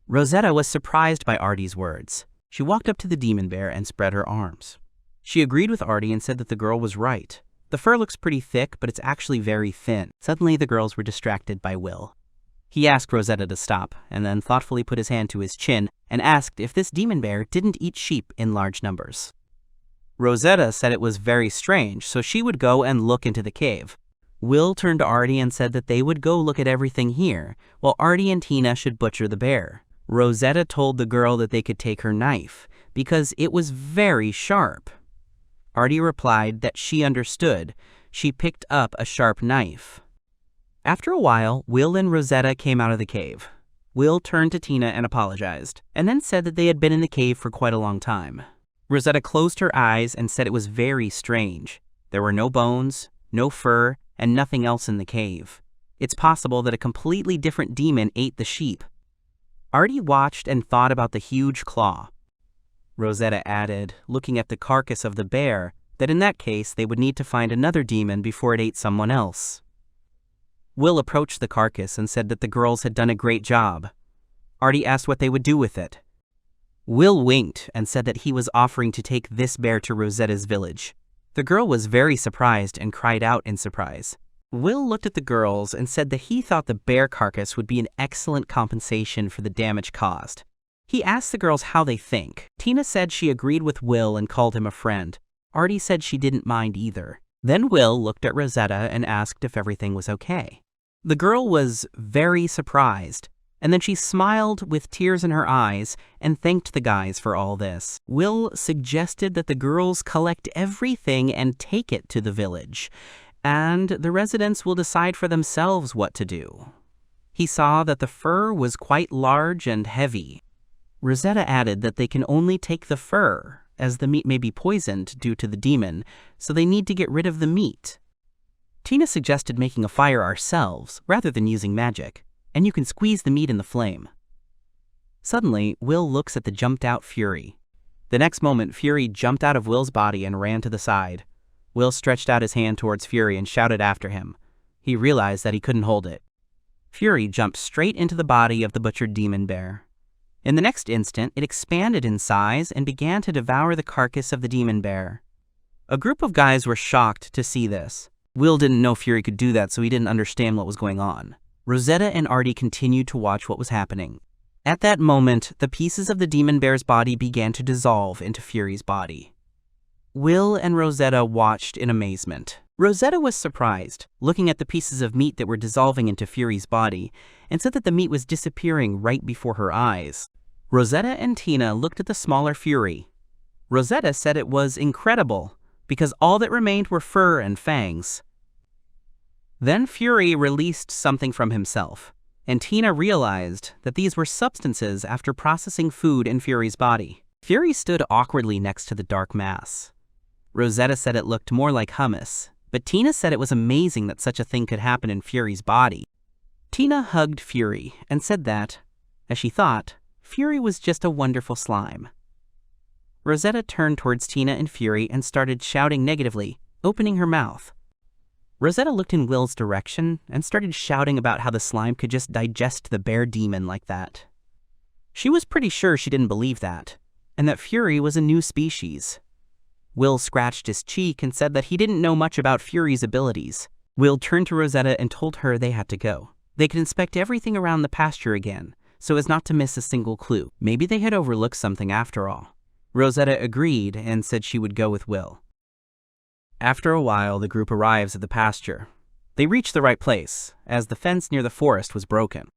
[SPEAKER 1] Rosetta was surprised by Artie's words. She walked up to the demon bear and spread her arms. She agreed with Artie and said that the girl was right. The fur looks pretty thick, but it's actually very thin. Suddenly, the girls were distracted by Will. He asked Rosetta to stop, and then thoughtfully put his hand to his chin and asked if this demon bear didn't eat sheep in large numbers. Rosetta said it was very strange, so she would go and look into the cave. Will turned to Artie and said that they would go look at everything here, while Artie and Tina should butcher the bear. Rosetta told the girl that they could take her knife, because it was very sharp. Artie replied that she understood. She picked up a sharp knife. After a while, Will and Rosetta came out of the cave. Will turned to Tina and apologized, and then said that they had been in the cave for quite a long time. Rosetta closed her eyes and said it was very strange. There were no bones, no fur, and nothing else in the cave. It's possible that a completely different demon ate the sheep. Artie watched and thought about the huge claw. Rosetta added, looking at the carcass of the bear, that in that case they would need to find another demon before it ate someone else. Will approached the carcass and said that the girls had done a great job. Artie asked what they would do with it. Will winked and said that he was offering to take this bear to Rosetta's village. The girl was very surprised and cried out in surprise. Will looked at the girls and said that he thought the bear carcass would be an excellent compensation for the damage caused. He asked the girls how they think. Tina said she agreed with Will and called him a friend. Artie said she didn't mind either. Then Will looked at Rosetta and asked if everything was okay. The girl was very surprised, and then she smiled with tears in her eyes and thanked the guys for all this. Will suggested that the girls collect everything and take it to the village, and the residents will decide for themselves what to do. He saw that the fur was quite large and heavy. Rosetta added that they can only take the fur, as the meat may be poisoned due to the demon, so they need to get rid of the meat. Tina suggested making a fire ourselves, rather than using magic, and you can squeeze the meat in the flame. Suddenly, Will looks at the jumped-out Fury. The next moment, Fury jumped out of Will's body and ran to the side. Will stretched out his hand towards Fury and shouted after him. He realized that he couldn't hold it. Fury jumped straight into the body of the butchered demon bear. In the next instant, it expanded in size and began to devour the carcass of the demon bear. A group of guys were shocked to see this. Will didn't know Fury could do that, so he didn't understand what was going on. Rosetta and Artie continued to watch what was happening. At that moment, the pieces of the demon bear's body began to dissolve into Fury's body. Will and Rosetta watched in amazement. Rosetta was surprised, looking at the pieces of meat that were dissolving into Fury's body, and said that the meat was disappearing right before her eyes. Rosetta and Tina looked at the smaller Fury. Rosetta said it was incredible, because all that remained were fur and fangs. Then Fury released something from himself, and Tina realized that these were substances after processing food in Fury's body. Fury stood awkwardly next to the dark mass. Rosetta said it looked more like hummus, but Tina said it was amazing that such a thing could happen in Fury's body. Tina hugged Fury and said that, as she thought, Fury was just a wonderful slime. Rosetta turned towards Tina and Fury and started shouting negatively, opening her mouth. Rosetta looked in Will's direction and started shouting about how the slime could just digest the bear demon like that. She was pretty sure she didn't believe that, and that Fury was a new species. Will scratched his cheek and said that he didn't know much about Fury's abilities. Will turned to Rosetta and told her they had to go. They could inspect everything around the pasture again, so as not to miss a single clue. Maybe they had overlooked something after all. Rosetta agreed and said she would go with Will. After a while, the group arrives at the pasture. They reach the right place, as the fence near the forest was broken.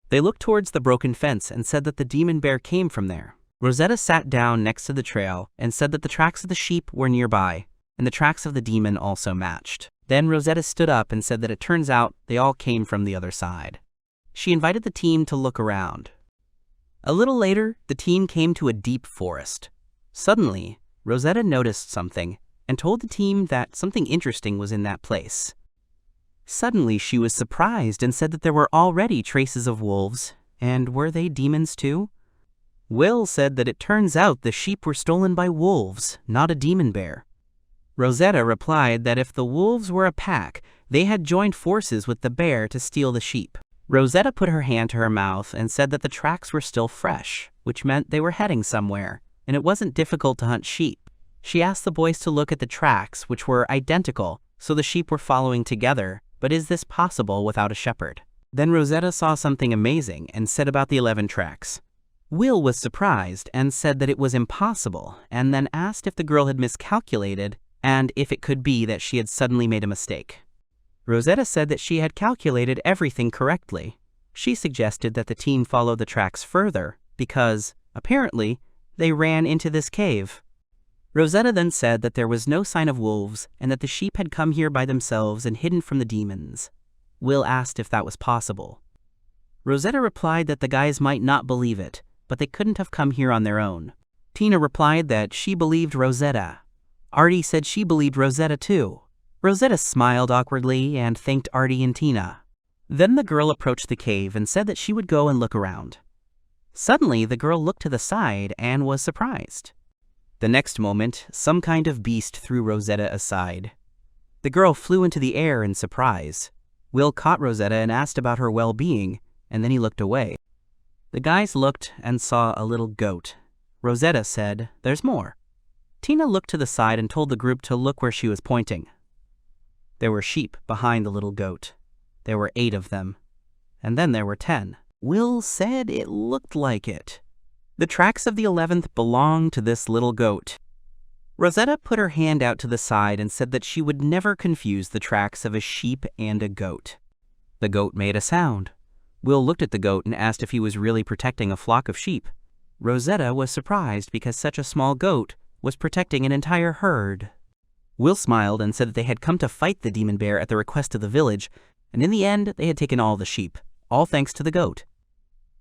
[SPEAKER 1] They looked towards the broken fence and said that the demon bear came from there. Rosetta sat down next to the trail and said that the tracks of the sheep were nearby, and the tracks of the demon also matched. Then Rosetta stood up and said that it turns out they all came from the other side. She invited the team to look around. A little later, the team came to a deep forest. Suddenly, Rosetta noticed something and told the team that something interesting was in that place. Suddenly, she was surprised and said that there were already traces of wolves, and were they demons too? Will said that it turns out the sheep were stolen by wolves, not a demon bear. Rosetta replied that if the wolves were a pack, they had joined forces with the bear to steal the sheep. Rosetta put her hand to her mouth and said that the tracks were still fresh, which meant they were heading somewhere, and it wasn't difficult to hunt sheep. She asked the boys to look at the tracks, which were identical, so the sheep were following together, but is this possible without a shepherd? Then Rosetta saw something amazing and said about the 11 tracks. Will was surprised and said that it was impossible, and then asked if the girl had miscalculated and if it could be that she had suddenly made a mistake. Rosetta said that she had calculated everything correctly. She suggested that the team follow the tracks further because, apparently, they ran into this cave. Rosetta then said that there was no sign of wolves and that the sheep had come here by themselves and hidden from the demons. Will asked if that was possible. Rosetta replied that the guys might not believe it, but they couldn't have come here on their own. Tina replied that she believed Rosetta. Artie said she believed Rosetta too. Rosetta smiled awkwardly and thanked Artie and Tina. Then the girl approached the cave and said that she would go and look around. Suddenly, the girl looked to the side and was surprised. The next moment, some kind of beast threw Rosetta aside. The girl flew into the air in surprise. Will caught Rosetta and asked about her well-being, and then he looked away. The guys looked and saw a little goat. Rosetta said, "There's more." Tina looked to the side and told the group to look where she was pointing. There were sheep behind the little goat. There were 8 of them. And then there were 10. Will said it looked like it. The tracks of the 11th belonged to this little goat. Rosetta put her hand out to the side and said that she would never confuse the tracks of a sheep and a goat. The goat made a sound. Will looked at the goat and asked if he was really protecting a flock of sheep. Rosetta was surprised because such a small goat was protecting an entire herd. Will smiled and said that they had come to fight the demon bear at the request of the village, and in the end they had taken all the sheep, all thanks to the goat.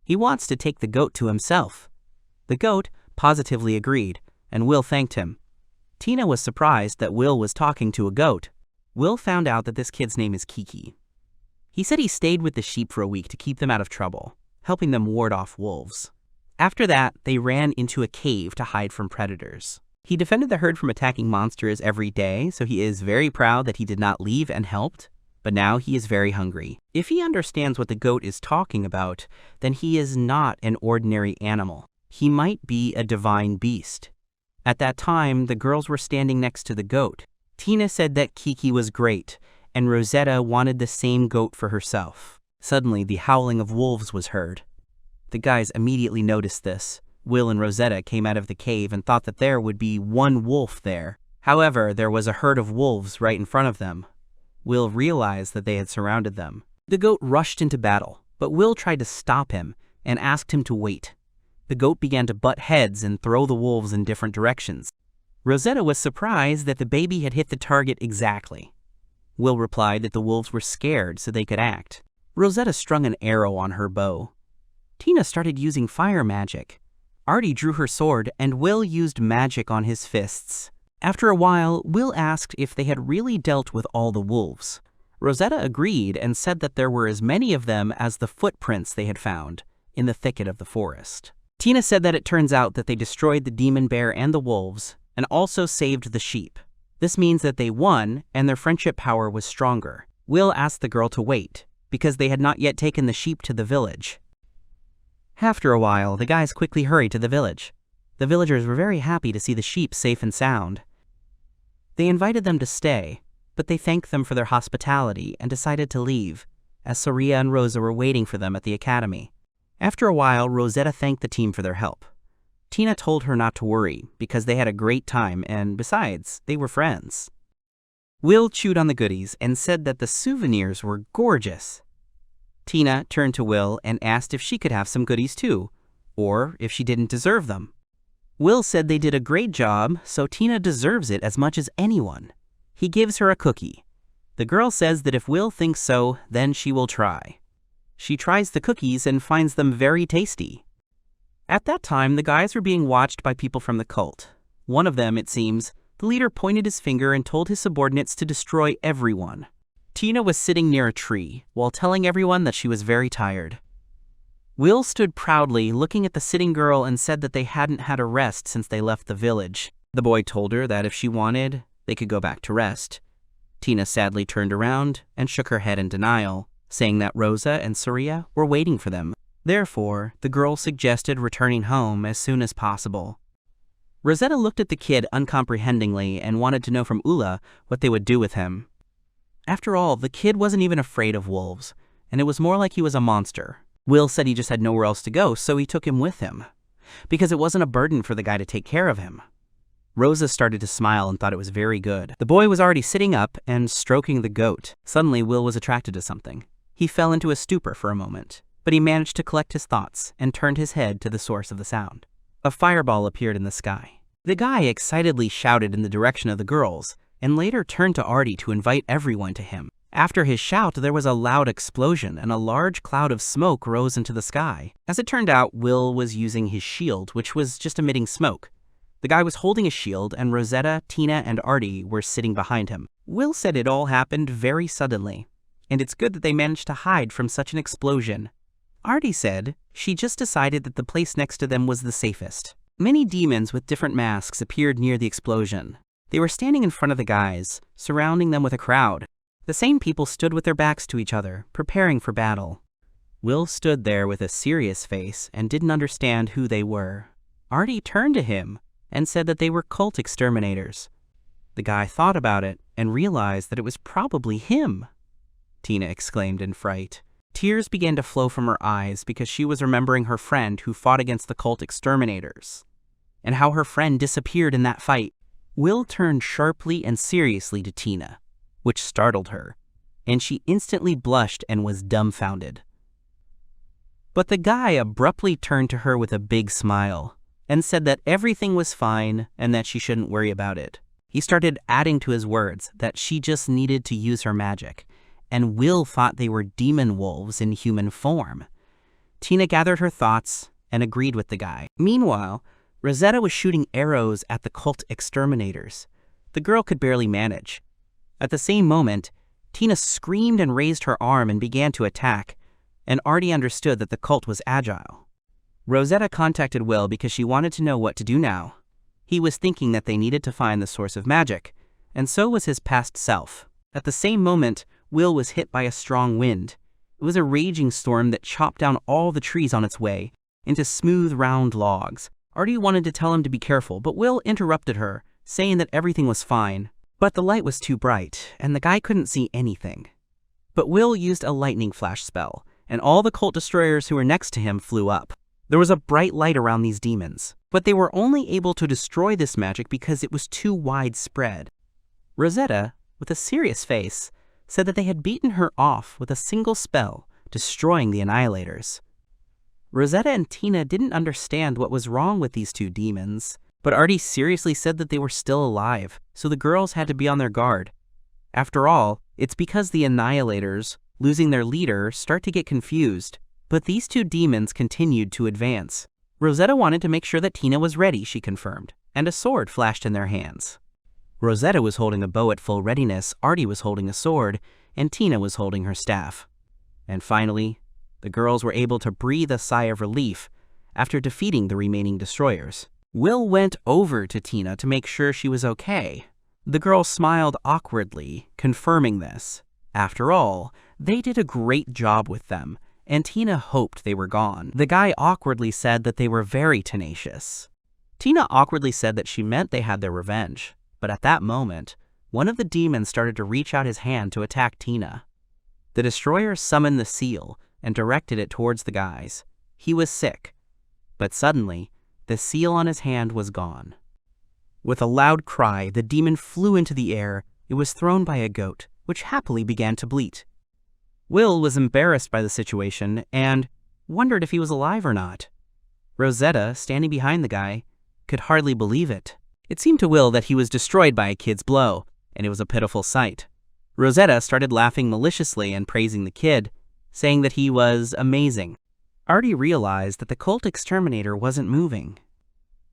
[SPEAKER 1] He wants to take the goat to himself. The goat positively agreed, and Will thanked him. Tina was surprised that Will was talking to a goat. Will found out that this kid's name is Kiki. He said he stayed with the sheep for a week to keep them out of trouble, helping them ward off wolves. After that, they ran into a cave to hide from predators. He defended the herd from attacking monsters every day, so he is very proud that he did not leave and helped, but now he is very hungry. If he understands what the goat is talking about, then he is not an ordinary animal. He might be a divine beast. At that time, the girls were standing next to the goat. Tina said that Kiki was great, and Rosetta wanted the same goat for herself. Suddenly, the howling of wolves was heard. The guys immediately noticed this. Will and Rosetta came out of the cave and thought that there would be one wolf there. However, there was a herd of wolves right in front of them. Will realized that they had surrounded them. The goat rushed into battle, but Will tried to stop him and asked him to wait. The goat began to butt heads and throw the wolves in different directions. Rosetta was surprised that the baby had hit the target exactly. Will replied that the wolves were scared so they could act. Rosetta strung an arrow on her bow. Tina started using fire magic. Artie drew her sword, and Will used magic on his fists. After a while, Will asked if they had really dealt with all the wolves. Rosetta agreed and said that there were as many of them as the footprints they had found in the thicket of the forest. Tina said that it turns out that they destroyed the demon bear and the wolves, and also saved the sheep. This means that they won, and their friendship power was stronger. Will asked the girl to wait, because they had not yet taken the sheep to the village. After a while, the guys quickly hurried to the village. The villagers were very happy to see the sheep safe and sound. They invited them to stay, but they thanked them for their hospitality and decided to leave, as Soria and Rosa were waiting for them at the academy. After a while, Rosetta thanked the team for their help. Tina told her not to worry, because they had a great time, and besides, they were friends. Will chewed on the goodies and said that the souvenirs were gorgeous. Tina turned to Will and asked if she could have some goodies too, or if she didn't deserve them. Will said they did a great job, so Tina deserves it as much as anyone. He gives her a cookie. The girl says that if Will thinks so, then she will try. She tries the cookies and finds them very tasty. At that time, the guys were being watched by people from the cult. One of them, it seems, the leader pointed his finger and told his subordinates to destroy everyone. Tina was sitting near a tree, while telling everyone that she was very tired. Will stood proudly, looking at the sitting girl, and said that they hadn't had a rest since they left the village. The boy told her that if she wanted, they could go back to rest. Tina sadly turned around and shook her head in denial, saying that Rosa and Soria were waiting for them. Therefore, the girl suggested returning home as soon as possible. Rosetta looked at the kid uncomprehendingly and wanted to know from Ula what they would do with him. After all, the kid wasn't even afraid of wolves, and it was more like he was a monster. Will said he just had nowhere else to go, so he took him with him, because it wasn't a burden for the guy to take care of him. Rosa started to smile and thought it was very good. The boy was already sitting up and stroking the goat. Suddenly, Will was attracted to something. He fell into a stupor for a moment, but he managed to collect his thoughts and turned his head to the source of the sound. A fireball appeared in the sky. The guy excitedly shouted in the direction of the girls, and later turned to Artie to invite everyone to him. After his shout, there was a loud explosion, and a large cloud of smoke rose into the sky. As it turned out, Will was using his shield, which was just emitting smoke. The guy was holding a shield, and Rosetta, Tina, and Artie were sitting behind him. Will said it all happened very suddenly, and it's good that they managed to hide from such an explosion. Artie said she just decided that the place next to them was the safest. Many demons with different masks appeared near the explosion. They were standing in front of the guys, surrounding them with a crowd. The same people stood with their backs to each other, preparing for battle. Will stood there with a serious face and didn't understand who they were. Artie turned to him and said that they were cult exterminators. The guy thought about it and realized that it was probably him. Tina exclaimed in fright. Tears began to flow from her eyes because she was remembering her friend who fought against the cult exterminators, and how her friend disappeared in that fight. Will turned sharply and seriously to Tina, which startled her, and she instantly blushed and was dumbfounded. But the guy abruptly turned to her with a big smile and said that everything was fine and that she shouldn't worry about it. He started adding to his words that she just needed to use her magic, and Will thought they were demon wolves in human form. Tina gathered her thoughts and agreed with the guy. Meanwhile, Rosetta was shooting arrows at the cult exterminators. The girl could barely manage. At the same moment, Tina screamed and raised her arm and began to attack, and Artie understood that the cult was agile. Rosetta contacted Will because she wanted to know what to do now. He was thinking that they needed to find the source of magic, and so was his past self. At the same moment, Will was hit by a strong wind. It was a raging storm that chopped down all the trees on its way into smooth, round logs. Artie wanted to tell him to be careful, but Will interrupted her, saying that everything was fine. But the light was too bright, and the guy couldn't see anything. But Will used a lightning flash spell, and all the cult destroyers who were next to him flew up. There was a bright light around these demons, but they were only able to destroy this magic because it was too widespread. Rosetta, with a serious face, said that they had beaten her off with a single spell, destroying the Annihilators. Rosetta and Tina didn't understand what was wrong with these two demons, but Artie seriously said that they were still alive, so the girls had to be on their guard. After all, it's because the Annihilators, losing their leader, start to get confused, but these two demons continued to advance. Rosetta wanted to make sure that Tina was ready, she confirmed, and a sword flashed in their hands. Rosetta was holding a bow at full readiness, Artie was holding a sword, and Tina was holding her staff. And finally, the girls were able to breathe a sigh of relief after defeating the remaining destroyers. Will went over to Tina to make sure she was okay. The girl smiled awkwardly, confirming this. After all, they did a great job with them, and Tina hoped they were gone. The guy awkwardly said that they were very tenacious. Tina awkwardly said that she meant they had their revenge. But at that moment, one of the demons started to reach out his hand to attack Tina. The destroyer summoned the seal and directed it towards the guys. He was sick, but suddenly, the seal on his hand was gone. With a loud cry, the demon flew into the air. It was thrown by a goat, which happily began to bleat. Will was embarrassed by the situation and wondered if he was alive or not. Rosetta, standing behind the guy, could hardly believe it. It seemed to Will that he was destroyed by a kid's blow, and it was a pitiful sight. Rosetta started laughing maliciously and praising the kid, saying that he was amazing. Artie realized that the cult exterminator wasn't moving.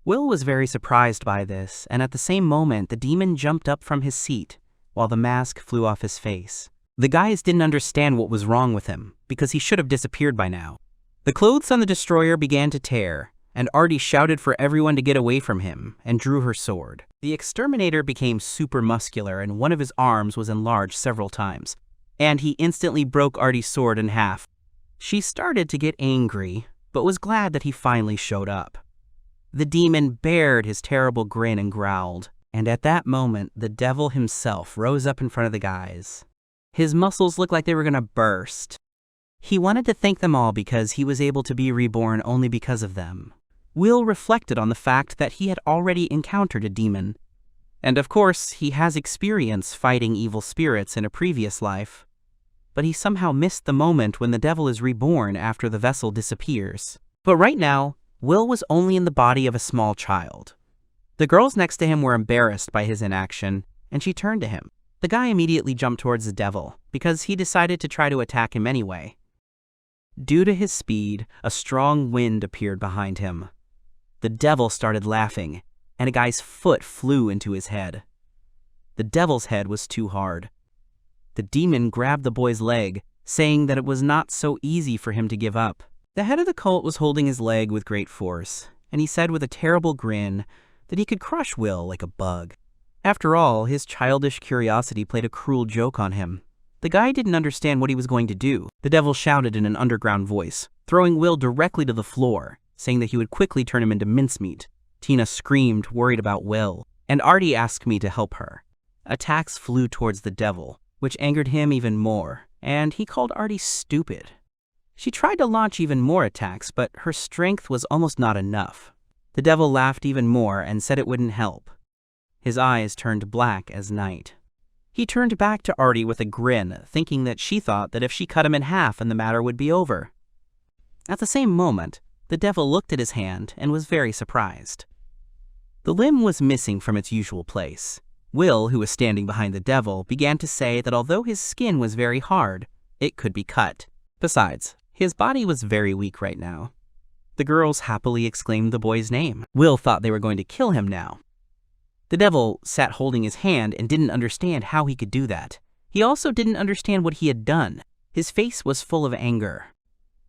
[SPEAKER 1] Will was very surprised by this, and at the same moment the demon jumped up from his seat, while the mask flew off his face. The guys didn't understand what was wrong with him, because he should have disappeared by now. The clothes on the destroyer began to tear, and Artie shouted for everyone to get away from him, and drew her sword. The exterminator became super muscular, and one of his arms was enlarged several times, and he instantly broke Artie's sword in half. She started to get angry, but was glad that he finally showed up. The demon bared his terrible grin and growled. And at that moment, the devil himself rose up in front of the guys. His muscles looked like they were gonna burst. He wanted to thank them all because he was able to be reborn only because of them. Will reflected on the fact that he had already encountered a demon. And of course, he has experience fighting evil spirits in a previous life. But he somehow missed the moment when the devil is reborn after the vessel disappears. But right now, Will was only in the body of a small child. The girls next to him were embarrassed by his inaction, and she turned to him. The guy immediately jumped towards the devil, because he decided to try to attack him anyway. Due to his speed, a strong wind appeared behind him. The devil started laughing, and a guy's foot flew into his head. The devil's head was too hard. The demon grabbed the boy's leg, saying that it was not so easy for him to give up. The head of the cult was holding his leg with great force, and he said with a terrible grin that he could crush Will like a bug. After all, his childish curiosity played a cruel joke on him. The guy didn't understand what he was going to do. The devil shouted in an underground voice, throwing Will directly to the floor, saying that he would quickly turn him into mincemeat. Tina screamed, worried about Will, and Artie asked me to help her. Attacks flew towards the devil, which angered him even more, and he called Artie stupid. She tried to launch even more attacks, but her strength was almost not enough. The devil laughed even more and said it wouldn't help. His eyes turned black as night. He turned back to Artie with a grin, thinking that she thought that if she cut him in half and the matter would be over. At the same moment, the devil looked at his hand and was very surprised. The limb was missing from its usual place. Will, who was standing behind the devil, began to say that although his skin was very hard, it could be cut. Besides, his body was very weak right now. The girls happily exclaimed the boy's name. Will thought they were going to kill him now. The devil sat holding his hand and didn't understand how he could do that. He also didn't understand what he had done. His face was full of anger.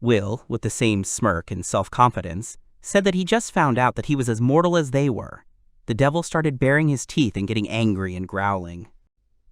[SPEAKER 1] Will, with the same smirk and self-confidence, said that he just found out that he was as mortal as they were. The devil started baring his teeth and getting angry and growling.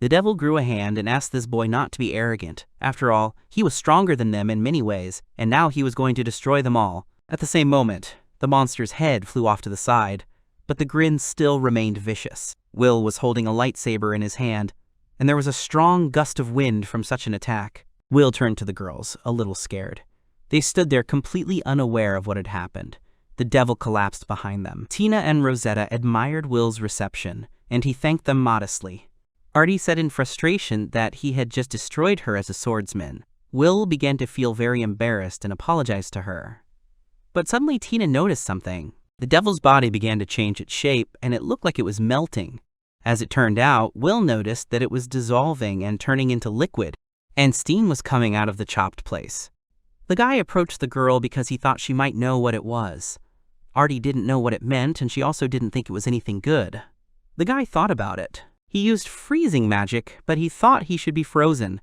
[SPEAKER 1] The devil grew a hand and asked this boy not to be arrogant. After all, he was stronger than them in many ways, and now he was going to destroy them all. At the same moment, the monster's head flew off to the side, but the grin still remained vicious. Will was holding a lightsaber in his hand, and there was a strong gust of wind from such an attack. Will turned to the girls, a little scared. They stood there completely unaware of what had happened. The devil collapsed behind them. Tina and Rosetta admired Will's reception, and he thanked them modestly. Artie said in frustration that he had just destroyed her as a swordsman. Will began to feel very embarrassed and apologized to her. But suddenly Tina noticed something. The devil's body began to change its shape, and it looked like it was melting. As it turned out, Will noticed that it was dissolving and turning into liquid, and steam was coming out of the chopped place. The guy approached the girl because he thought she might know what it was. Artie didn't know what it meant, and she also didn't think it was anything good. The guy thought about it. He used freezing magic, but he thought he should be frozen.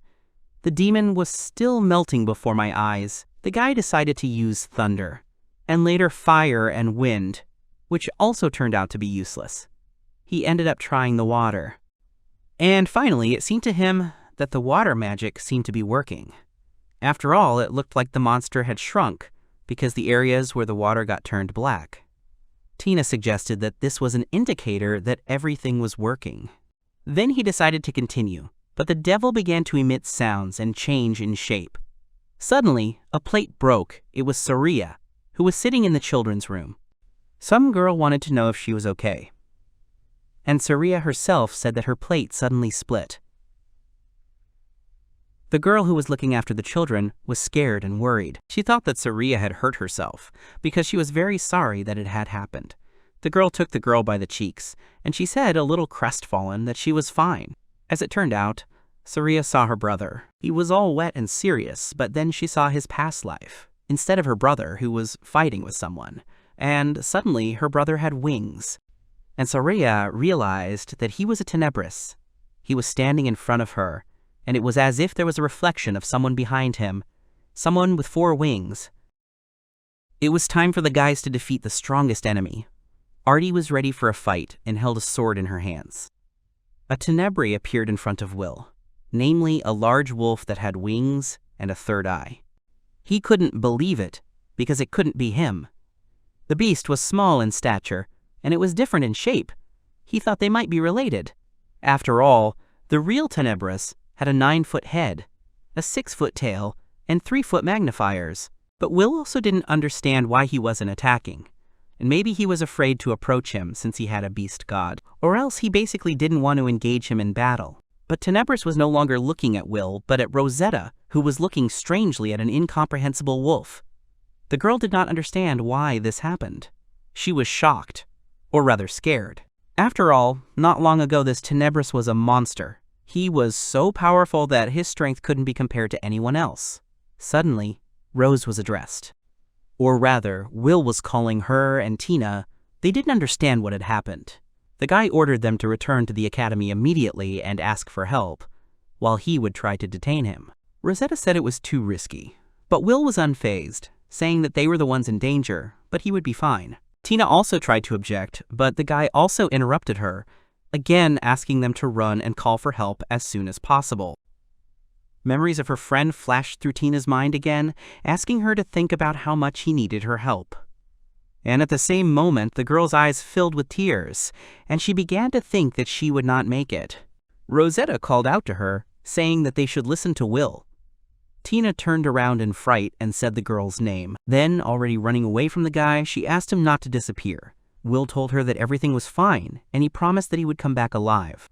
[SPEAKER 1] The demon was still melting before my eyes. The guy decided to use thunder, and later fire and wind, which also turned out to be useless. He ended up trying the water. And finally, it seemed to him that the water magic seemed to be working. After all, it looked like the monster had shrunk, because the areas where the water got turned black. Tina suggested that this was an indicator that everything was working. Then he decided to continue, but the devil began to emit sounds and change in shape. Suddenly, a plate broke. It was Saria, who was sitting in the children's room. Some girl wanted to know if she was okay. And Saria herself said that her plate suddenly split. The girl who was looking after the children was scared and worried. She thought that Saria had hurt herself, because she was very sorry that it had happened. The girl took the girl by the cheeks, and she said, a little crestfallen, that she was fine. As it turned out, Saria saw her brother. He was all wet and serious, but then she saw his past life, instead of her brother, who was fighting with someone. And suddenly, her brother had wings. And Saria realized that he was a Tenebris. He was standing in front of her, and it was as if there was a reflection of someone behind him, someone with 4 wings. It was time for the guys to defeat the strongest enemy. Artie was ready for a fight and held a sword in her hands. A Tenebri appeared in front of Will, namely a large wolf that had wings and a 3rd eye. He couldn't believe it, because it couldn't be him. The beast was small in stature, and it was different in shape. He thought they might be related. After all, the real Tenebris had a 9-foot head, a 6-foot tail, and 3-foot magnifiers. But Will also didn't understand why he wasn't attacking. And maybe he was afraid to approach him since he had a beast god, or else he basically didn't want to engage him in battle. But Tenebris was no longer looking at Will, but at Rosetta, who was looking strangely at an incomprehensible wolf. The girl did not understand why this happened. She was shocked, or rather scared. After all, not long ago this Tenebris was a monster. He was so powerful that his strength couldn't be compared to anyone else. Suddenly, Rose was addressed. Or rather, Will was calling her and Tina. They didn't understand what had happened. The guy ordered them to return to the academy immediately and ask for help, while he would try to detain him. Rosetta said it was too risky, but Will was unfazed, saying that they were the ones in danger, but he would be fine. Tina also tried to object, but the guy also interrupted her, again asking them to run and call for help as soon as possible. Memories of her friend flashed through Tina's mind again, asking her to think about how much he needed her help. And at the same moment, the girl's eyes filled with tears, and she began to think that she would not make it. Rosetta called out to her, saying that they should listen to Will. Tina turned around in fright and said the girl's name. Then, already running away from the guy, she asked him not to disappear. Will told her that everything was fine, and he promised that he would come back alive.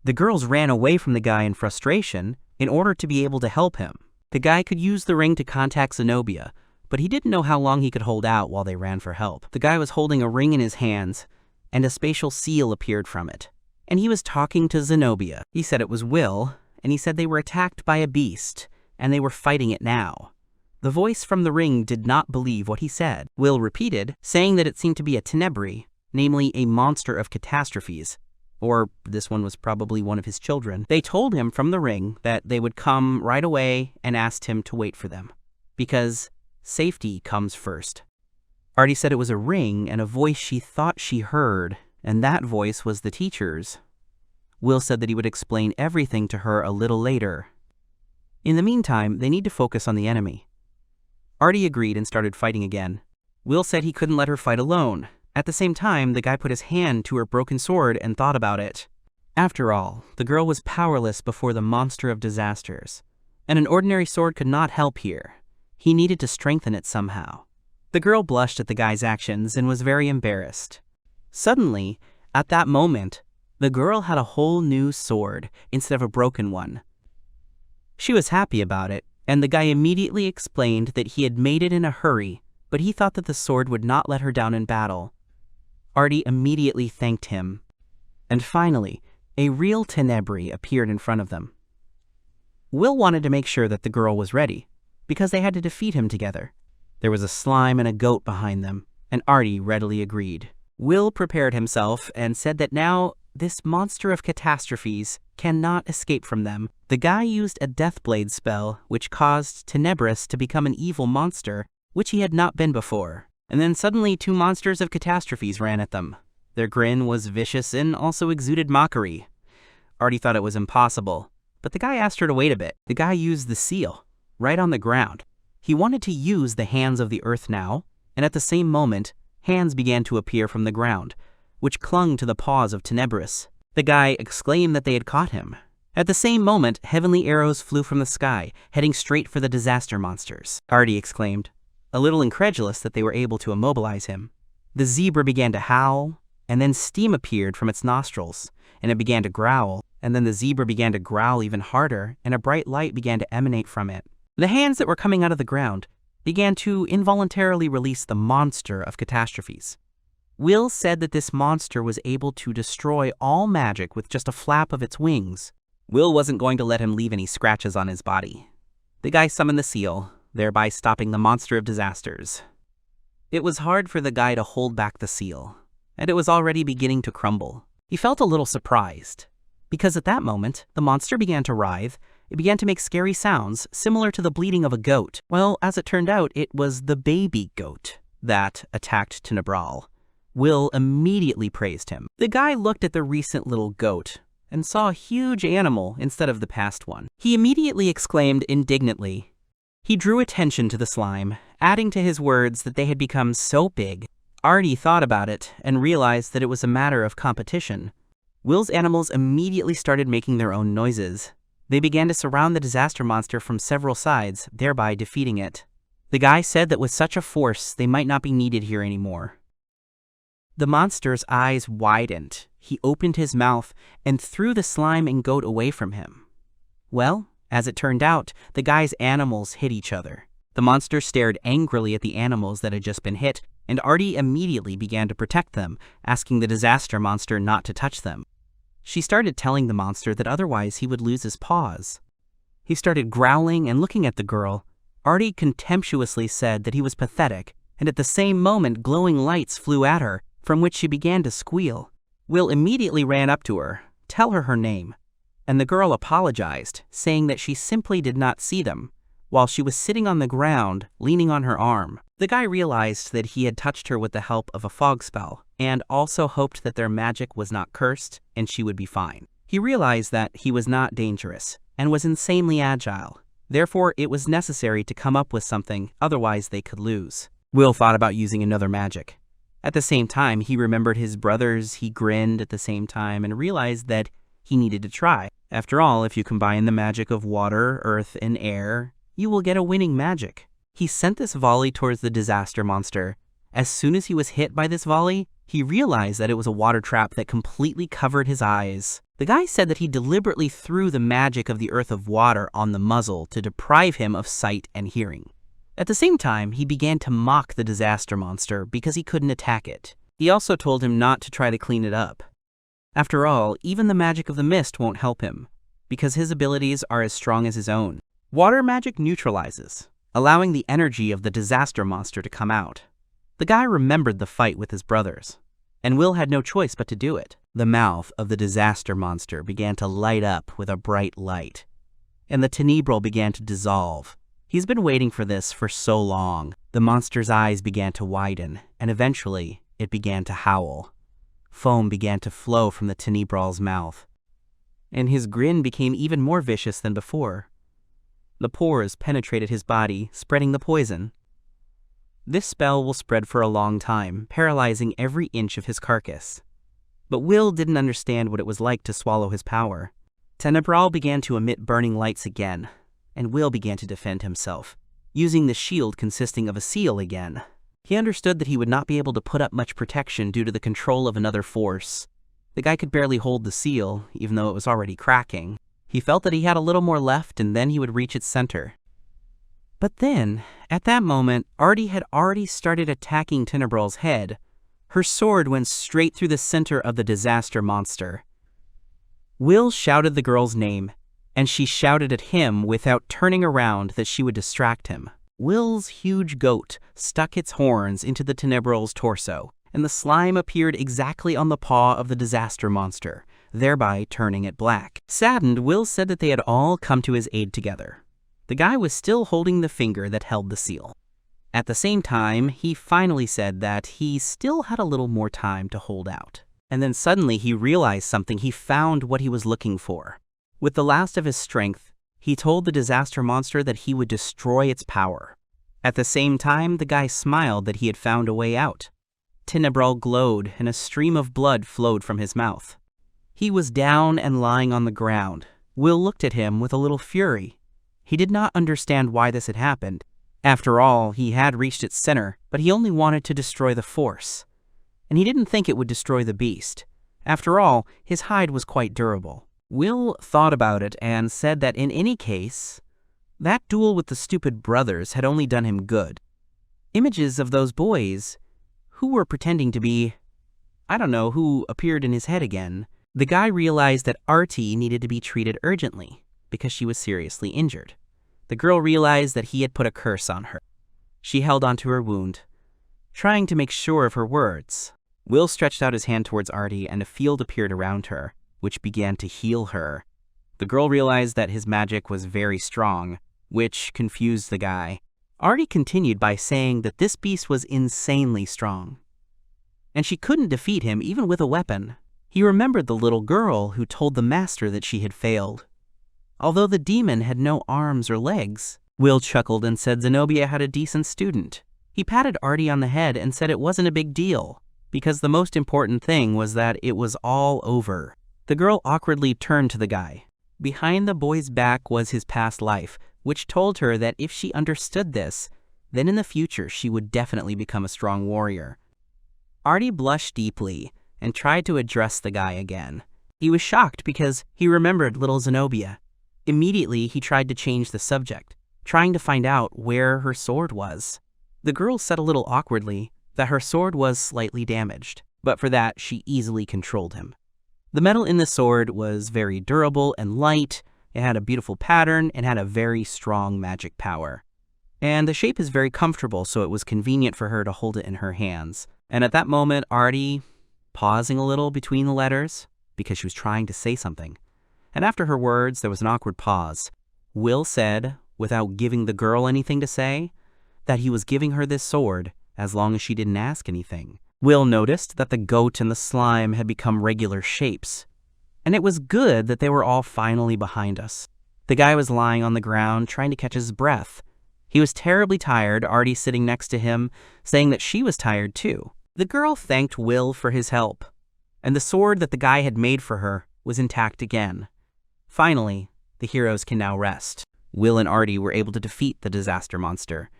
[SPEAKER 1] The girls ran away from the guy in frustration, in order to be able to help him. The guy could use the ring to contact Zenobia, but he didn't know how long he could hold out while they ran for help. The guy was holding a ring in his hands, and a spatial seal appeared from it. And he was talking to Zenobia. He said it was Will, and he said they were attacked by a beast, and they were fighting it now. The voice from the ring did not believe what he said. Will repeated, saying that it seemed to be a Tenebri, namely a monster of catastrophes. Or this one was probably one of his children. They told him from the ring that they would come right away and asked him to wait for them, because safety comes first. Artie said it was a ring and a voice she thought she heard, and that voice was the teacher's. Will said that he would explain everything to her a little later. In the meantime, they need to focus on the enemy. Artie agreed and started fighting again. Will said he couldn't let her fight alone. At the same time, the guy put his hand to her broken sword and thought about it. After all, the girl was powerless before the monster of disasters, and an ordinary sword could not help here. He needed to strengthen it somehow. The girl blushed at the guy's actions and was very embarrassed. Suddenly, at that moment, the girl had a whole new sword instead of a broken one. She was happy about it, and the guy immediately explained that he had made it in a hurry, but he thought that the sword would not let her down in battle. Artie immediately thanked him. And finally, a real Tenebri appeared in front of them. Will wanted to make sure that the girl was ready, because they had to defeat him together. There was a slime and a goat behind them, and Artie readily agreed. Will prepared himself and said that now this monster of catastrophes cannot escape from them. The guy used a Deathblade spell, which caused Tenebris to become an evil monster, which he had not been before. And then suddenly 2 monsters of catastrophes ran at them. Their grin was vicious and also exuded mockery. Artie thought it was impossible, but the guy asked her to wait a bit. The guy used the seal, right on the ground. He wanted to use the hands of the earth now, and at the same moment, hands began to appear from the ground, which clung to the paws of Tenebris. The guy exclaimed that they had caught him. At the same moment, heavenly arrows flew from the sky, heading straight for the disaster monsters. Artie exclaimed, a little incredulous that they were able to immobilize him. The zebra began to howl, and then steam appeared from its nostrils, and it began to growl, and then the zebra began to growl even harder, and a bright light began to emanate from it. The hands that were coming out of the ground began to involuntarily release the monster of catastrophes. Will said that this monster was able to destroy all magic with just a flap of its wings. Will wasn't going to let him leave any scratches on his body. The guy summoned the seal, thereby stopping the monster of disasters. It was hard for the guy to hold back the seal, and it was already beginning to crumble. He felt a little surprised, because at that moment, the monster began to writhe. It began to make scary sounds, similar to the bleating of a goat. Well, as it turned out, it was the baby goat that attacked Tenebral. Will immediately praised him. The guy looked at the recent little goat and saw a huge animal instead of the past one. He immediately exclaimed indignantly. He drew attention to the slime, adding to his words that they had become so big Artie thought about it and realized that it was a matter of competition. Will's animals immediately started making their own noises. They began to surround the disaster monster from several sides, thereby defeating it. The guy said that with such a force, they might not be needed here anymore. The monster's eyes widened. He opened his mouth and threw the slime and goat away from him. Well, as it turned out, the guy's animals hit each other. The monster stared angrily at the animals that had just been hit, and Artie immediately began to protect them, asking the disaster monster not to touch them. She started telling the monster that otherwise he would lose his paws. He started growling and looking at the girl. Artie contemptuously said that he was pathetic, and at the same moment glowing lights flew at her, from which she began to squeal. Will immediately ran up to her, tell her name, and the girl apologized, saying that she simply did not see them, while she was sitting on the ground, leaning on her arm. The guy realized that he had touched her with the help of a fog spell, and also hoped that their magic was not cursed and she would be fine. He realized that he was not dangerous, and was insanely agile. Therefore, it was necessary to come up with something, otherwise they could lose. Will thought about using another magic. At the same time, he remembered his brothers, he grinned at the same time, and realized that he needed to try. After all, if you combine the magic of water, earth, and air, you will get a winning magic. He sent this volley towards the disaster monster. As soon as he was hit by this volley, he realized that it was a water trap that completely covered his eyes. The guy said that he deliberately threw the magic of the earth of water on the muzzle to deprive him of sight and hearing. At the same time, he began to mock the disaster monster because he couldn't attack it. He also told him not to try to clean it up. After all, even the magic of the mist won't help him, because his abilities are as strong as his own. Water magic neutralizes, allowing the energy of the disaster monster to come out. The guy remembered the fight with his brothers, and Will had no choice but to do it. The mouth of the disaster monster began to light up with a bright light, and the tenebral began to dissolve. He's been waiting for this for so long. The monster's eyes began to widen, and eventually, it began to howl. Foam began to flow from the tenebral's mouth, and his grin became even more vicious than before. The pores penetrated his body, spreading the poison. This spell will spread for a long time, paralyzing every inch of his carcass. But Will didn't understand what it was like to swallow his power. Tenebral began to emit burning lights again, and Will began to defend himself, using the shield consisting of a seal again. He understood that he would not be able to put up much protection due to the control of another force. The guy could barely hold the seal, even though it was already cracking. He felt that he had a little more left, and then he would reach its center. But then, at that moment, Artie had already started attacking Tenebral's head. Her sword went straight through the center of the disaster monster. Will shouted the girl's name, and she shouted at him without turning around that she would distract him. Will's huge goat stuck its horns into the Tenebral's torso, and the slime appeared exactly on the paw of the disaster monster, thereby turning it black. Saddened, Will said that they had all come to his aid together. The guy was still holding the finger that held the seal. At the same time, he finally said that he still had a little more time to hold out. And then suddenly he realized something. He found what he was looking for. With the last of his strength, he told the disaster monster that he would destroy its power. At the same time, the guy smiled that he had found a way out. Tenebral glowed, and a stream of blood flowed from his mouth. He was down and lying on the ground. Will looked at him with a little fury. He did not understand why this had happened. After all, he had reached its center, but he only wanted to destroy the force. And he didn't think it would destroy the beast. After all, his hide was quite durable. Will thought about it and said that in any case, that duel with the stupid brothers had only done him good. Images of those boys, who were pretending to be, I don't know, who appeared in his head again. The guy realized that Artie needed to be treated urgently, because she was seriously injured. The girl realized that he had put a curse on her. She held onto her wound, trying to make sure of her words. Will stretched out his hand towards Artie, and a field appeared around her, which began to heal her. The girl realized that his magic was very strong, which confused the guy. Artie continued by saying that this beast was insanely strong, and she couldn't defeat him even with a weapon. He remembered the little girl who told the master that she had failed. Although the demon had no arms or legs, Will chuckled and said Zenobia had a decent student. He patted Artie on the head and said it wasn't a big deal, because the most important thing was that it was all over. The girl awkwardly turned to the guy. Behind the boy's back was his past life, which told her that if she understood this, then in the future she would definitely become a strong warrior. Artie blushed deeply and tried to address the guy again. He was shocked because he remembered little Zenobia. Immediately he tried to change the subject, trying to find out where her sword was. The girl said a little awkwardly that her sword was slightly damaged, but for that she easily controlled him. The metal in the sword was very durable and light, it had a beautiful pattern, and had a very strong magic power. And the shape is very comfortable, so it was convenient for her to hold it in her hands. And at that moment, Artie, pausing a little between the letters, because she was trying to say something. And after her words, there was an awkward pause. Will said, without giving the girl anything to say, that he was giving her this sword as long as she didn't ask anything. Will noticed that the goat and the slime had become regular shapes, and it was good that they were all finally behind us. The guy was lying on the ground trying to catch his breath. He was terribly tired, Artie sitting next to him, saying that she was tired too. The girl thanked Will for his help, and the sword that the guy had made for her was intact again. Finally, the heroes can now rest. Will and Artie were able to defeat the disaster monster.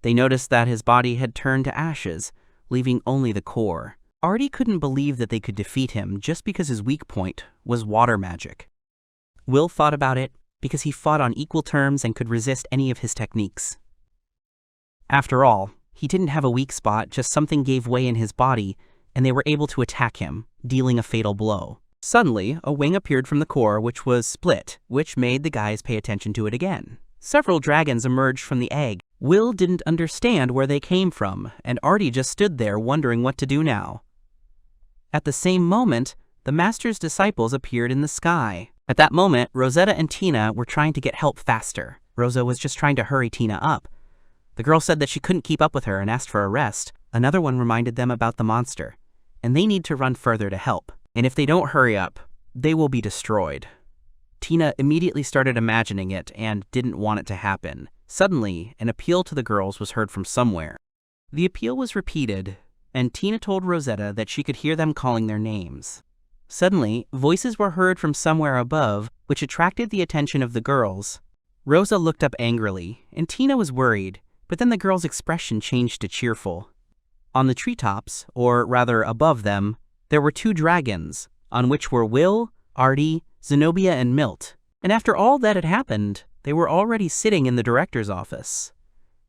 [SPEAKER 1] They noticed that his body had turned to ashes, leaving only the core. Artie couldn't believe that they could defeat him just because his weak point was water magic. Will thought about it because he fought on equal terms and could resist any of his techniques. After all, he didn't have a weak spot, just something gave way in his body, and they were able to attack him, dealing a fatal blow. Suddenly, a wing appeared from the core which was split, which made the guys pay attention to it again. Several dragons emerged from the egg. Will didn't understand where they came from, and Artie just stood there wondering what to do now. At the same moment, the master's disciples appeared in the sky. At that moment, Rosetta and Tina were trying to get help faster. Rosa was just trying to hurry Tina up. The girl said that she couldn't keep up with her and asked for a rest. Another one reminded them about the monster, and they need to run further to help. And if they don't hurry up, they will be destroyed. Tina immediately started imagining it and didn't want it to happen. Suddenly, an appeal to the girls was heard from somewhere. The appeal was repeated, and Tina told Rosetta that she could hear them calling their names. Suddenly, voices were heard from somewhere above, which attracted the attention of the girls. Rosa looked up angrily, and Tina was worried, but then the girl's expression changed to cheerful. On the treetops, or rather above them, there were 2 dragons, on which were Will, Artie, Zenobia, and Milt. And after all that had happened, they were already sitting in the director's office.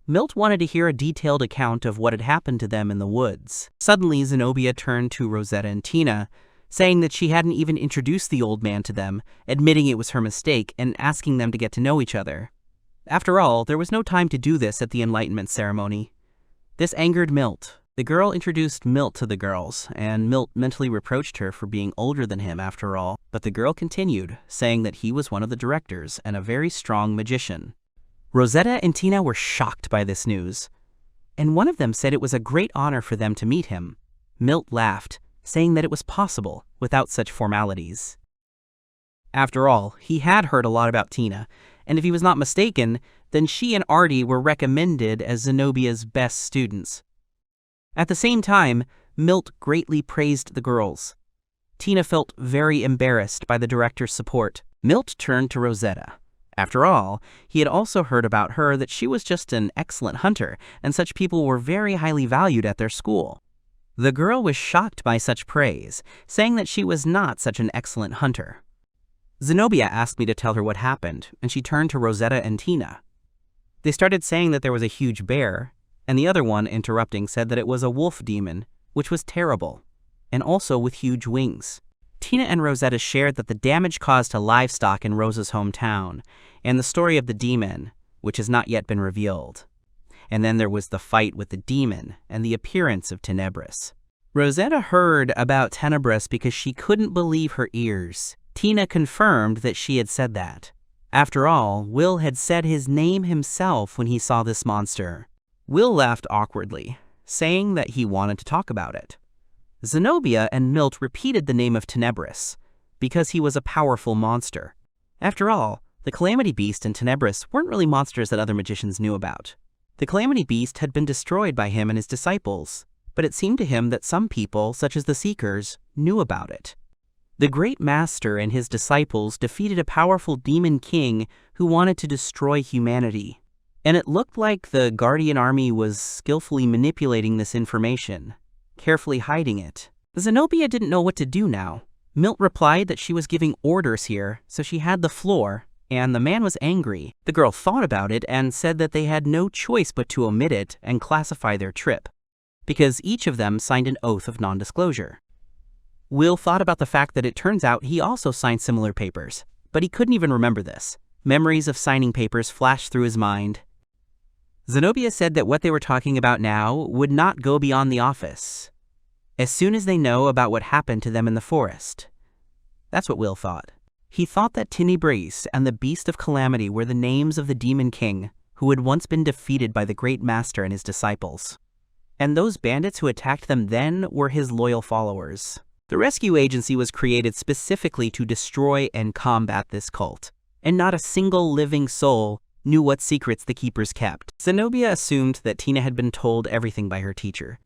[SPEAKER 1] Milt wanted to hear a detailed account of what had happened to them in the woods. Suddenly, Zenobia turned to Rosetta and Tina, saying that she hadn't even introduced the old man to them, admitting it was her mistake and asking them to get to know each other. After all, there was no time to do this at the Enlightenment ceremony. This angered Milt. The girl introduced Milt to the girls, and Milt mentally reproached her for being older than him after all, but the girl continued, saying that he was one of the directors and a very strong magician. Rosetta and Tina were shocked by this news, and one of them said it was a great honor for them to meet him. Milt laughed, saying that it was possible without such formalities. After all, he had heard a lot about Tina, and if he was not mistaken, then she and Artie were recommended as Zenobia's best students. At the same time, Milt greatly praised the girls. Tina felt very embarrassed by the director's support. Milt turned to Rosetta. After all, he had also heard about her that she was just an excellent hunter, and such people were very highly valued at their school. The girl was shocked by such praise, saying that she was not such an excellent hunter. Zenobia asked me to tell her what happened, and she turned to Rosetta and Tina. They started saying that there was a huge bear, and the other one, interrupting, said that it was a wolf demon, which was terrible, and also with huge wings. Tina and Rosetta shared that the damage caused to livestock in Rosa's hometown, and the story of the demon, which has not yet been revealed. And then there was the fight with the demon, and the appearance of Tenebris. Rosetta heard about Tenebris because she couldn't believe her ears. Tina confirmed that she had said that. After all, Will had said his name himself when he saw this monster. Will laughed awkwardly, saying that he wanted to talk about it. Zenobia and Milt repeated the name of Tenebris, because he was a powerful monster. After all, the Calamity Beast and Tenebris weren't really monsters that other magicians knew about. The Calamity Beast had been destroyed by him and his disciples, but it seemed to him that some people, such as the Seekers, knew about it. The Great Master and his disciples defeated a powerful demon king who wanted to destroy humanity, and it looked like the Guardian Army was skillfully manipulating this information, carefully hiding it. Zenobia didn't know what to do now. Milt replied that she was giving orders here, so she had the floor, and the man was angry. The girl thought about it and said that they had no choice but to omit it and classify their trip, because each of them signed an oath of non-disclosure. Will thought about the fact that it turns out he also signed similar papers, but he couldn't even remember this. Memories of signing papers flashed through his mind. Zenobia said that what they were talking about now would not go beyond the office, as soon as they know about what happened to them in the forest. That's what Will thought. He thought that Tenebris and the Beast of Calamity were the names of the Demon King, who had once been defeated by the Great Master and his disciples. And those bandits who attacked them then were his loyal followers. The rescue agency was created specifically to destroy and combat this cult, and not a single living soul knew what secrets the Keepers kept. Zenobia assumed that Tina had been told everything by her teacher,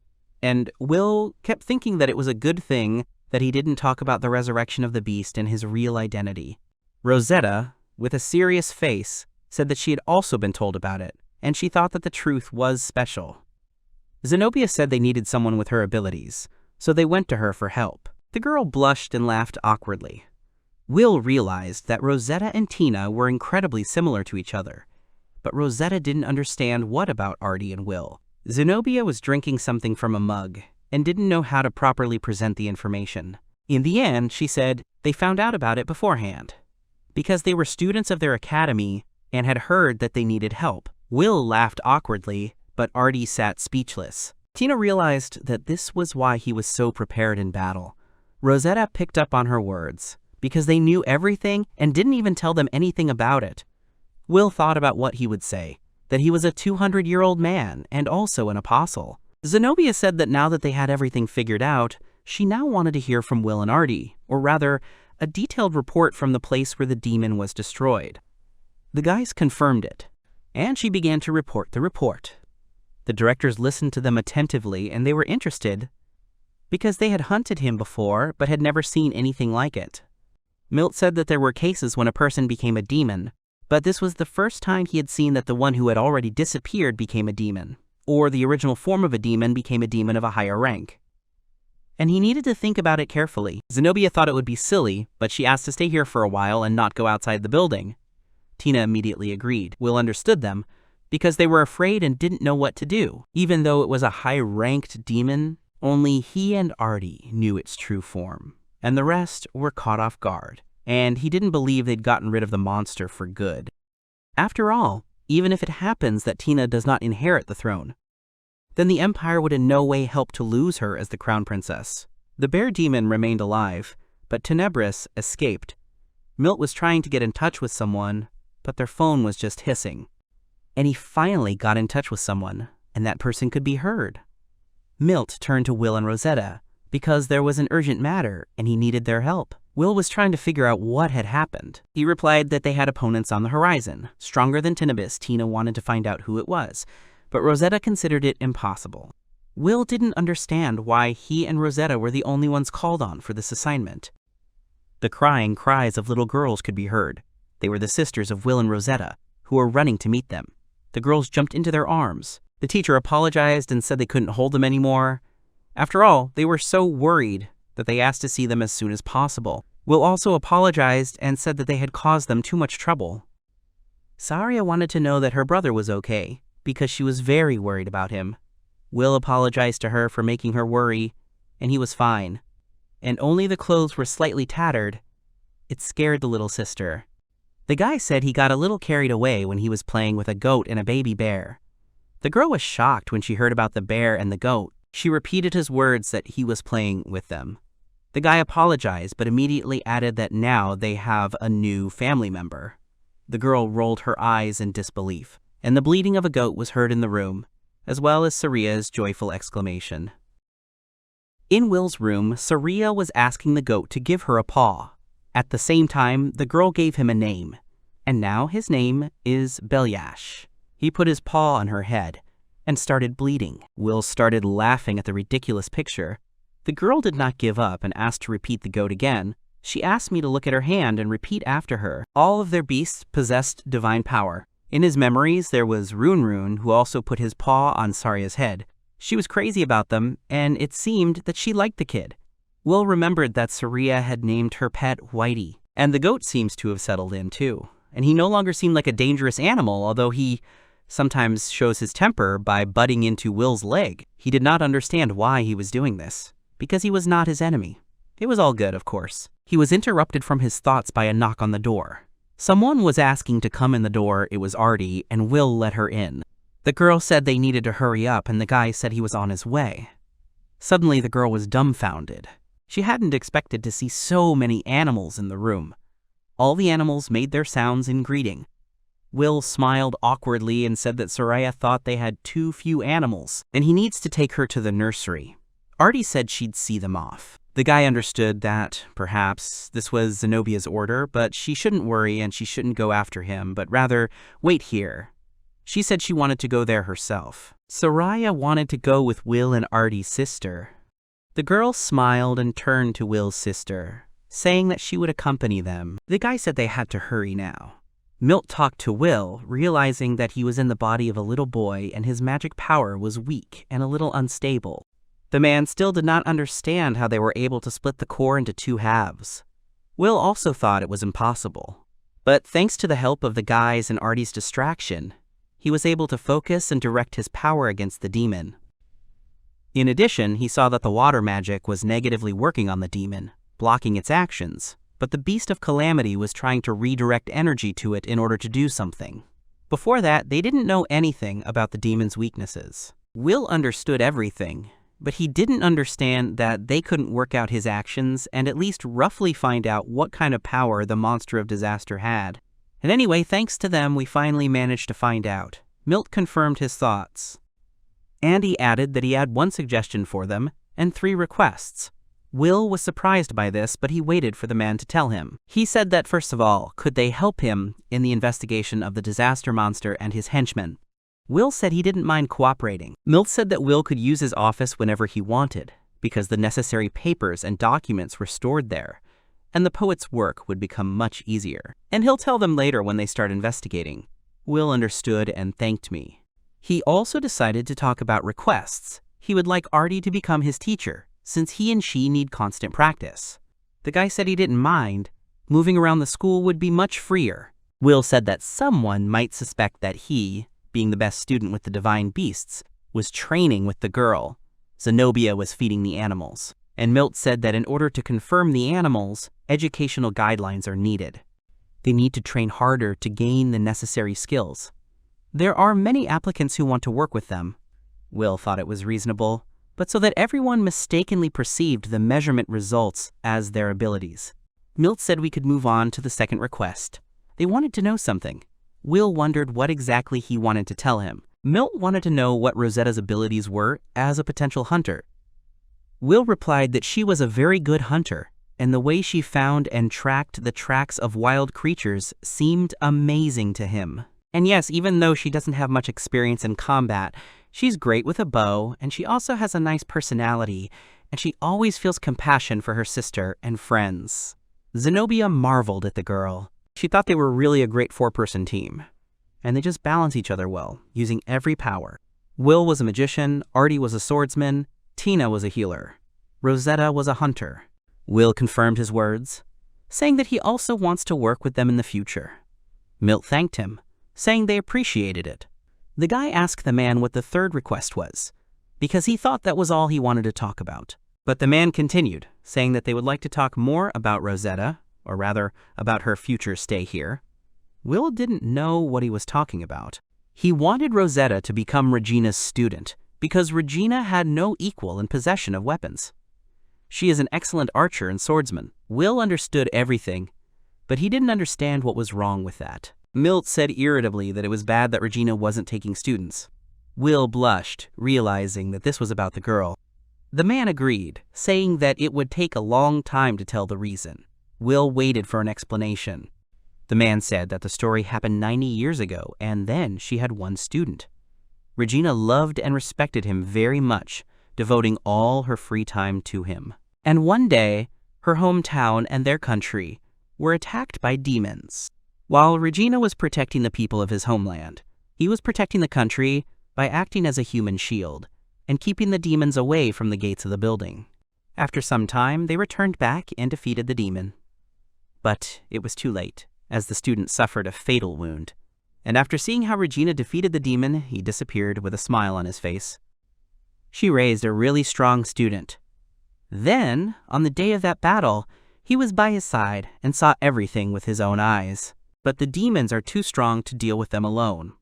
[SPEAKER 1] and Will kept thinking that it was a good thing that he didn't talk about the resurrection of the beast and his real identity. Rosetta, with a serious face, said that she had also been told about it, and she thought that the truth was special. Zenobia said they needed someone with her abilities, so they went to her for help. The girl blushed and laughed awkwardly. Will realized that Rosetta and Tina were incredibly similar to each other, but Rosetta didn't understand what about Artie and Will. Zenobia was drinking something from a mug and didn't know how to properly present the information. In the end, she said they found out about it beforehand, because they were students of their academy and had heard that they needed help. Will laughed awkwardly, but Artie sat speechless. Tina realized that this was why he was so prepared in battle. Rosetta picked up on her words, because they knew everything and didn't even tell them anything about it. Will thought about what he would say, that he was a 200-year-old man and also an apostle. Zenobia said that now that they had everything figured out, she now wanted to hear from Will and Artie, or rather, a detailed report from the place where the demon was destroyed. The guys confirmed it, and she began to report the report. The directors listened to them attentively, and they were interested because they had hunted him before but had never seen anything like it. Milt said that there were cases when a person became a demon, but this was the first time he had seen that the one who had already disappeared became a demon, or the original form of a demon became a demon of a higher rank. And he needed to think about it carefully. Zenobia thought it would be silly, but she asked to stay here for a while and not go outside the building. Tina immediately agreed. Will understood them, because they were afraid and didn't know what to do. Even though it was a high-ranked demon, only he and Artie knew its true form, and the rest were caught off guard, and he didn't believe they'd gotten rid of the monster for good. After all, even if it happens that Tina does not inherit the throne, then the Empire would in no way help to lose her as the crown princess. The bear demon remained alive, but Tenebris escaped. Milt was trying to get in touch with someone, but their phone was just hissing. And he finally got in touch with someone, and that person could be heard. Milt turned to Will and Rosetta, because there was an urgent matter and he needed their help. Will was trying to figure out what had happened. He replied that they had opponents on the horizon. Stronger than Tenebris, Tina wanted to find out who it was, but Rosetta considered it impossible. Will didn't understand why he and Rosetta were the only ones called on for this assignment. The crying cries of little girls could be heard. They were the sisters of Will and Rosetta, who were running to meet them. The girls jumped into their arms. The teacher apologized and said they couldn't hold them anymore. After all, they were so worried that they asked to see them as soon as possible. Will also apologized and said that they had caused them too much trouble. Saria wanted to know that her brother was okay, because she was very worried about him. Will apologized to her for making her worry, and he was fine. And only the clothes were slightly tattered. It scared the little sister. The guy said he got a little carried away when he was playing with a goat and a baby bear. The girl was shocked when she heard about the bear and the goat. She repeated his words that he was playing with them. The guy apologized, but immediately added that now they have a new family member. The girl rolled her eyes in disbelief, and the bleating of a goat was heard in the room, as well as Saria's joyful exclamation. In Will's room, Saria was asking the goat to give her a paw. At the same time, the girl gave him a name, and now his name is Belyash. He put his paw on her head and started bleeding. Will started laughing at the ridiculous picture. The girl did not give up and asked to repeat the goat again. She asked me to look at her hand and repeat after her. All of their beasts possessed divine power. In his memories, there was Run, who also put his paw on Saria's head. She was crazy about them, and it seemed that she liked the kid. Will remembered that Saria had named her pet Whitey, and the goat seems to have settled in too. And he no longer seemed like a dangerous animal, although he sometimes shows his temper by butting into Will's leg. He did not understand why he was doing this, because he was not his enemy. It was all good, of course. He was interrupted from his thoughts by a knock on the door. Someone was asking to come in the door. It was Artie, and Will let her in. The girl said they needed to hurry up, and the guy said he was on his way. Suddenly, the girl was dumbfounded. She hadn't expected to see so many animals in the room. All the animals made their sounds in greeting. Will smiled awkwardly and said that Soraya thought they had too few animals, and he needs to take her to the nursery. Artie said she'd see them off. The guy understood that, perhaps, this was Zenobia's order, but she shouldn't worry and she shouldn't go after him, but rather wait here. She said she wanted to go there herself. Soraya wanted to go with Will and Artie's sister. The girl smiled and turned to Will's sister, saying that she would accompany them. The guy said they had to hurry now. Milt talked to Will, realizing that he was in the body of a little boy and his magic power was weak and a little unstable. The man still did not understand how they were able to split the core into two halves. Will also thought it was impossible. But thanks to the help of the guys and Artie's distraction, he was able to focus and direct his power against the demon. In addition, he saw that the water magic was negatively working on the demon, blocking its actions, but the Beast of Calamity was trying to redirect energy to it in order to do something. Before that, they didn't know anything about the demon's weaknesses. Will understood everything, but he didn't understand that they couldn't work out his actions and at least roughly find out what kind of power the monster of disaster had. And anyway, thanks to them, we finally managed to find out. Milt confirmed his thoughts. And he added that he had one suggestion for them and 3 requests. Will was surprised by this, but he waited for the man to tell him. He said that first of all, could they help him in the investigation of the disaster monster and his henchmen? Will said he didn't mind cooperating. Milt said that Will could use his office whenever he wanted, because the necessary papers and documents were stored there, and the poet's work would become much easier. And he'll tell them later when they start investigating. Will understood and thanked me. He also decided to talk about requests. He would like Artie to become his teacher, since he and she need constant practice. The guy said he didn't mind. Moving around the school would be much freer. Will said that someone might suspect that he, being the best student with the divine beasts, was training with the girl. Zenobia was feeding the animals. And Milt said that in order to confirm the animals, educational guidelines are needed. They need to train harder to gain the necessary skills. There are many applicants who want to work with them. Will thought it was reasonable, but so that everyone mistakenly perceived the measurement results as their abilities. Milt said we could move on to the second request. They wanted to know something. Will wondered what exactly he wanted to tell him. Milt wanted to know what Rosetta's abilities were as a potential hunter. Will replied that she was a very good hunter, and the way she found and tracked the tracks of wild creatures seemed amazing to him. And yes, even though she doesn't have much experience in combat, she's great with a bow, and she also has a nice personality, and she always feels compassion for her sister and friends. Zenobia marveled at the girl. She thought they were really a great 4-person team, and they just balance each other well, using every power. Will was a magician, Artie was a swordsman, Tina was a healer, Rosetta was a hunter. Will confirmed his words, saying that he also wants to work with them in the future. Milt thanked him, saying they appreciated it. The guy asked the man what the third request was, because he thought that was all he wanted to talk about. But the man continued, saying that they would like to talk more about Rosetta, or rather, about her future stay here. Will didn't know what he was talking about. He wanted Rosetta to become Regina's student, because Regina had no equal in possession of weapons. She is an excellent archer and swordsman. Will understood everything, but he didn't understand what was wrong with that. Milt said irritably that it was bad that Regina wasn't taking students. Will blushed, realizing that this was about the girl. The man agreed, saying that it would take a long time to tell the reason. Will waited for an explanation. The man said that the story happened 90 years ago, and then she had one student. Regina loved and respected him very much, devoting all her free time to him. And one day, her hometown and their country were attacked by demons. While Regina was protecting the people of his homeland, he was protecting the country by acting as a human shield and keeping the demons away from the gates of the building. After some time, they returned back and defeated the demon. But it was too late, as the student suffered a fatal wound. And after seeing how Regina defeated the demon, he disappeared with a smile on his face. She raised a really strong student. Then, on the day of that battle, he was by his side and saw everything with his own eyes. But the demons are too strong to deal with them alone.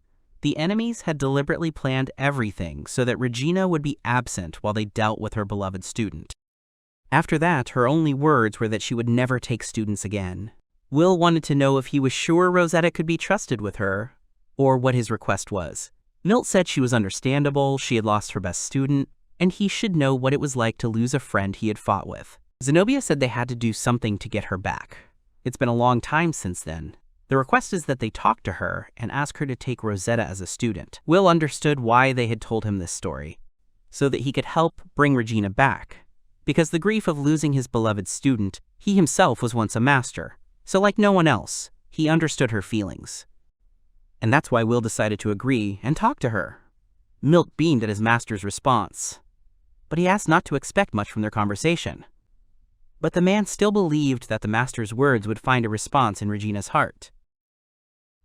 [SPEAKER 1] The enemies had deliberately planned everything so that Regina would be absent while they dealt with her beloved student. After that, her only words were that she would never take students again. Will wanted to know if he was sure Rosetta could be trusted with her, or what his request was. Milt said she was understandable, she had lost her best student, and he should know what it was like to lose a friend he had fought with. Zenobia said they had to do something to get her back. It's been a long time since then. The request is that they talk to her and ask her to take Rosetta as a student. Will understood why they had told him this story, so that he could help bring Regina back. Because the grief of losing his beloved student, he himself was once a master, so like no one else, he understood her feelings. And that's why Will decided to agree and talk to her. Milt beamed at his master's response, but he asked not to expect much from their conversation. But the man still believed that the master's words would find a response in Regina's heart.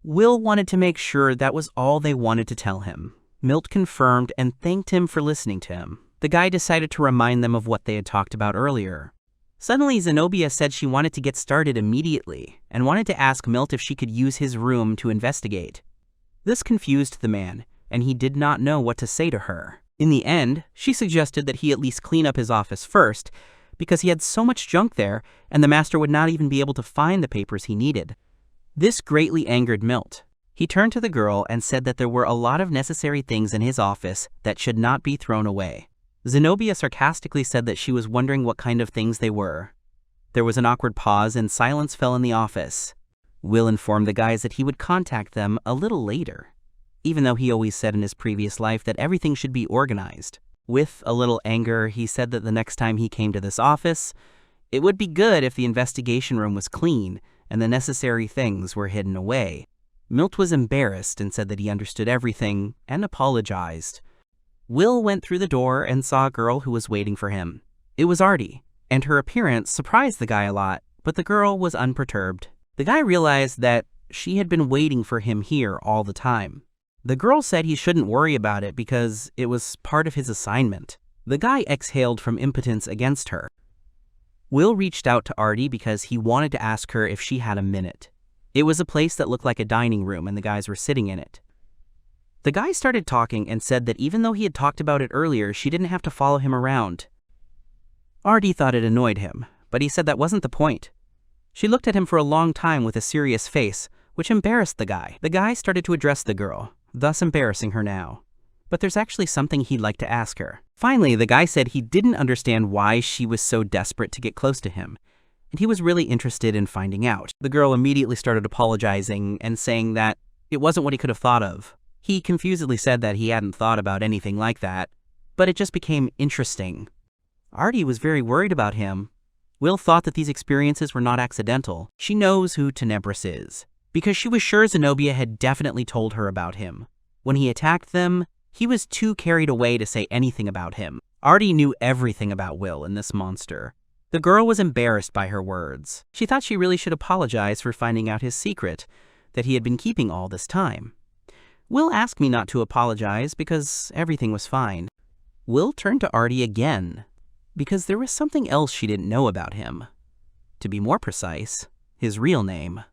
[SPEAKER 1] Will wanted to make sure that was all they wanted to tell him. Milt confirmed and thanked him for listening to him. The guy decided to remind them of what they had talked about earlier. Suddenly, Zenobia said she wanted to get started immediately and wanted to ask Milt if she could use his room to investigate. This confused the man, and he did not know what to say to her. In the end, she suggested that he at least clean up his office first, because he had so much junk there, and the master would not even be able to find the papers he needed. This greatly angered Milt. He turned to the girl and said that there were a lot of necessary things in his office that should not be thrown away. Zenobia sarcastically said that she was wondering what kind of things they were. There was an awkward pause and silence fell in the office. Will informed the guys that he would contact them a little later, even though he always said in his previous life that everything should be organized. With a little anger, he said that the next time he came to this office, it would be good if the investigation room was clean and the necessary things were hidden away. Milt was embarrassed and said that he understood everything and apologized. Will went through the door and saw a girl who was waiting for him. It was Artie, and her appearance surprised the guy a lot, but the girl was unperturbed. The guy realized that she had been waiting for him here all the time. The girl said he shouldn't worry about it because it was part of his assignment. The guy exhaled from impotence against her. Will reached out to Artie because he wanted to ask her if she had a minute. It was a place that looked like a dining room and the guys were sitting in it. The guy started talking and said that even though he had talked about it earlier, she didn't have to follow him around. Artie thought it annoyed him, but he said that wasn't the point. She looked at him for a long time with a serious face, which embarrassed the guy. The guy started to address the girl, thus embarrassing her now. But there's actually something he'd like to ask her. Finally, the guy said he didn't understand why she was so desperate to get close to him, and he was really interested in finding out. The girl immediately started apologizing and saying that it wasn't what he could have thought of. He confusedly said that he hadn't thought about anything like that, but it just became interesting. Artie was very worried about him. Will thought that these experiences were not accidental. She knows who Tenebris is, because she was sure Zenobia had definitely told her about him. When he attacked them, he was too carried away to say anything about him. Artie knew everything about Will and this monster. The girl was embarrassed by her words. She thought she really should apologize for finding out his secret that he had been keeping all this time. Will asked me not to apologize because everything was fine. Will turned to Artie again, because there was something else she didn't know about him. To be more precise, his real name.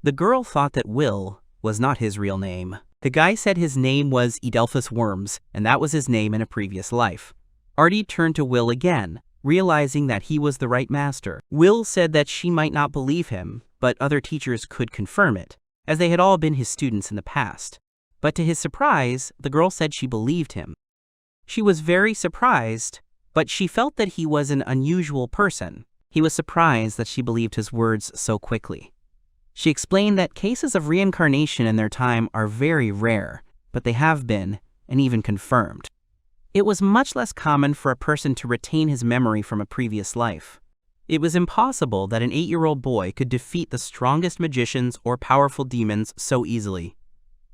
[SPEAKER 1] The girl thought that Will was not his real name. The guy said his name was Edelphus Worms, and that was his name in a previous life. Artie turned to Will again, realizing that he was the right master. Will said that she might not believe him, but other teachers could confirm it, as they had all been his students in the past. But to his surprise, the girl said she believed him. She was very surprised, but she felt that he was an unusual person. He was surprised that she believed his words so quickly. She explained that cases of reincarnation in their time are very rare, but they have been, and even confirmed. It was much less common for a person to retain his memory from a previous life. It was impossible that an 8-year-old boy could defeat the strongest magicians or powerful demons so easily.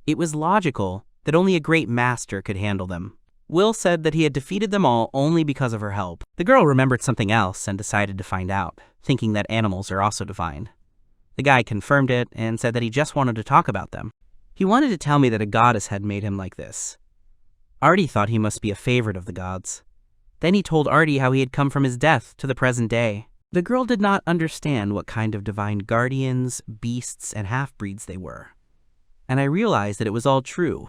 [SPEAKER 1] It was logical that only a great master could handle them. Will said that he had defeated them all only because of her help. The girl remembered something else and decided to find out, thinking that animals are also divine. The guy confirmed it and said that he just wanted to talk about them. He wanted to tell me that a goddess had made him like this. Artie thought he must be a favorite of the gods. Then he told Artie how he had come from his death to the present day. The girl did not understand what kind of divine guardians, beasts, and half-breeds they were. And I realized that it was all true.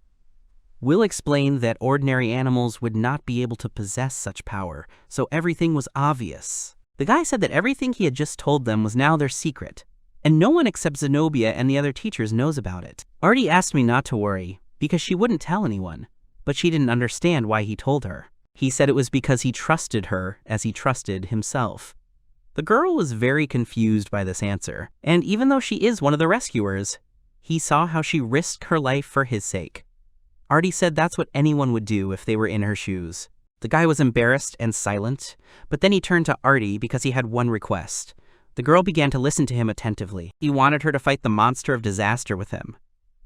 [SPEAKER 1] Will explained that ordinary animals would not be able to possess such power, so everything was obvious. The guy said that everything he had just told them was now their secret, and no one except Zenobia and the other teachers knows about it. Artie asked me not to worry, because she wouldn't tell anyone, but she didn't understand why he told her. He said it was because he trusted her as he trusted himself. The girl was very confused by this answer, and even though she is one of the rescuers, he saw how she risked her life for his sake. Artie said that's what anyone would do if they were in her shoes. The guy was embarrassed and silent, but then he turned to Artie because he had one request. The girl began to listen to him attentively. He wanted her to fight the monster of disaster with him.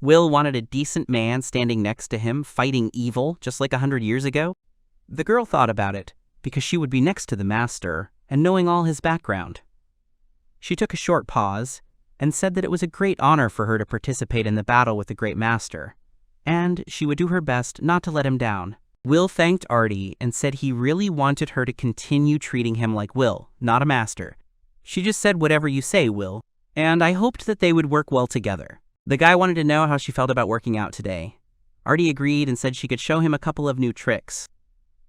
[SPEAKER 1] Will wanted a decent man standing next to him, fighting evil, just like 100 years ago. The girl thought about it, because she would be next to the master, and knowing all his background. She took a short pause, and said that it was a great honor for her to participate in the battle with the great master, and she would do her best not to let him down. Will thanked Artie and said he really wanted her to continue treating him like Will, not a master. She just said whatever you say, Will, and I hoped that they would work well together. The guy wanted to know how she felt about working out today. Artie agreed and said she could show him a couple of new tricks.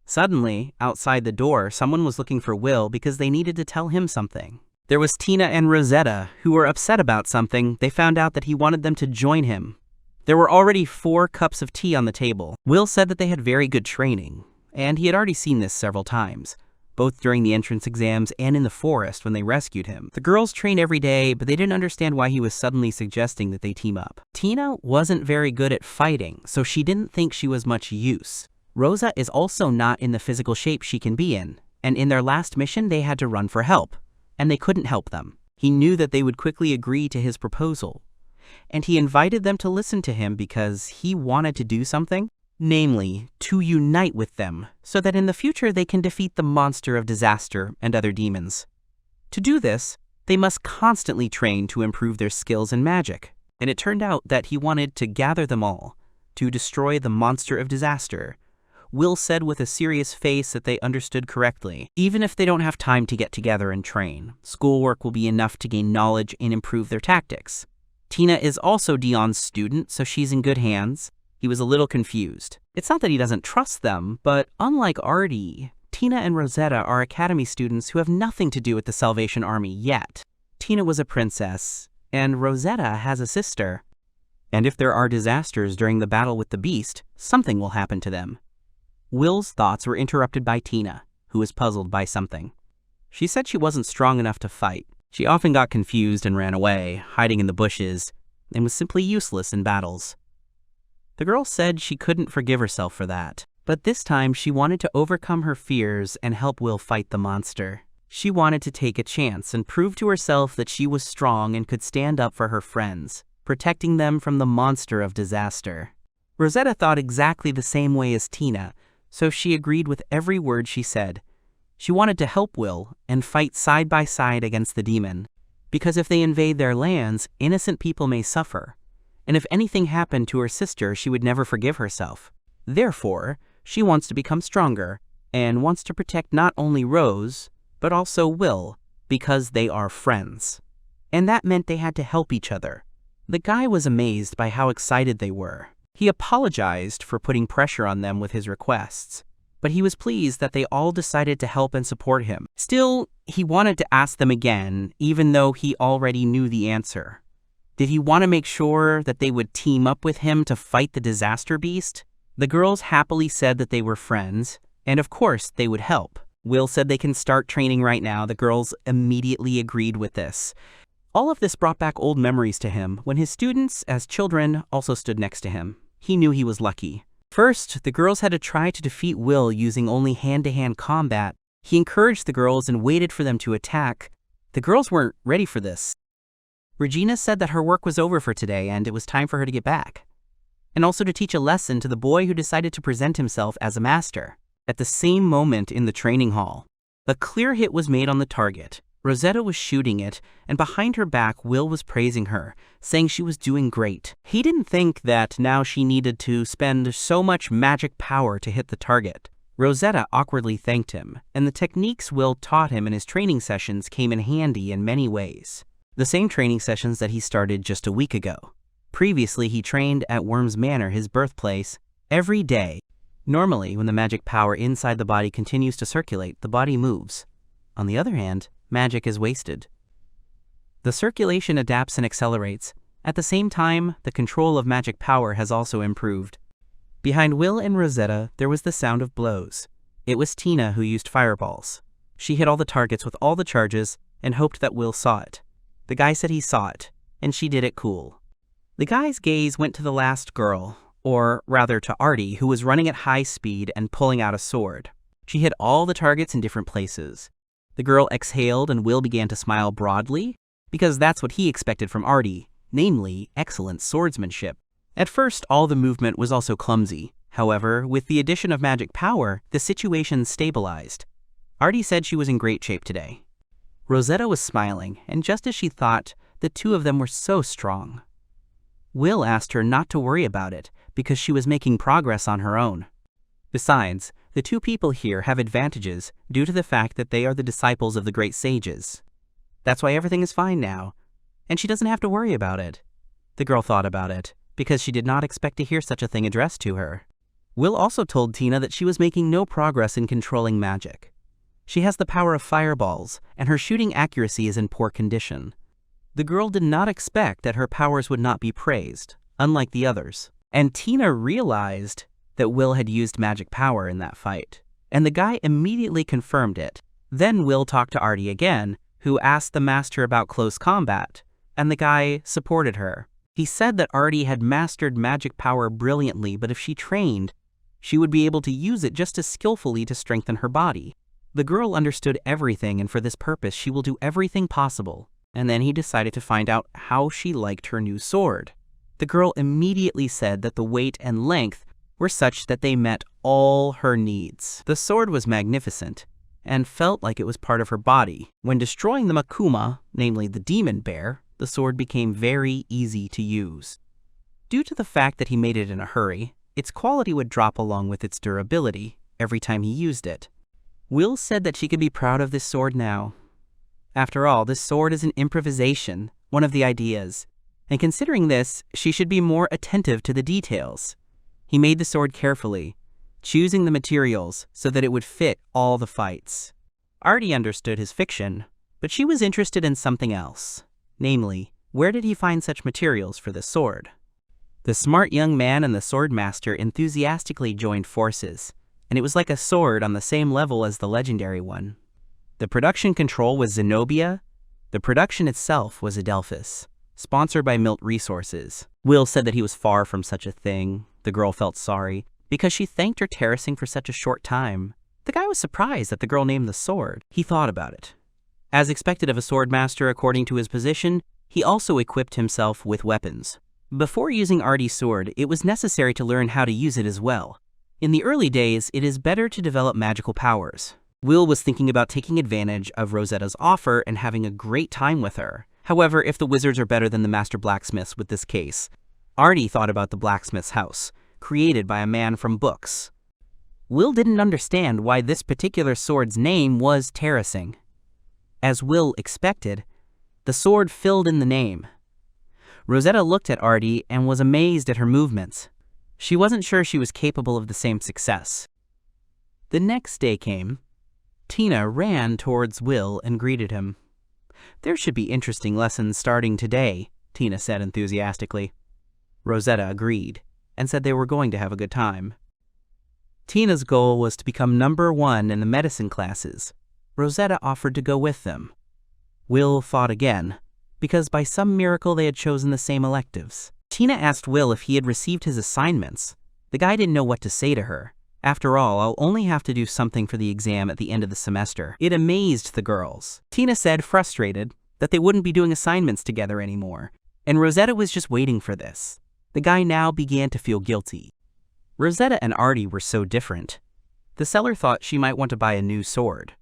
[SPEAKER 1] Suddenly, outside the door, someone was looking for Will because they needed to tell him something. There was Tina and Rosetta, who were upset about something. They found out that he wanted them to join him. There were already 4 cups of tea on the table. Will said that they had very good training, and he had already seen this several times, both during the entrance exams and in the forest when they rescued him. The girls trained every day, but they didn't understand why he was suddenly suggesting that they team up. Tina wasn't very good at fighting, so she didn't think she was much use. Rosa is also not in the physical shape she can be in, and in their last mission they had to run for help, and they couldn't help them. He knew that they would quickly agree to his proposal, and he invited them to listen to him because he wanted to do something, namely, to unite with them, so that in the future they can defeat the monster of disaster and other demons. To do this, they must constantly train to improve their skills in magic, and it turned out that he wanted to gather them all, to destroy the monster of disaster. Will said with a serious face that they understood correctly. Even if they don't have time to get together and train, schoolwork will be enough to gain knowledge and improve their tactics. Tina is also Dion's student, so she's in good hands. He was a little confused. It's not that he doesn't trust them, but unlike Artie, Tina and Rosetta are academy students who have nothing to do with the Salvation Army yet. Tina was a princess, and Rosetta has a sister. And if there are disasters during the battle with the beast, something will happen to them. Will's thoughts were interrupted by Tina, who was puzzled by something. She said she wasn't strong enough to fight. She often got confused and ran away, hiding in the bushes, and was simply useless in battles. The girl said she couldn't forgive herself for that, but this time she wanted to overcome her fears and help Will fight the monster. She wanted to take a chance and prove to herself that she was strong and could stand up for her friends, protecting them from the monster of disaster. Rosetta thought exactly the same way as Tina, so she agreed with every word she said. She wanted to help Will and fight side by side against the demon, because if they invade their lands, innocent people may suffer, and if anything happened to her sister, she would never forgive herself. Therefore, she wants to become stronger, and wants to protect not only Rose, but also Will, because they are friends. And that meant they had to help each other. The guy was amazed by how excited they were. He apologized for putting pressure on them with his requests, but he was pleased that they all decided to help and support him. Still, he wanted to ask them again, even though he already knew the answer. Did he want to make sure that they would team up with him to fight the disaster beast? The girls happily said that they were friends, and of course they would help. Will said they can start training right now. The girls immediately agreed with this. All of this brought back old memories to him when his students, as children, also stood next to him. He knew he was lucky. First, the girls had to try to defeat Will using only hand-to-hand combat. He encouraged the girls and waited for them to attack. The girls weren't ready for this. Regina said that her work was over for today and it was time for her to get back, and also to teach a lesson to the boy who decided to present himself as a master. At the same moment in the training hall, a clear hit was made on the target. Rosetta was shooting it, and behind her back, Will was praising her, saying she was doing great. He didn't think that now she needed to spend so much magic power to hit the target. Rosetta awkwardly thanked him, and the techniques Will taught him in his training sessions came in handy in many ways. The same training sessions that he started just a week ago. Previously, he trained at Worm's Manor, his birthplace, every day. Normally, when the magic power inside the body continues to circulate, the body moves. On the other hand, magic is wasted. The circulation adapts and accelerates. At the same time, the control of magic power has also improved. Behind Will and Rosetta, there was the sound of blows. It was Tina who used fireballs. She hit all the targets with all the charges and hoped that Will saw it. The guy said he saw it, and she did it cool. The guy's gaze went to the last girl, or rather to Artie, who was running at high speed and pulling out a sword. She hit all the targets in different places. The girl exhaled and Will began to smile broadly, because that's what he expected from Artie, namely, excellent swordsmanship. At first, all the movement was also clumsy. However, with the addition of magic power, the situation stabilized. Artie said she was in great shape today. Rosetta was smiling, and just as she thought, the two of them were so strong. Will asked her not to worry about it, because she was making progress on her own. Besides, the two people here have advantages due to the fact that they are the disciples of the great sages. That's why everything is fine now, and she doesn't have to worry about it. The girl thought about it, because she did not expect to hear such a thing addressed to her. Will also told Tina that she was making no progress in controlling magic. She has the power of fireballs, and her shooting accuracy is in poor condition. The girl did not expect that her powers would not be praised, unlike the others. And Tina realized that Will had used magic power in that fight, and the guy immediately confirmed it. Then Will talked to Artie again, who asked the master about close combat, and the guy supported her. He said that Artie had mastered magic power brilliantly, but if she trained, she would be able to use it just as skillfully to strengthen her body. The girl understood everything, and for this purpose she will do everything possible. And then he decided to find out how she liked her new sword. The girl immediately said that the weight and length were such that they met all her needs. The sword was magnificent, and felt like it was part of her body. When destroying the Makuma, namely the demon bear, the sword became very easy to use. Due to the fact that he made it in a hurry, its quality would drop along with its durability every time he used it. Will said that she could be proud of this sword now. After all, this sword is an improvisation, one of the ideas, and considering this, she should be more attentive to the details. He made the sword carefully, choosing the materials so that it would fit all the fights. Artie understood his fiction, but she was interested in something else. Namely, where did he find such materials for this sword? The smart young man and the sword master enthusiastically joined forces, and it was like a sword on the same level as the legendary one. The production control was Zenobia. The production itself was Adelphus, sponsored by Milt Resources. Will said that he was far from such a thing. The girl felt sorry, because she thanked her terracing for such a short time. The guy was surprised that the girl named the sword. He thought about it. As expected of a sword master according to his position, he also equipped himself with weapons. Before using Artie's sword, it was necessary to learn how to use it as well. In the early days, it is better to develop magical powers. Will was thinking about taking advantage of Rosetta's offer and having a great time with her. However, if the wizards are better than the master blacksmiths with this case, Artie thought about the blacksmith's house, created by a man from books. Will didn't understand why this particular sword's name was terracing. As Will expected, the sword filled in the name. Rosetta looked at Artie and was amazed at her movements. She wasn't sure she was capable of the same success. The next day came. Tina ran towards Will and greeted him. "There should be interesting lessons starting today," Tina said enthusiastically. Rosetta agreed and said they were going to have a good time. Tina's goal was to become #1 in the medicine classes. Rosetta offered to go with them. Will thought again, because by some miracle they had chosen the same electives. Tina asked Will if he had received his assignments. The guy didn't know what to say to her. After all, I'll only have to do something for the exam at the end of the semester. It amazed the girls. Tina said, frustrated, that they wouldn't be doing assignments together anymore, and Rosetta was just waiting for this. The guy now began to feel guilty. Rosetta and Artie were so different. The seller thought she might want to buy a new sword.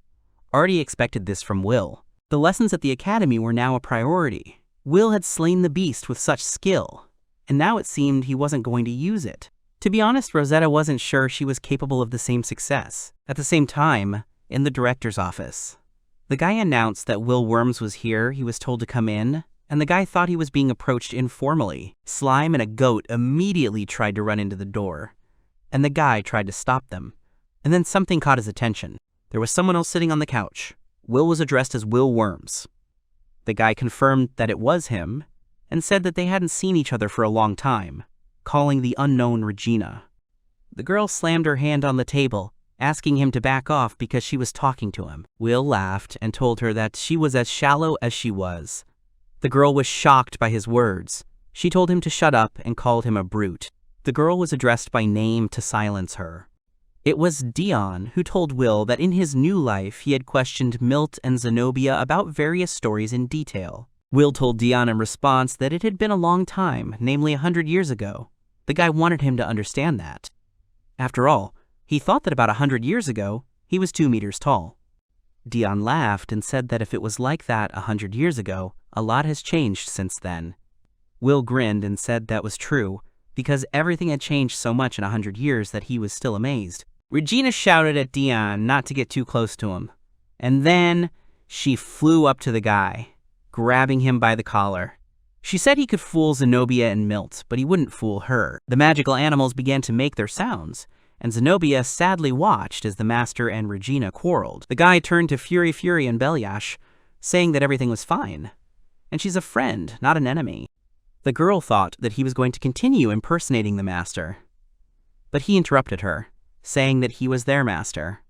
[SPEAKER 1] Artie expected this from Will. The lessons at the academy were now a priority. Will had slain the beast with such skill, and now it seemed he wasn't going to use it. To be honest, Rosetta wasn't sure she was capable of the same success. At the same time, in the director's office, the guy announced that Will Worms was here. He was told to come in, and the guy thought he was being approached informally. Slime and a goat immediately tried to run into the door, and the guy tried to stop them. And then something caught his attention. There was someone else sitting on the couch. Will was addressed as Will Worms. The guy confirmed that it was him, and said that they hadn't seen each other for a long time, calling the unknown Regina. The girl slammed her hand on the table, asking him to back off because she was talking to him. Will laughed and told her that she was as shallow as she was. The girl was shocked by his words. She told him to shut up and called him a brute. The girl was addressed by name to silence her. It was Dion who told Will that in his new life he had questioned Milt and Zenobia about various stories in detail. Will told Dion in response that it had been a long time, namely 100 years ago. The guy wanted him to understand that. After all, he thought that about 100 years ago, he was 2 meters tall. Dion laughed and said that if it was like that 100 years ago, a lot has changed since then. Will grinned and said that was true, because everything had changed so much in 100 years that he was still amazed. Regina shouted at Dion not to get too close to him, and then she flew up to the guy, grabbing him by the collar. She said he could fool Zenobia and Milt, but he wouldn't fool her. The magical animals began to make their sounds, and Zenobia sadly watched as the master and Regina quarreled. The guy turned to Fury and Belyash, saying that everything was fine, and she's a friend, not an enemy. The girl thought that he was going to continue impersonating the master, but he interrupted her, saying that he was their master.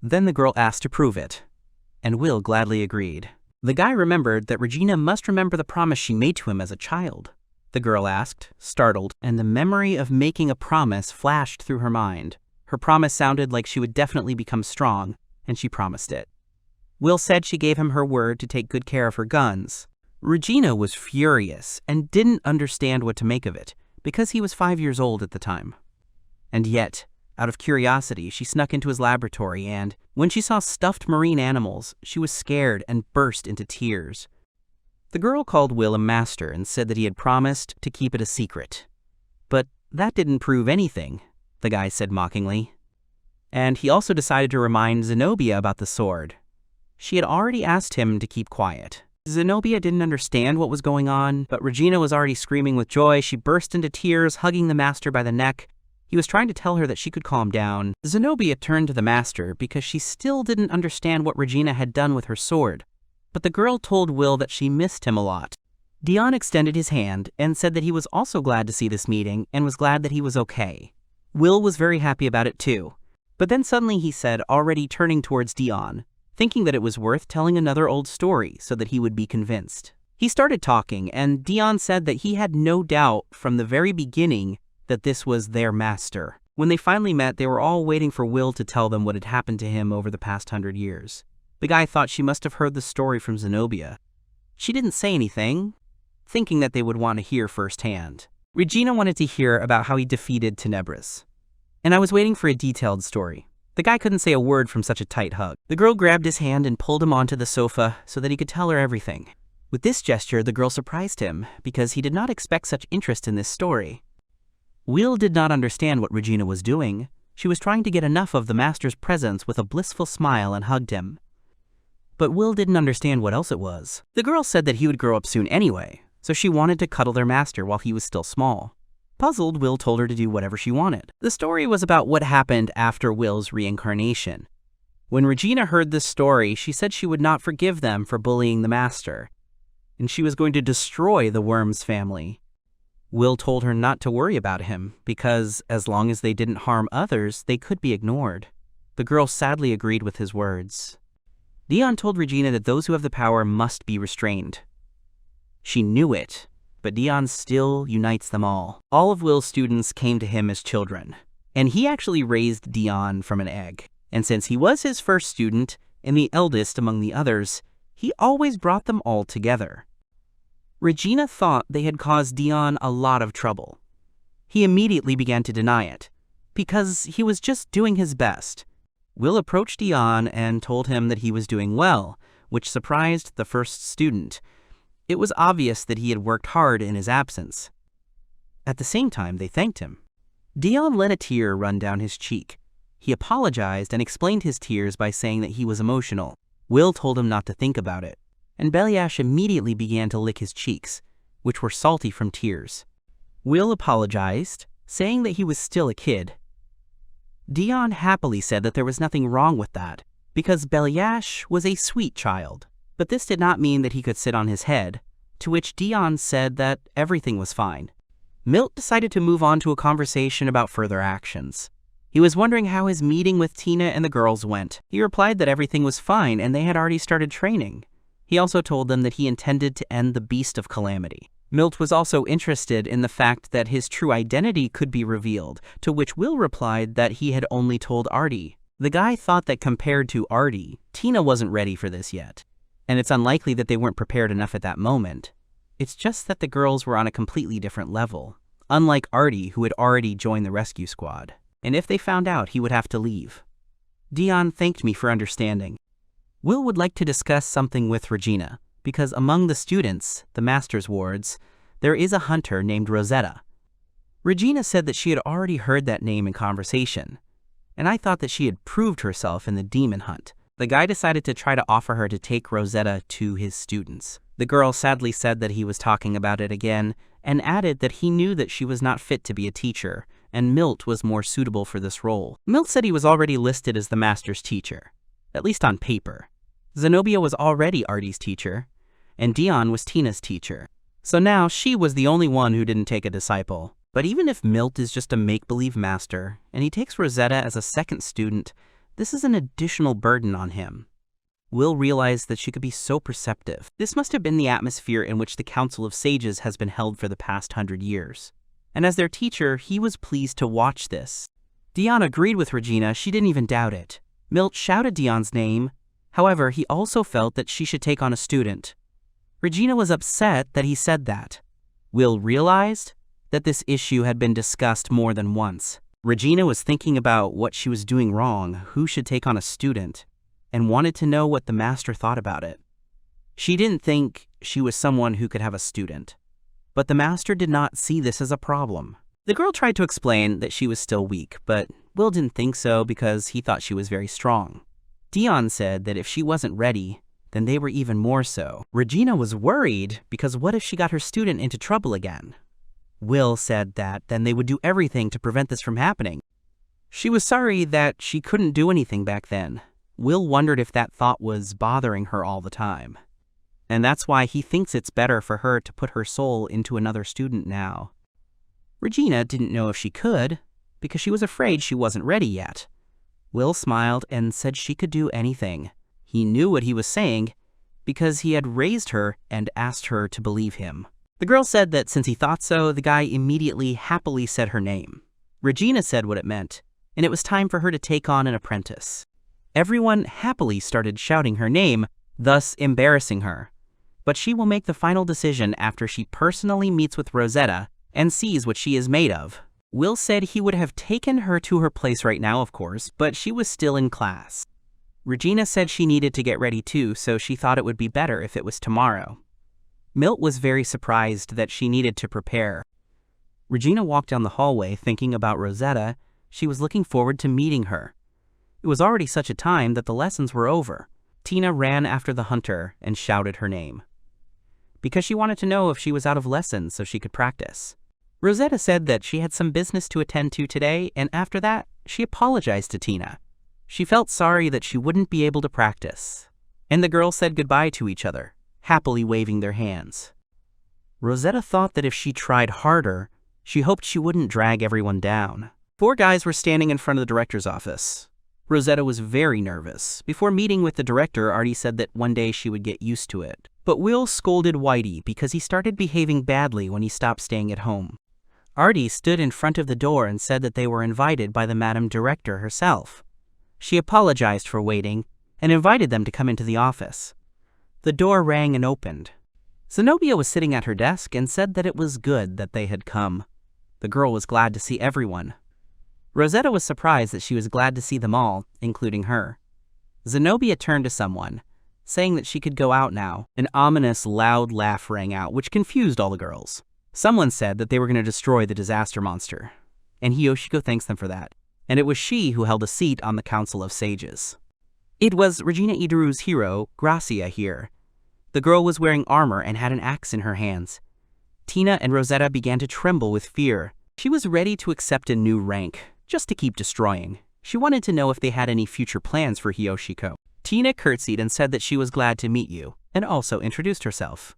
[SPEAKER 1] Then the girl asked to prove it, and Will gladly agreed. The guy remembered that Regina must remember the promise she made to him as a child. The girl asked, startled, and the memory of making a promise flashed through her mind. Her promise sounded like she would definitely become strong, and she promised it. Will said she gave him her word to take good care of her guns. Regina was furious and didn't understand what to make of it, because he was 5 years old at the time. And yet, out of curiosity, she snuck into his laboratory and, when she saw stuffed marine animals, she was scared and burst into tears. The girl called Will a master and said that he had promised to keep it a secret. But that didn't prove anything, the guy said mockingly. And he also decided to remind Zenobia about the sword. She had already asked him to keep quiet. Zenobia didn't understand what was going on, but Regina was already screaming with joy. She burst into tears, hugging the master by the neck. He was trying to tell her that she could calm down. Zenobia turned to the master because she still didn't understand what Regina had done with her sword. But the girl told Will that she missed him a lot. Dion extended his hand and said that he was also glad to see this meeting and was glad that he was okay. Will was very happy about it too. But then suddenly he said, already turning towards Dion, thinking that it was worth telling another old story so that he would be convinced. He started talking, and Dion said that he had no doubt from the very beginning that this was their master. When they finally met, they were all waiting for Will to tell them what had happened to him over the past 100 years. The guy thought she must have heard the story from Zenobia. She didn't say anything, thinking that they would want to hear firsthand. Regina wanted to hear about how he defeated Tenebris, and I was waiting for a detailed story. The guy couldn't say a word from such a tight hug. The girl grabbed his hand and pulled him onto the sofa so that he could tell her everything. With this gesture, the girl surprised him because he did not expect such interest in this story. Will did not understand what Regina was doing. She was trying to get enough of the master's presence with a blissful smile and hugged him. But Will didn't understand what else it was. The girl said that he would grow up soon anyway, so she wanted to cuddle their master while he was still small. Puzzled, Will told her to do whatever she wanted. The story was about what happened after Will's reincarnation. When Regina heard this story, she said she would not forgive them for bullying the master, and she was going to destroy the Worms family. Will told her not to worry about him, because as long as they didn't harm others, they could be ignored. The girl sadly agreed with his words. Dion told Regina that those who have the power must be restrained. She knew it, but Dion still unites them all. All of Will's students came to him as children, and he actually raised Dion from an egg. And since he was his first student and the eldest among the others, he always brought them all together. Regina thought they had caused Dion a lot of trouble. He immediately began to deny it, because he was just doing his best. Will approached Dion and told him that he was doing well, which surprised the first student. It was obvious that he had worked hard in his absence. At the same time, they thanked him. Dion let a tear run down his cheek. He apologized and explained his tears by saying that he was emotional. Will told him not to think about it, and Belyash immediately began to lick his cheeks, which were salty from tears. Will apologized, saying that he was still a kid. Dion happily said that there was nothing wrong with that, because Belyash was a sweet child. But this did not mean that he could sit on his head, to which Dion said that everything was fine. Milt decided to move on to a conversation about further actions. He was wondering how his meeting with Tina and the girls went. He replied that everything was fine and they had already started training. He also told them that he intended to end the Beast of Calamity. Milt was also interested in the fact that his true identity could be revealed, to which Will replied that he had only told Artie. The guy thought that compared to Artie, Tina wasn't ready for this yet, and it's unlikely that they weren't prepared enough at that moment. It's just that the girls were on a completely different level, unlike Artie, who had already joined the rescue squad. And if they found out, he would have to leave. Dion thanked me for understanding. Will would like to discuss something with Regina, because among the students, the master's wards, there is a hunter named Rosetta. Regina said that she had already heard that name in conversation, and I thought that she had proved herself in the demon hunt. The guy decided to try to offer her to take Rosetta to his students. The girl sadly said that he was talking about it again, and added that he knew that she was not fit to be a teacher, and Milt was more suitable for this role. Milt said he was already listed as the master's teacher, at least on paper. Zenobia was already Artie's teacher, and Dion was Tina's teacher. So now she was the only one who didn't take a disciple. But even if Milt is just a make-believe master, and he takes Rosetta as a second student, this is an additional burden on him. Will realized that she could be so perceptive. This must have been the atmosphere in which the Council of Sages has been held for the past 100 years. And as their teacher, he was pleased to watch this. Dion agreed with Regina, she didn't even doubt it. Milt shouted Dion's name. However, he also felt that she should take on a student. Regina was upset that he said that. Will realized that this issue had been discussed more than once. Regina was thinking about what she was doing wrong, who should take on a student, and wanted to know what the master thought about it. She didn't think she was someone who could have a student, but the master did not see this as a problem. The girl tried to explain that she was still weak, but Will didn't think so because he thought she was very strong. Dion said that if she wasn't ready, then they were even more so. Regina was worried because what if she got her student into trouble again? Will said that then they would do everything to prevent this from happening. She was sorry that she couldn't do anything back then. Will wondered if that thought was bothering her all the time. And that's why he thinks it's better for her to put her soul into another student now. Regina didn't know if she could, because she was afraid she wasn't ready yet. Will smiled and said she could do anything. He knew what he was saying, because he had raised her and asked her to believe him. The girl said that since he thought so, the guy immediately happily said her name. Regina said what it meant, and it was time for her to take on an apprentice. Everyone happily started shouting her name, thus embarrassing her. But she will make the final decision after she personally meets with Rosetta and sees what she is made of. Will said he would have taken her to her place right now, of course, but she was still in class. Regina said she needed to get ready too, so she thought it would be better if it was tomorrow. Milt was very surprised that she needed to prepare. Regina walked down the hallway thinking about Rosetta. She was looking forward to meeting her. It was already such a time that the lessons were over. Tina ran after the hunter and shouted her name, because she wanted to know if she was out of lessons so she could practice. Rosetta said that she had some business to attend to today, and after that, she apologized to Tina. She felt sorry that she wouldn't be able to practice, and the girls said goodbye to each other, happily waving their hands. Rosetta thought that if she tried harder, she hoped she wouldn't drag everyone down. 4 guys were standing in front of the director's office. Rosetta was very nervous. Before meeting with the director, Artie said that one day she would get used to it. But Will scolded Whitey because he started behaving badly when he stopped staying at home. Artie stood in front of the door and said that they were invited by the Madam Director herself. She apologized for waiting and invited them to come into the office. The door rang and opened. Zenobia was sitting at her desk and said that it was good that they had come. The girl was glad to see everyone. Rosetta was surprised that she was glad to see them all, including her. Zenobia turned to someone, saying that she could go out now. An ominous, loud laugh rang out, which confused all the girls. Someone said that they were going to destroy the disaster monster, and Hiyoshiko thanks them for that, and it was she who held a seat on the Council of Sages. It was Regina Idoru's hero, Gracia, here. The girl was wearing armor and had an axe in her hands. Tina and Rosetta began to tremble with fear. She was ready to accept a new rank, just to keep destroying. She wanted to know if they had any future plans for Hiyoshiko. Tina curtsied and said that she was glad to meet you, and also introduced herself.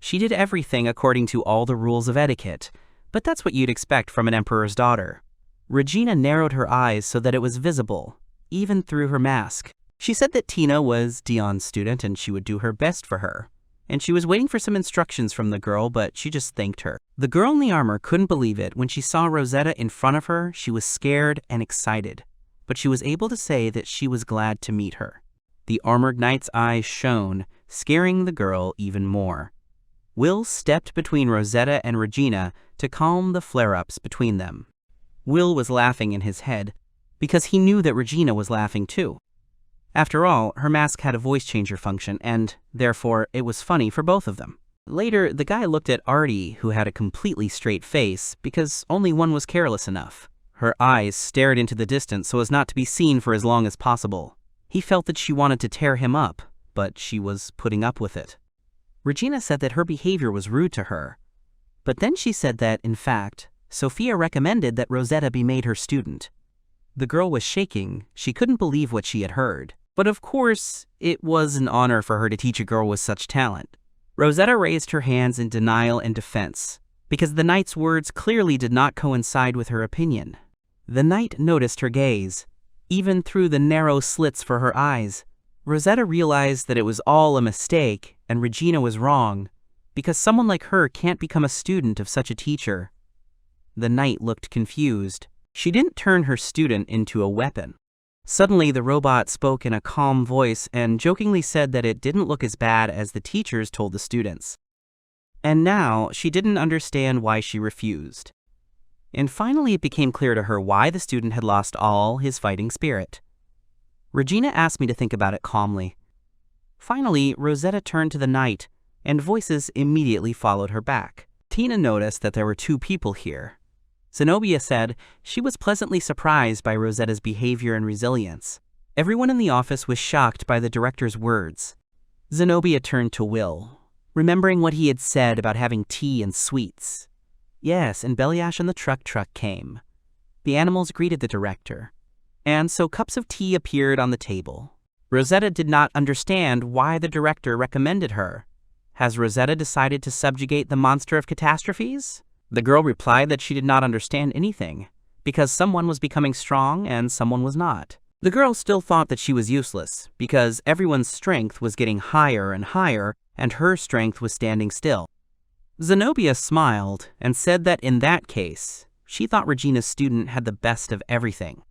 [SPEAKER 1] She did everything according to all the rules of etiquette, but that's what you'd expect from an emperor's daughter. Regina narrowed her eyes so that it was visible, even through her mask. She said that Tina was Dion's student and she would do her best for her. And she was waiting for some instructions from the girl, but she just thanked her. The girl in the armor couldn't believe it. When she saw Rosetta in front of her, she was scared and excited, but she was able to say that she was glad to meet her. The armored knight's eyes shone, scaring the girl even more. Will stepped between Rosetta and Regina to calm the flare-ups between them. Will was laughing in his head because he knew that Regina was laughing too. After all, her mask had a voice changer function, and, therefore, it was funny for both of them. Later, the guy looked at Artie, who had a completely straight face, because only one was careless enough. Her eyes stared into the distance so as not to be seen for as long as possible. He felt that she wanted to tear him up, but she was putting up with it. Regina said that her behavior was rude to her. But then she said that, in fact, Sophia recommended that Rosetta be made her student. The girl was shaking. She couldn't believe what she had heard. But of course, it was an honor for her to teach a girl with such talent. Rosetta raised her hands in denial and defense, because the knight's words clearly did not coincide with her opinion. The knight noticed her gaze, even through the narrow slits for her eyes. Rosetta realized that it was all a mistake, and Regina was wrong, because someone like her can't become a student of such a teacher. The knight looked confused. She didn't turn her student into a weapon. Suddenly, the robot spoke in a calm voice and jokingly said that it didn't look as bad as the teachers told the students. And now, she didn't understand why she refused. And finally, it became clear to her why the student had lost all his fighting spirit. Regina asked me to think about it calmly. Finally, Rosetta turned to the knight, and voices immediately followed her back. Tina noticed that there were two people here. Zenobia said she was pleasantly surprised by Rosetta's behavior and resilience. Everyone in the office was shocked by the director's words. Zenobia turned to Will, remembering what he had said about having tea and sweets. Yes, and Bellyash and the truck came. The animals greeted the director, and so cups of tea appeared on the table. Rosetta did not understand why the director recommended her. Has Rosetta decided to subjugate the monster of catastrophes? The girl replied that she did not understand anything, because someone was becoming strong and someone was not. The girl still thought that she was useless, because everyone's strength was getting higher and higher, and her strength was standing still. Zenobia smiled and said that in that case, she thought Regina's student had the best of everything.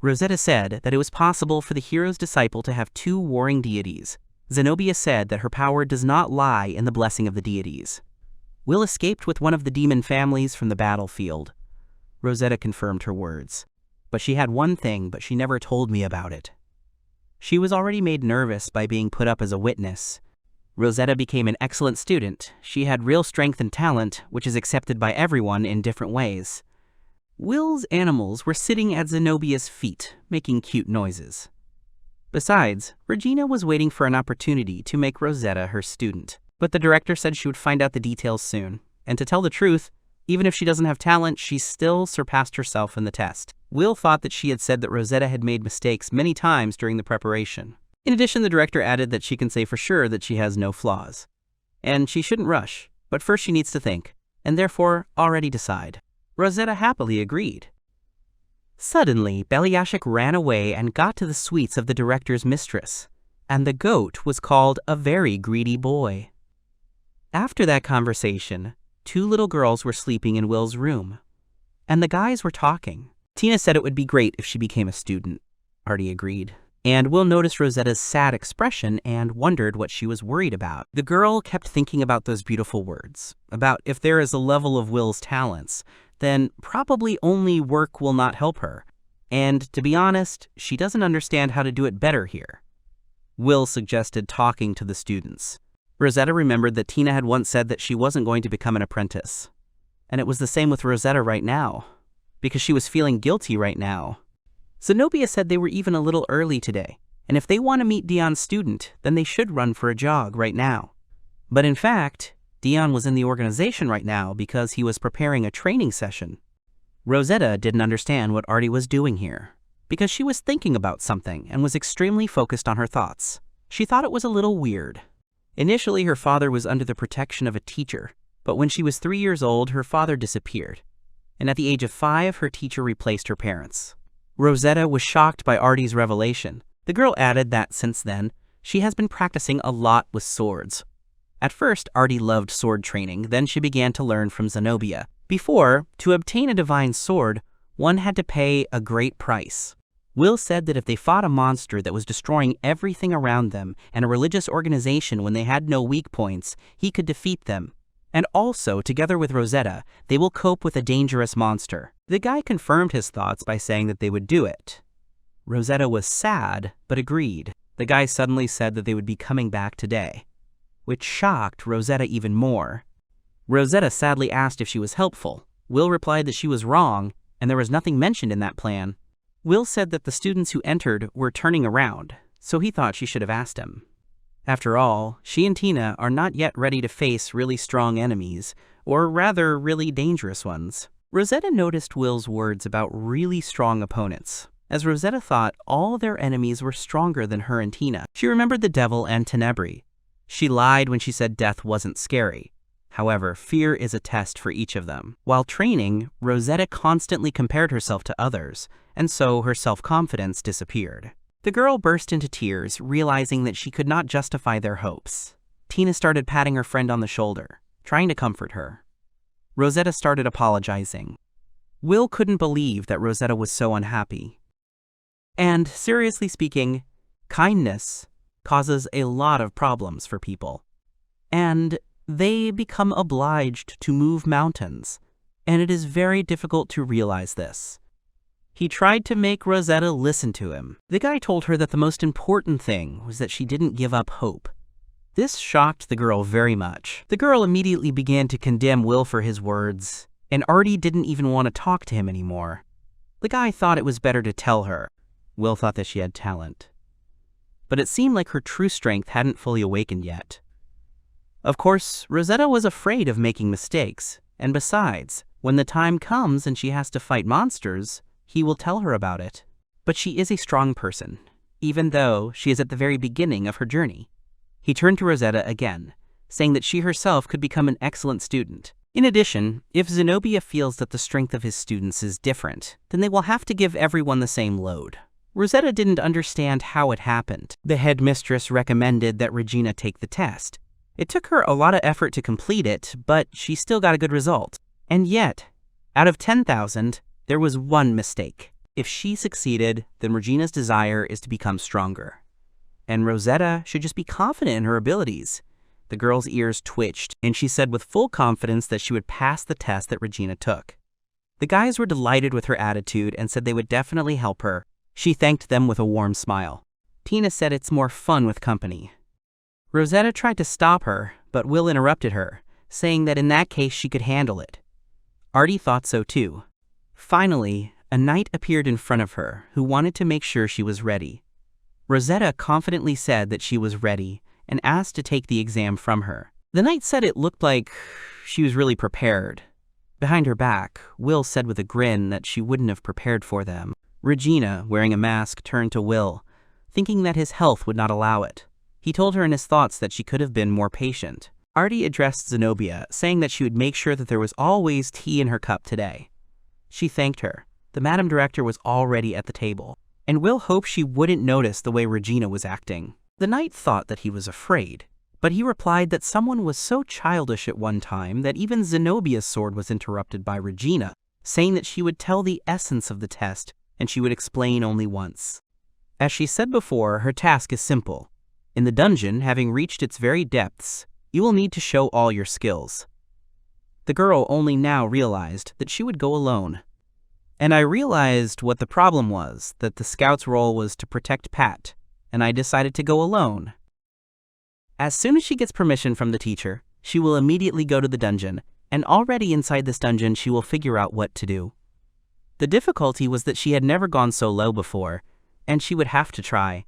[SPEAKER 1] Rosetta said that it was possible for the hero's disciple to have two warring deities. Zenobia said that her power does not lie in the blessing of the deities. Will escaped with one of the demon families from the battlefield. Rosetta confirmed her words. But she had one thing, but she never told me about it. She was already made nervous by being put up as a witness. Rosetta became an excellent student. She had real strength and talent, which is accepted by everyone in different ways. Will's animals were sitting at Zenobia's feet, making cute noises. Besides, Regina was waiting for an opportunity to make Rosetta her student. But the director said she would find out the details soon. And to tell the truth, even if she doesn't have talent, she still surpassed herself in the test. Will thought that she had said that Rosetta had made mistakes many times during the preparation. In addition, the director added that she can say for sure that she has no flaws. And she shouldn't rush, but first she needs to think, and therefore already decide. Rosetta happily agreed. Suddenly, Belyashik ran away and got to the sweets of the director's mistress, and the goat was called a very greedy boy. After that conversation, 2 little girls were sleeping in Will's room, and the guys were talking. Tina said it would be great if she became a student. Artie agreed. And Will noticed Rosetta's sad expression and wondered what she was worried about. The girl kept thinking about those beautiful words, about if there is a level of Will's talents, then probably only work will not help her. And to be honest, she doesn't understand how to do it better here. Will suggested talking to the students. Rosetta remembered that Tina had once said that she wasn't going to become an apprentice. And it was the same with Rosetta right now, because she was feeling guilty right now. Zenobia said they were even a little early today, and if they want to meet Dion's student, then they should run for a jog right now. But in fact, Dion was in the organization right now because he was preparing a training session. Rosetta didn't understand what Artie was doing here, because she was thinking about something and was extremely focused on her thoughts. She thought it was a little weird. Initially, her father was under the protection of a teacher, but when she was 3 years old, her father disappeared. And at the age of 5, her teacher replaced her parents. Rosetta was shocked by Artie's revelation. The girl added that since then, she has been practicing a lot with swords. At first, Artie loved sword training, then she began to learn from Zenobia. Before, to obtain a divine sword, one had to pay a great price. Will said that if they fought a monster that was destroying everything around them and a religious organization when they had no weak points, he could defeat them. And also, together with Rosetta, they will cope with a dangerous monster. The guy confirmed his thoughts by saying that they would do it. Rosetta was sad, but agreed. The guy suddenly said that they would be coming back today, which shocked Rosetta even more. Rosetta sadly asked if she was helpful. Will replied that she was wrong, and there was nothing mentioned in that plan. Will said that the students who entered were turning around, so he thought she should have asked him. After all, she and Tina are not yet ready to face really strong enemies, or rather really dangerous ones. Rosetta noticed Will's words about really strong opponents, as Rosetta thought all their enemies were stronger than her and Tina. She remembered the devil and Tenebri. She lied when she said death wasn't scary. However, fear is a test for each of them. While training, Rosetta constantly compared herself to others, and so her self-confidence disappeared. The girl burst into tears, realizing that she could not justify their hopes. Tina started patting her friend on the shoulder, trying to comfort her. Rosetta started apologizing. Will couldn't believe that Rosetta was so unhappy. And seriously speaking, kindness causes a lot of problems for people. And they become obliged to move mountains, and it is very difficult to realize this. He tried to make Rosetta listen to him. The guy told her that the most important thing was that she didn't give up hope. This shocked the girl very much. The girl immediately began to condemn Will for his words, and Artie didn't even want to talk to him anymore. The guy thought it was better to tell her. Will thought that she had talent. But it seemed like her true strength hadn't fully awakened yet. Of course, Rosetta was afraid of making mistakes, and besides, when the time comes and she has to fight monsters, he will tell her about it. But she is a strong person, even though she is at the very beginning of her journey. He turned to Rosetta again, saying that she herself could become an excellent student. In addition, if Zenobia feels that the strength of his students is different, then they will have to give everyone the same load. Rosetta didn't understand how it happened. The headmistress recommended that Regina take the test. It took her a lot of effort to complete it, but she still got a good result. And yet, out of 10,000, there was one mistake. If she succeeded, then Regina's desire is to become stronger. And Rosetta should just be confident in her abilities. The girl's ears twitched, and she said with full confidence that she would pass the test that Regina took. The guys were delighted with her attitude and said they would definitely help her. She thanked them with a warm smile. Tina said it's more fun with company. Rosetta tried to stop her, but Will interrupted her, saying that in that case she could handle it. Artie thought so too. Finally, a knight appeared in front of her who wanted to make sure she was ready. Rosetta confidently said that she was ready and asked to take the exam from her. The knight said it looked like she was really prepared. Behind her back, Will said with a grin that she wouldn't have prepared for them. Regina, wearing a mask, turned to Will, thinking that his health would not allow it. He told her in his thoughts that she could have been more patient. Artie addressed Zenobia, saying that she would make sure that there was always tea in her cup today. She thanked her. The Madam Director was already at the table, and Will hoped she wouldn't notice the way Regina was acting. The knight thought that he was afraid, But he replied that someone was so childish at one time that even Zenobia's sword was interrupted by Regina, saying that she would tell the essence of the test and she would explain only once. As she said before, her task is simple. In the dungeon, having reached its very depths, you will need to show all your skills. The girl only now realized that she would go alone. And I realized what the problem was, that the scout's role was to protect Pat, and I decided to go alone. As soon as she gets permission from the teacher, she will immediately go to the dungeon, and already inside this dungeon she will figure out what to do. The difficulty was that she had never gone so low before, and she would have to try.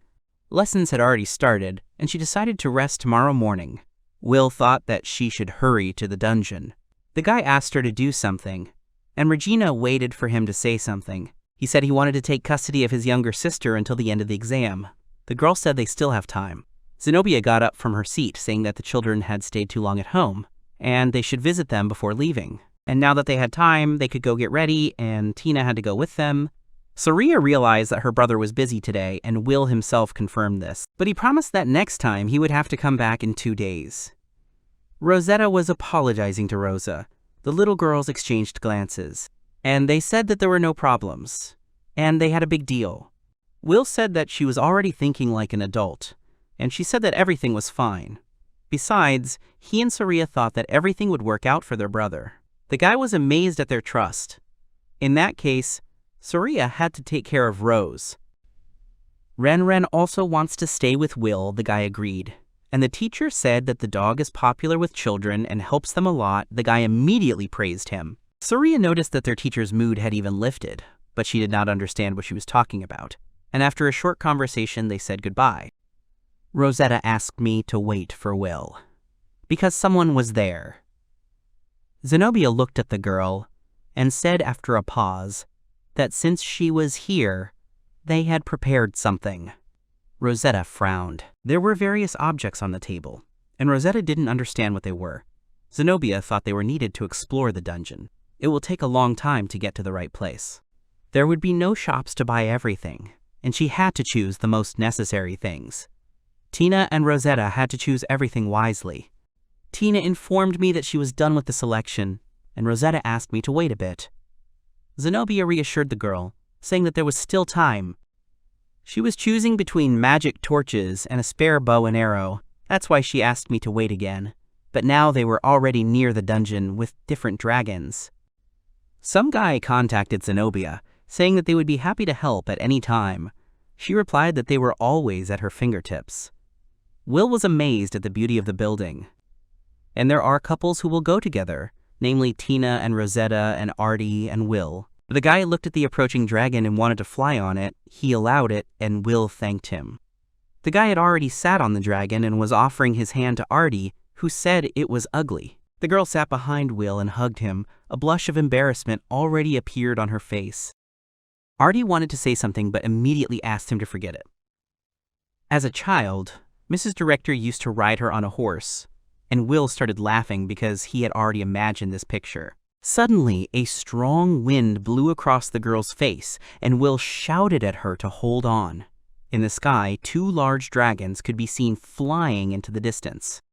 [SPEAKER 1] Lessons had already started, and she decided to rest tomorrow morning. Will thought that she should hurry to the dungeon. The guy asked her to do something, and Regina waited for him to say something. He said he wanted to take custody of his younger sister until the end of the exam. The girl said they still have time. Zenobia got up from her seat, saying that the children had stayed too long at home, and they should visit them before leaving. And now that they had time, they could go get ready, and Tina had to go with them. Saria realized that her brother was busy today, and Will himself confirmed this, but he promised that next time he would have to come back in 2 days. Rosetta was apologizing to Rosa. The little girls exchanged glances, and they said that there were no problems, and they had a big deal. Will said that she was already thinking like an adult, and she said that everything was fine. Besides, he and Saria thought that everything would work out for their brother. The guy was amazed at their trust. In that case, Saria had to take care of Rose. Ren also wants to stay with Will, the guy agreed. And the teacher said that the dog is popular with children and helps them a lot. The guy immediately praised him. Saria noticed that their teacher's mood had even lifted, but she did not understand what she was talking about. And after a short conversation, they said goodbye. Rosetta asked me to wait for Will, because someone was there. Zenobia looked at the girl and said after a pause that since she was here, they had prepared something. Rosetta frowned. There were various objects on the table, and Rosetta didn't understand what they were. Zenobia thought they were needed to explore the dungeon. It will take a long time to get to the right place. There would be no shops to buy everything, and she had to choose the most necessary things. Tina and Rosetta had to choose everything wisely. Tina informed me that she was done with the selection, and Rosetta asked me to wait a bit. Zenobia reassured the girl, saying that there was still time. She was choosing between magic torches and a spare bow and arrow. That's why she asked me to wait again. But now they were already near the dungeon with different dragons. Some guy contacted Zenobia, saying that they would be happy to help at any time. She replied that they were always at her fingertips. Will was amazed at the beauty of the building. And there are couples who will go together, namely Tina and Rosetta and Artie and Will. The guy looked at the approaching dragon and wanted to fly on it. He allowed it, and Will thanked him. The guy had already sat on the dragon and was offering his hand to Artie, who said it was ugly. The girl sat behind Will and hugged him. A blush of embarrassment already appeared on her face. Artie wanted to say something but immediately asked him to forget it. As a child, Mrs. Director used to ride her on a horse, and Will started laughing because he had already imagined this picture. Suddenly, a strong wind blew across the girl's face, and Will shouted at her to hold on. In the sky, 2 large dragons could be seen flying into the distance.